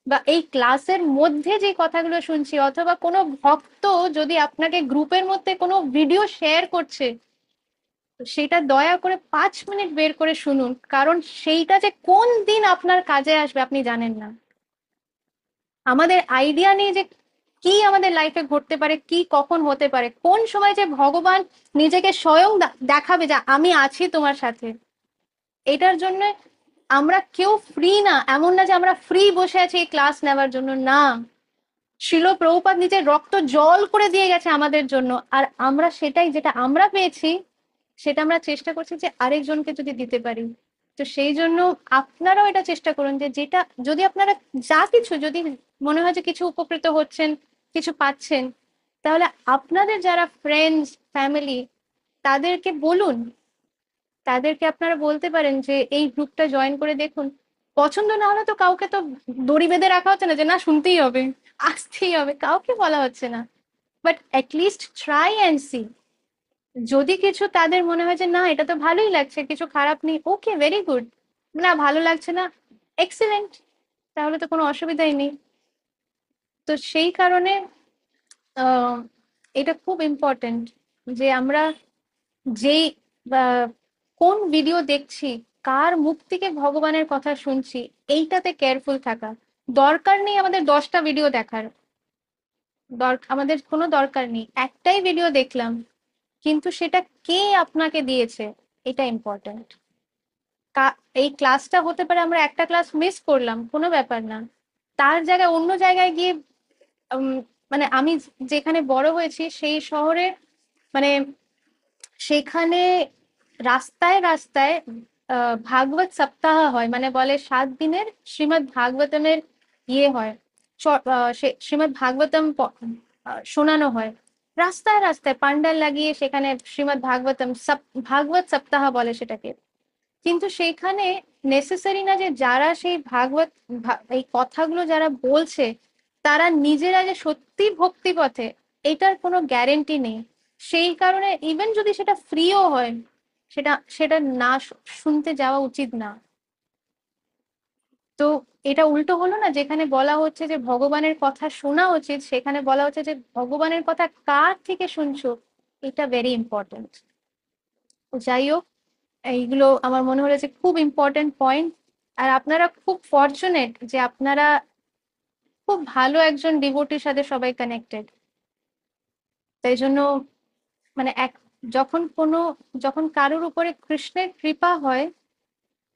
Speaker 1: বা এই ক্লাসের মধ্যে যে কথাগুলো শুনছি, অথবা কোনো ভক্ত যদি আপনাকে গ্রুপের মধ্যে কোনো ভিডিও শেয়ার করছে, সেটা দয়া করে 5 মিনিট বের করে শুনুন, কারণ সেইটা যে কোন দিন আপনার কাজে আসবে আপনি জানেন না। আমাদের আইডিয়া নেই যে কি আমাদের লাইফে ঘটতে পারে, কি কখন হতে পারে, কোন সময় যে ভগবান নিজেকে স্বয়ং দেখাবে যে আমি আছি তোমার সাথে। এটার জন্য আমরা কেউ ফ্রি না, এমন না যে আমরা ফ্রি বসে আছি এই ক্লাস নেওয়ার জন্য, না। শিল প্রভুপাদ নিজের রক্ত জল করে দিয়ে গেছে আমাদের জন্য, আর আমরা সেটাই, যেটা আমরা পেয়েছি সেটা আমরা চেষ্টা করছি যে আরেকজনকে যদি দিতে পারি। তো সেই জন্য আপনারাও এটা চেষ্টা করুন যে যেটা যদি আপনারা যা কিছু যদি মনে হয় যে কিছু উপকৃত হচ্ছেন, কিছু পাচ্ছেন, তাহলে আপনাদের যারা ফ্রেন্ডস ফ্যামিলি তাদেরকে বলুন, তাদেরকে আপনারা বলতে পারেন যে এই গ্রুপটা জয়েন করে দেখুন। পছন্দ না হলে তো কাউকে তো দড়ি বেঁধে রাখা হচ্ছে না যে না শুনতেই হবে, আসতেই হবে, কাউকে বলা হচ্ছে না। But at least try and see. যদি কিছু তাদের মনে হয় যে না এটা তো ভালোই লাগছে, কিছু খারাপ নেই, ওকে ভেরি গুড। না ভালো লাগছে না, এক্সিলেন্ট, তাহলে তো কোনো অসুবিধাই নেই। তো সেই কারণে আহ, এটা খুব ইম্পর্টেন্ট যে আমরা যেই কোন ভিডিও দেখছি, কার মুখ থেকে ভগবানের কথা শুনছি, এইটাতে কেয়ারফুল থাকা। দরকার নেই আমাদের 10টা ভিডিও দেখার, আমাদের কোনো দরকার নেই, একটাই ভিডিও দেখলাম, কিন্তু সেটা কে আপনাকে দিয়েছে এটা ইম্পর্ট্যান্ট। এই ক্লাসটা হতে পারে আমরা একটা ক্লাস মিস করলাম, কোনো ব্যাপার না, তার জায়গায় অন্য জায়গায় গিয়ে মানে আমি যেখানে বড় হয়েছি সেই শহরে, মানে সেখানে রাস্তায় রাস্তায় ভাগবত সপ্তাহ হয়, মানে বলে 7 দিনের শ্রীমৎ ভাগবতমের ইয়ে হয়, শ্রীমৎ ভাগবতম শোনানো হয়। রাস্তায় রাস্তায় পান্ডাল লাগিয়ে সেখানে শ্রীমৎ ভাগবতম ভাগবত সপ্তাহ বলে সেটাকে। কিন্তু সেইখানে নেসেসারি না যে যারা সেই ভাগবত এই কথাগুলো যারা বলছে তারা নিজেরা যে সত্যি ভক্তি পথে, এটার কোনো গ্যারেন্টি নেই। সেই কারণে ইভেন যদি সেটা ফ্রিও হয়, সেটা সেটা না শুনতে যাওয়া উচিত না। তো এটা উল্টো হলো না, যেখানে বলা হচ্ছে যে ভগবানের কথা শোনা উচিত, সেখানে বলা হচ্ছে যে ভগবানের কথা কার থেকে শুনছো, এটা ভেরি ইম্পর্টেন্ট। যাই হোক, এইগুলো আমার মনে হলো যে খুব ইম্পর্টেন্ট পয়েন্ট। আর আপনারা খুব ফরচুনেট যে আপনারা খুব ভালো একজন ডিভোটির সাথে সবাই কানেক্টেড। তাই জন্য মানে যখন কারোর উপরে কৃষ্ণের কৃপা হয়,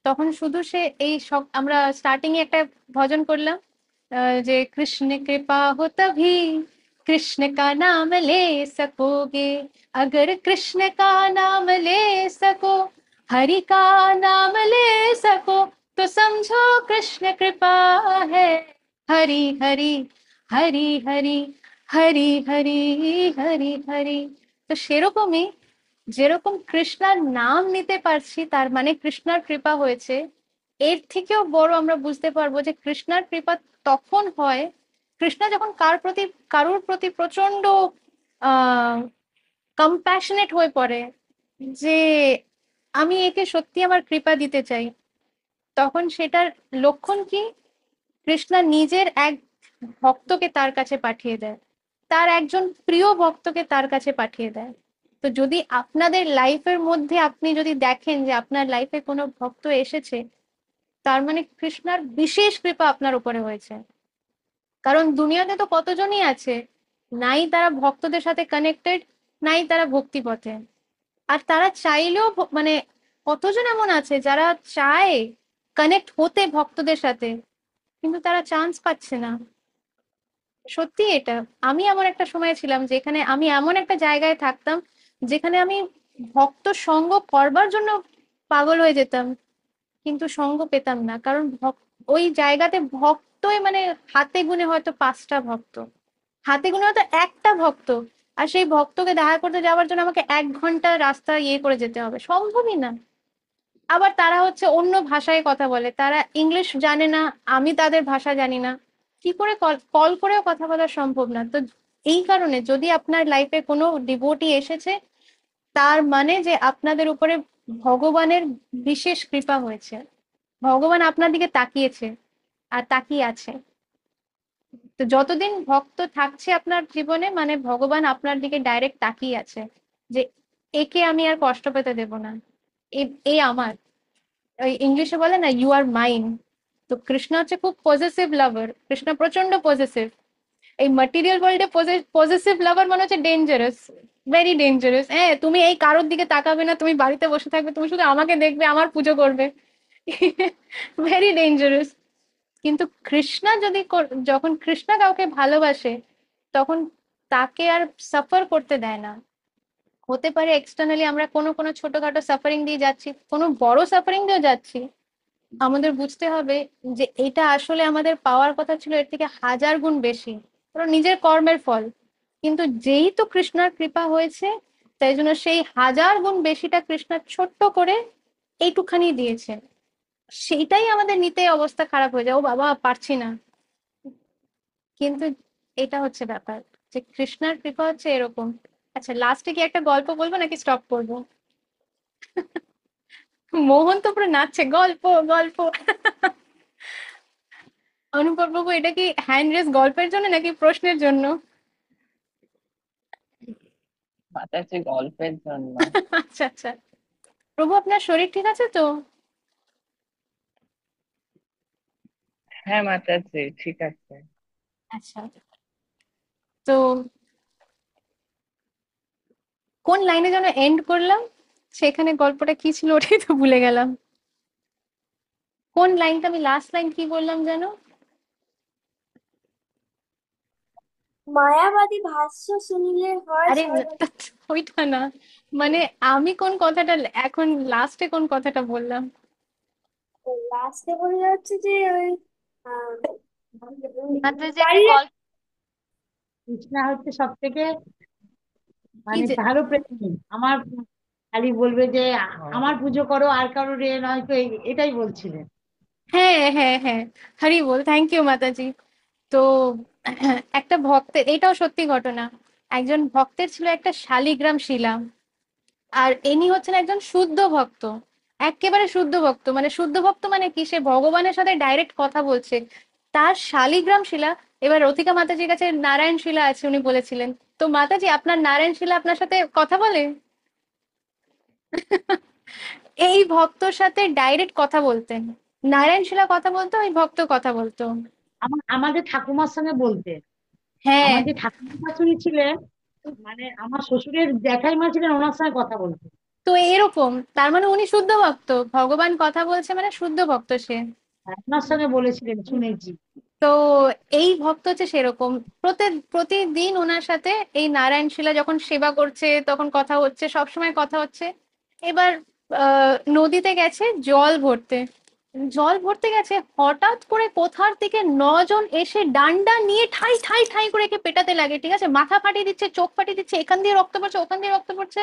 Speaker 1: তখন শুধু সে এই সব আমরা স্টার্টিং এ একটা ভজন করলাম যে কৃষ্ণ কৃপা हो तभी कृष्ण का नाम ले सकोगे, अगर कृष्ण का नाम ले सको, हरि का नाम ले सको, तो समझो कृष्ण कृपा है। हरि हरि हरि हरि हरि हरि हरि हरि। তো সেরকমই যেরকম কৃষ্ণার নাম নিতে পারছি তার মানে কৃষ্ণার কৃপা হয়েছে, এর থেকেও বড় আমরা বুঝতে পারবো যে কৃষ্ণার কৃপা তখন হয়, কৃষ্ণা যখন কারোর প্রতি প্রচন্ড কম্প্যাশনেট হয়ে পড়ে যে আমি একে সত্যি আমার কৃপা দিতে চাই, তখন সেটার লক্ষণ কি? কৃষ্ণা নিজের এক ভক্তকে তার কাছে পাঠিয়ে দেয়, তার একজন প্রিয় ভক্তকে তার কাছে পাঠিয়ে দেয়। তো যদি আপনাদের লাইফের মধ্যে আপনি যদি দেখেন যে আপনার লাইফে কোনো ভক্ত এসেছে, তার মানে কৃষ্ণার বিশেষ কৃপা আপনার উপরে হয়েছে। কারণ দুনিয়াতে তো কতজনই আছে, নাই তারা ভক্তদের সাথে কানেক্টেড, নাই তারা ভক্তি পথে। আর তারা চাইলেও মানে কতজন এমন আছে যারা চায় কানেক্ট হতে ভক্তদের সাথে, কিন্তু তারা চান্স পাচ্ছে না। সত্যি এটা, আমি এমন একটা সময় ছিলাম যেখানে আমি এমন একটা জায়গায় থাকতাম যেখানে আমি ভক্ত সঙ্গ করবার জন্য পাগল হয়ে যেতাম, কিন্তু সঙ্গ পেতাম না। কারণ ওই জায়গাতে ভক্তই মানে হাতে গুনে হয়তো 5টা ভক্ত, হাতে গুনে হয়তো একটা ভক্ত, আর সেই ভক্তকে দেখা করতে যাওয়ার জন্য আমাকে 1 ঘন্টা রাস্তা ইয়ে করে যেতে হবে, সম্ভবই না। আবার তারা হচ্ছে অন্য ভাষায় কথা বলে, তারা ইংলিশ জানে না, আমি তাদের ভাষা জানি না, কি করে কল করেও কথা বলা সম্ভব না। তো এই কারণে যদি আপনার লাইফে কোনো ডিভোটি এসেছে, তার মানে যে আপনাদের উপরে ভগবানের বিশেষ কৃপা হয়েছে, ভগবান আপনার দিকে তাকিয়েছে আর তাকিয়ে আছে। তো যতদিন ভক্ত থাকছে আপনার জীবনে, মানে ভগবান আপনার দিকে ডাইরেক্ট তাকিয়ে আছে যে একে আমি আর কষ্ট পেতে দেব না, এ আমার। ওই ইংলিশে বলে না ইউ আর মাইন। তো কৃষ্ণ হচ্ছে খুব পজেসিভ লাভার, কৃষ্ণ প্রচন্ড পজেসিভ। এই ম্যাটেরিয়াল ওয়ার্ল্ডে পজেসিভ লাভার মানে হচ্ছে ডেঞ্জারাস, ভেরি ডেঞ্জারাস। হ্যাঁ, তুমি এই কারোর দিকে তাকাবে না, তুমি বাড়িতে বসে থাকবে, তুমি শুধু আমাকে দেখবে, আমার পুজো করবে, ভেরি ডেঞ্জারাস। কিন্তু কৃষ্ণা যখন কৃষ্ণা কাউকে ভালোবাসে, তখন তাকে আর সাফার করতে দেয় না, হতে পারে এক্সটার্নালি আমরা কোনো কোনো ছোটখাটো সাফারিং দিয়ে যাচ্ছি, কোনো বড় সাফারিং দিয়েও যাচ্ছি, আমাদের বুঝতে হবে যে এটা আসলে আমাদের পাওয়ার কথা ছিল এর থেকে 1000 গুণ বেশি, কারণ নিজের কর্মের ফল। কিন্তু যেহেতু কৃষ্ণার কৃপা হয়েছে, তাই জন্য সেই 1000 গুণ বেশিটা কৃষ্ণা ছোট্ট করে এইটুখানি দিয়েছে। সেইটাই আমাদের নিতে অবস্থা খারাপ হয়ে যায়, ও বাবা পারছি না। কিন্তু এটা হচ্ছে ব্যাপার, যে কৃষ্ণার কৃপা হচ্ছে এরকম। আচ্ছা, লাস্টে কি একটা গল্প বলবো নাকি স্টপ করবো? মোহন তো পুরো নাচছে, গল্প গল্প। অনুপম বাবু, এটা কি হ্যান্ড রেস গল্পের জন্য নাকি প্রশ্নের জন্য?
Speaker 8: মাতাজি গল্পের জন্য।
Speaker 1: আচ্ছা আচ্ছা। প্রভু, আপনার শরীর ঠিক আছে তো?
Speaker 8: হ্যাঁ মাতাজি ঠিক আছে।
Speaker 1: আচ্ছা। তো কোন লাইনে যেন এন্ড করলাম, সেখানে গল্পটা কি ছিল ওটাই তো ভুলে গেলাম। কোন লাইনটা, আমি লাস্ট লাইন কি বললাম যেন?
Speaker 6: মায়াবাদী ভাষ্য শুনিলে হয়
Speaker 1: আরে
Speaker 6: সর্বদা।
Speaker 1: ওইটা না, মানে আমি কোন কথাটা এখন লাস্টে কোন কথাটা বললাম?
Speaker 6: লাস্টে বলে যাচ্ছে যে ওই আহ,
Speaker 5: মাতাজি একটা
Speaker 6: পারলে
Speaker 5: গল্প।
Speaker 4: কৃষ্ণা হচ্ছে সব থেকে
Speaker 1: কি
Speaker 4: মানে
Speaker 1: যে,
Speaker 4: ভালো প্রেমিক আমার। খালি বলবে যে আমার পুজো করো, আর কারোর এ নয় তো, এটাই বলছিলেন।
Speaker 1: হ্যাঁ হ্যাঁ হ্যাঁ, হরি বল, থ্যাংক ইউ মাতাজি। তো একটা ভক্তের, এটাও সত্যি ঘটনা, একজন ভক্তের ছিল একটা শালিগ্রাম শিলা। আর ইনি হচ্ছেন একজন শুদ্ধ ভক্ত, একেবারে শুদ্ধ ভক্ত। মানে শুদ্ধ ভক্ত মানে কি, সে ভগবানের সাথে ডাইরেক্ট কথা বলছে। তার শালিগ্রাম শিলা, এবার রথিকা মাতাজির কাছে নারায়ণ শিলা আছে, উনি বলেছিলেন, তো মাতাজি আপনার নারায়ণ শিলা আপনার সাথে কথা বলে? এই ভক্তর সাথে ডাইরেক্ট কথা বলতেন, নারায়ণ শিলা কথা বলতো, ওই ভক্ত কথা বলতো।
Speaker 4: আমাদের ঠাকুমার সঙ্গে বলতে,
Speaker 1: হ্যাঁ,
Speaker 4: আমার যে ঠাকুমা শাশুড়ি ছিলেন, মানে আমার শ্বশুরের জ্যাঠাইমা ছিলেন, ওনার সঙ্গে কথা বলতে।
Speaker 1: তো এরকম তার মানে উনি শুদ্ধ ভক্ত, ভগবান কথা বলছে মানে শুদ্ধ ভক্ত সে।
Speaker 4: ওনার সঙ্গে বলেছিলেন, শুনেছি।
Speaker 1: তো এই ভক্ত হচ্ছে সেরকম, প্রতিদিন ওনার সাথে এই নারায়ণ শিলা যখন সেবা করছে তখন কথা হচ্ছে, সবসময় কথা হচ্ছে। এবার নদীতে গেছে জল ভরতে গেছে, হঠাৎ করে কোথার থেকে 9 জন এসে ডান্ডা নিয়ে ঠাই ঠাই ঠাই করে একে পেটাতে লাগে, ঠিক আছে, মাথা ফাটিয়ে দিচ্ছে, চোখ ফাটিয়ে দিচ্ছে, এখান দিয়ে রক্ত পড়ছে, ওখান দিয়ে রক্ত পড়ছে।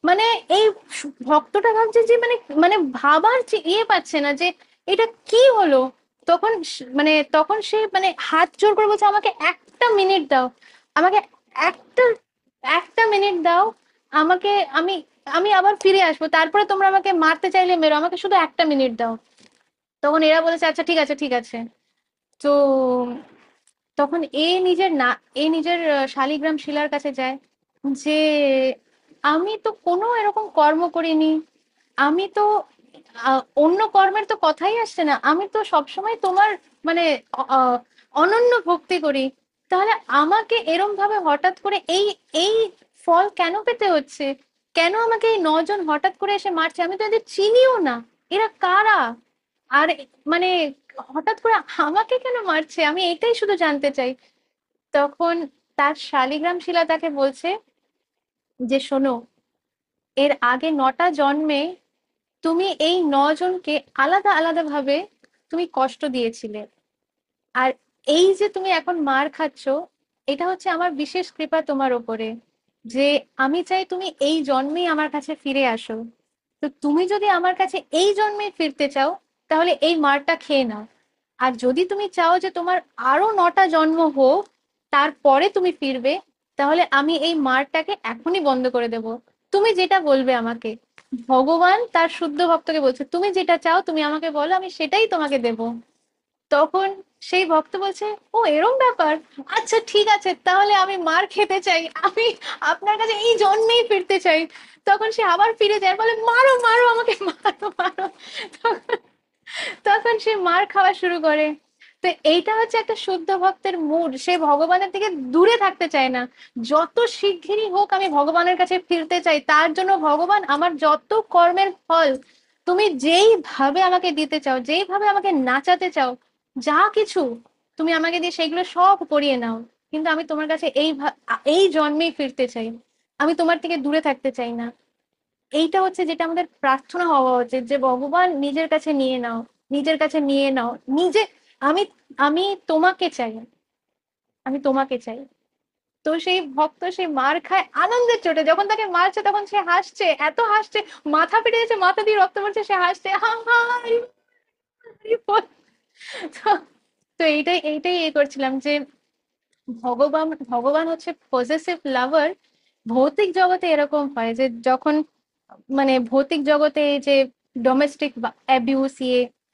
Speaker 1: মানে এই ভক্তটা ভাবছে যে মানে মানে ভাবার যে ইয়ে পাচ্ছে না যে এটা কি হলো। তখন সে মানে হাত জোর করে বলছে, আমাকে একটা মিনিট দাও, আমাকে একটা একটা মিনিট দাও, আমাকে, আমি আমি আবার ফিরে আসবো, তারপরে তোমরা আমাকে মারতে চাইলে মেরো, আমাকে শুধু একটা মিনিট দাও। তখন এরা বলেছে আচ্ছা ঠিক আছে ঠিক আছে। তো তখন এ নিজের শালিগ্রাম শিলার কাছে যায়, যে আমি তো কোনো এরকম কর্ম করিনি, আমি তো অন্য কর্মের তো কথাই আসছে না, আমি তো সবসময় তোমার মানে আহ, অনন্য ভক্তি করি, তাহলে আমাকে এরম ভাবে হঠাৎ করে এই এই ফল কেন পেতে হচ্ছে? কেন আমাকে এই 9 জন হঠাৎ করে এসে মারছে? আমি তো এদের চিনিও না, এরা কারা? আর মানে হঠাৎ করে আমাকে কেন মারছে, আমি এটাই শুধু জানতে চাই। তখন তার শালিগ্রাম শিলা তাকে বলছে যে শোনো, এর আগে 9টা জন্মে তুমি এই 9 জনকে আলাদা আলাদা ভাবে তুমি কষ্ট দিয়েছিলে, আর এই যে তুমি এখন মার খাচ্ছ, এটা হচ্ছে আমার বিশেষ কৃপা তোমার ওপরে, যে আমি চাই তুমি এই জন্মেই আমার কাছে ফিরে আসো। তো তুমি যদি আমার কাছে এই জন্মেই ফিরতে চাও, তাহলে এই মারটা খেয়ে নাও। আর যদি তুমি চাও যে তোমার আরো 9টা জন্ম হোক, তারপরে তুমি ফিরবে, তাহলে আমি এই মারটাকে এখনই বন্ধ করে দেব। তুমি যেটা বলবে আমাকে, ভগবান তার শুদ্ধ ভক্তকে বলছে, তুমি যেটা চাও তুমি আমাকে বলো, আমি সেটাই তোমাকে দেব। তখন সেই ভক্ত বলছে, ও এরম ব্যাপার, আচ্ছা ঠিক আছে, তাহলে আমি মার খেতে চাই, আমি আপনার কাছে এই জন্মেই ফিরতে চাই। তখন সে আবার ফিরে যায়, বলে মারো মারো আমাকে, মারো মারো। তখন তখন সে মার খাওয়া শুরু করে। তো এইটা হচ্ছে একটা শুদ্ধ ভক্তের মুড, সে ভগবানের থেকে দূরে থাকতে চায় না, যত শিগগিরই হোক আমি ভগবানের কাছে ফিরতে চাই, তার জন্য ভগবান আমার যত কর্মের ফল তুমি যেইভাবে আমাকে দিতে চাও, যেইভাবে আমাকে নাচাতে চাও, যা কিছু তুমি আমাকে দিয়ে সেগুলো সব করিয়ে নাও, কিন্তু আমি তোমার কাছে এই জন্মেই ফিরতে চাই। আমি তোমার থেকে দূরে থাকতে চাই না। এইটা হচ্ছে যেটা আমাদের প্রার্থনা হওয়া উচিত, যে ভগবান নিজের কাছে নিয়ে নাও, নিজের কাছে নিয়ে নাও, নিজে আমি আমি তোমাকে চাই, আমি তোমাকে চাই। তো সেই ভক্ত সেই মার খায় আনন্দের চোটে, যখন তাকে মারছে তখন সে হাসছে, এত হাসছে, মাথা ফেটে যাচ্ছে, মাথা দিয়ে রক্ত পড়ছে, সে হাসছে, হা হা হরি বল, হরি বল। তো তো এইটাই এইটাই করছিলাম যে ভগবান ভগবান হচ্ছে পজেসিভ লাভার। ভৌতিক জগতে এরকম হয় যে যখন মানে ভৌতিক জগতে এই যে ডোমেস্টিক অ্যাবিউস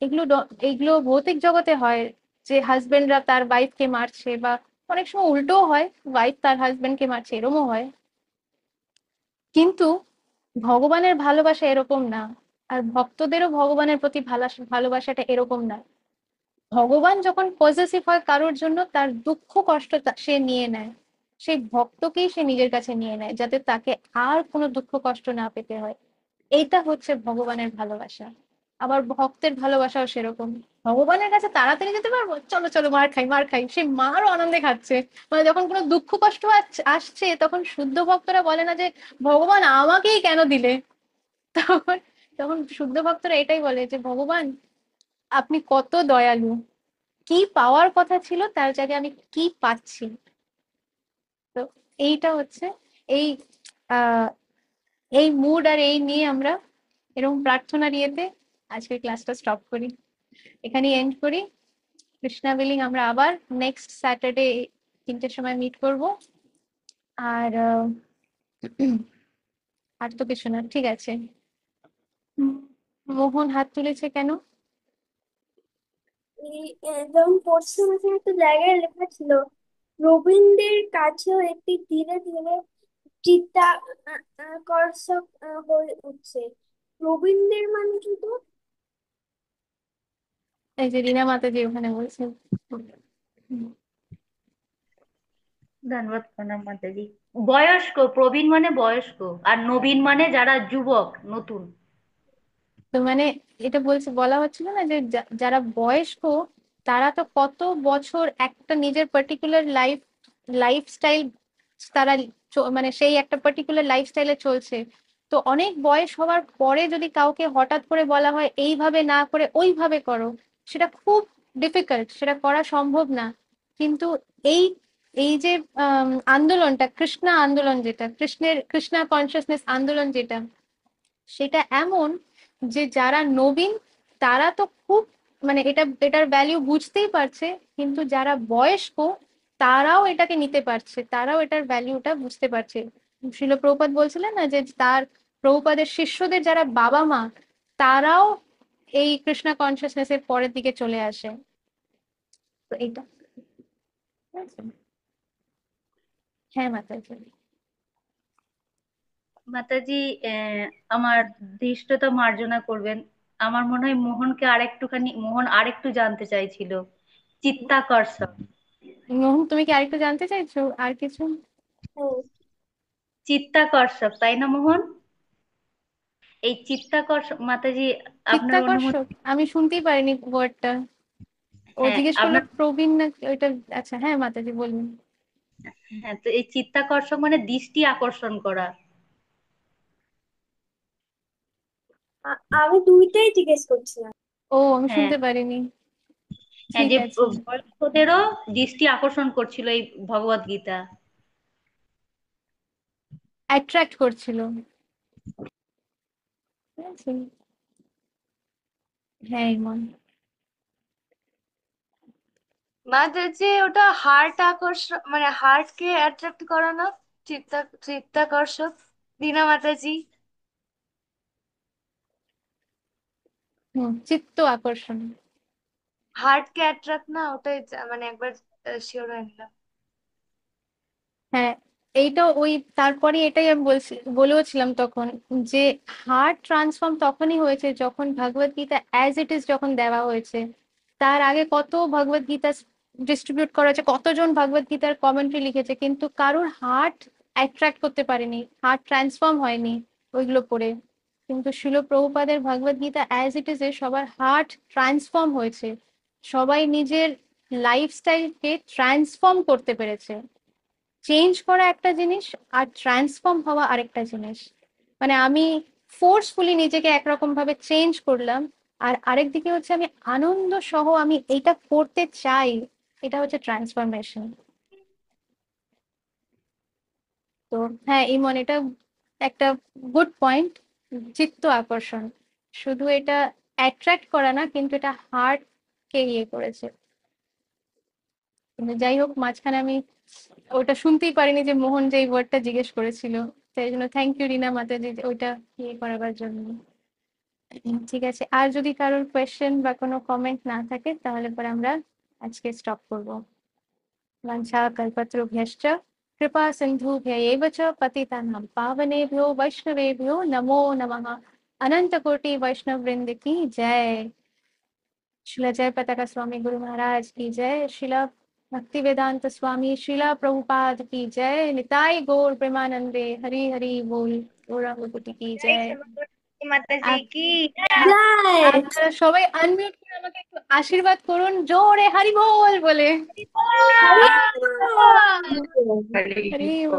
Speaker 1: এগুলো এগুলো ভৌতিক জগতে হয়, যে হাজবেন্ডরা তার ওয়াইফকে মারছে, বা অনেক সময় উল্টোও হয়, ওয়াইফ তার হাজবেন্ডকে মারছে, এরকমও হয়। কিন্তু ভগবানের ভালোবাসা এরকম না, আর ভক্তদেরও ভগবানের প্রতি ভালোবাসাটা এরকম না। ভগবান যখন পজেসিভ হয় কারোর জন্য, তার দুঃখ কষ্ট সে নিয়ে নেয়, সেই ভক্তকেই সে নিজের কাছে নিয়ে নেয়, যাতে তাকে আর কোনো দুঃখ কষ্ট না পেতে হয়। এইটা হচ্ছে ভগবানের ভালোবাসা। আবার ভক্তের ভালোবাসাও সেরকম। ভগবানের কাছে তাড়াতাড়ি যেতে পারবো, চলো চলো মার খাই মার খাই, সে মারও আনন্দে খাচ্ছে। মানে যখন কোনো দুঃখ কষ্ট আসছে, তখন শুদ্ধ ভক্তরা বলে না যে ভগবান আমাকেই কেন দিলে। তখন তখন শুদ্ধ ভক্তরা এটাই বলে যে ভগবান আপনি কত দয়ালু, কি পাওয়ার কথা ছিল তার জায়গায় আমি কি পাচ্ছি। তো এইটা হচ্ছে এই আহ এই মুড আর এই নিয়ে আমরা এরকম প্রার্থনার ইয়েতে আজকের ক্লাসটা স্টপ করি, এখানেই এন্ড করি। কৃষ্ণা বিলিং আমরা আবার নেক্সট স্যাটারডে 3টের সময় মিট করব। আর আর তো কিছু না, ঠিক আছে। মোহন হাত তুলেছে কেন?
Speaker 6: যখন পড়ছিলাম এখানে একটা জায়গায় লেখা ছিল, রবীন্দ্রের কাছেও একটি ধীরে ধীরে চিত্তাকর্ষক হয়ে উঠছে। রবীন্দ্রের মানে কিন্তু
Speaker 1: এই যে রিনা মাতাজি ওখানে বলছে।
Speaker 3: ধন্যবাদ প্রণাম মাতাজি। বয়স্ক, প্রবীণ মানে বয়স্ক, আর নবীন মানে যারা যুবক, নতুন।
Speaker 1: তো মানে এটা বলা হচ্ছিল না যে যারা বয়স্ক তারা তো কত বছর একটা নিজের পার্টিকুলার লাইফস্টাইল, তারা মানে সেই একটা পার্টিকুলার লাইফস্টাইলে চলছে। তো অনেক বয়স হওয়ার পরে যদি কাউকে হঠাৎ করে বলা হয় এইভাবে না করে ওইভাবে করো, সেটা খুব ডিফিকাল্ট, সেটা করা সম্ভব না। কিন্তু এই এই যে আন্দোলনটা, কৃষ্ণা আন্দোলন, যেটা কৃষ্ণা কনসিয়াসনেস আন্দোলন, যেটা সেটা এমন যে যারা নবীন তারা তো খুব মানে এটার ভ্যালিউ বুঝতেই পারছে, কিন্তু যারা বয়স্ক তারাও এটাকে নিতে পারছে, তারাও এটার ভ্যালিউটা বুঝতে পারছে। শিল প্রভুপাদ বলছিলেন না যে তার প্রভুপাদের শিষ্যদের যারা বাবা মা, তারাও এই কৃষ্ণা কনসিয়াসনেস এর পরের দিকে চলে আসে। তো এইটা, ঠিক আছে? হ্যাঁ মাতাজি।
Speaker 3: মাতাজি, আমার ধৃষ্টতা মার্জনা করবেন। আমার মনে হয় মোহন আরেকটু জানতে চাইছিল চিত্তাকর্ষক।
Speaker 1: মোহন তুমি কি আরেকটু জানতে চাইছো আর কিছু?
Speaker 6: হ্যাঁ,
Speaker 3: চিত্তাকর্ষক, তাই না মোহন? এই চিত্তাকর্ষক মাতাজি, আপনার অনুমতি?
Speaker 1: চিত্তাকর্ষক আমি শুনতেই পারিনি ওয়ার্ডটা। ও
Speaker 3: হ্যাঁ
Speaker 1: জিজ্ঞেস করলো
Speaker 3: আপনার।
Speaker 1: প্রবীণ না ওইটা। আচ্ছা হ্যাঁ মাতাজি বলুন।
Speaker 3: হ্যাঁ, তো এই চিত্তাকর্ষক মানে দৃষ্টি আকর্ষণ করা।
Speaker 6: আমি দুইটাই জিজ্ঞেস করছিলাম।
Speaker 1: ও আমি
Speaker 3: হ্যাঁ,
Speaker 1: শুনতে পারিনি।
Speaker 3: হ্যাঁ,
Speaker 1: ঠিক
Speaker 3: যে
Speaker 1: আছে।
Speaker 3: বয়স্কদেরও দৃষ্টি আকর্ষণ করছিল এই ভগবত গীতা।
Speaker 1: অ্যাট্রাক্ট করছিল। ঠিক আছে। হ্যাঁ ইমন।
Speaker 5: মাঝে ওটা হার্ট আকর্ষণ মানে হার্ট কে অ্যাট্রাক্ট করানো, চিত্তাকর্ষক। দীনা মাতাজি।
Speaker 1: চিত্ত আকর্ষণ।
Speaker 5: হার্ট কে অ্যাট্রাক্ট না, ওটাই মানে একবার শিওর হয়ে নিলাম।
Speaker 1: হ্যাঁ এইটা ওই তারপরে এটাই আমি বলেওছিলাম তখন, যে হার্ট ট্রান্সফর্ম তখনই হয়েছে যখন ভগবত গীতা অ্যাজ ইট ইজ যখন দেওয়া হয়েছে। তার আগে কত ভগবত গীতা ডিস্ট্রিবিউট করা হয়েছে, কতজন ভগবত গীতার কমেন্ট্রি লিখেছে, কিন্তু কারোর হার্ট অ্যাট্রাক্ট করতে পারেনি, হার্ট ট্রান্সফর্ম হয়নি ওইগুলো পড়ে। কিন্তু শিল প্রভুপাদের Bhagavad Gita as it is এ সবার হার্ট ট্রান্সফর্ম হয়েছে, সবাই নিজের লাইফস্টাইলকে ট্রান্সফর্ম করতে পেরেছে। চেঞ্জ করা একটা জিনিস আর ট্রান্সফর্ম হওয়া আরেকটা জিনিস। মানে আমি ফোর্সফুলি নিজেকে একরকম ভাবে চেঞ্জ করলাম, আর আরেকদিকে হচ্ছে আমি আনন্দ সহ আমি এইটা করতে চাই, এটা হচ্ছে ট্রান্সফরমেশন। তো হ্যাঁ ইমন, এটা একটা গুড পয়েন্ট। চিত্ত আকর্ষণ শুধু এটা অ্যাট্রাক্ট করা না, কিন্তু এটা হার্ট কে ইয়ে করেছে। কিন্তু যাই হোক, মাঝখানে আমি ওটা শুনতেই পারিনি যে মোহন যে ওয়ার্ডটা জিজ্ঞেস করেছিল, তাই জন্য থ্যাংক ইউ রিনা মাতাজি ওইটা ইয়ে করাবার জন্য। ঠিক আছে, আর যদি কারোর কোয়েশ্চেন বা কোনো কমেন্ট না থাকে তাহলে পরে আমরা আজকে স্টপ করবো। वंशा कल्पतरुभ्यश्च कृपा सिन्धुभ्यैव च पतितानां पावनेभ्यो वैष्णवेभ्यो नमो नमः। अनंत कोटि वैष्णव वृंद की जय। शिला जय पताका स्वामी गुरु महाराज की जय। शिला भक्ति वेदांत स्वामी शिला प्रभुपाद की जय। निताई गौर प्रेमानंदे हरि हरि बोल। गौरांगकुटी की
Speaker 2: जय
Speaker 1: जय।
Speaker 2: श्यामागौरी माताजी की
Speaker 6: জয়।
Speaker 1: আপনারা সবাই আনমিউট করে আমাকে একটু আশীর্বাদ করুন জোরে হরি বল বলে।
Speaker 2: জয়।
Speaker 6: হরি বল।
Speaker 8: হরি
Speaker 1: হরি
Speaker 8: বল।
Speaker 1: বল।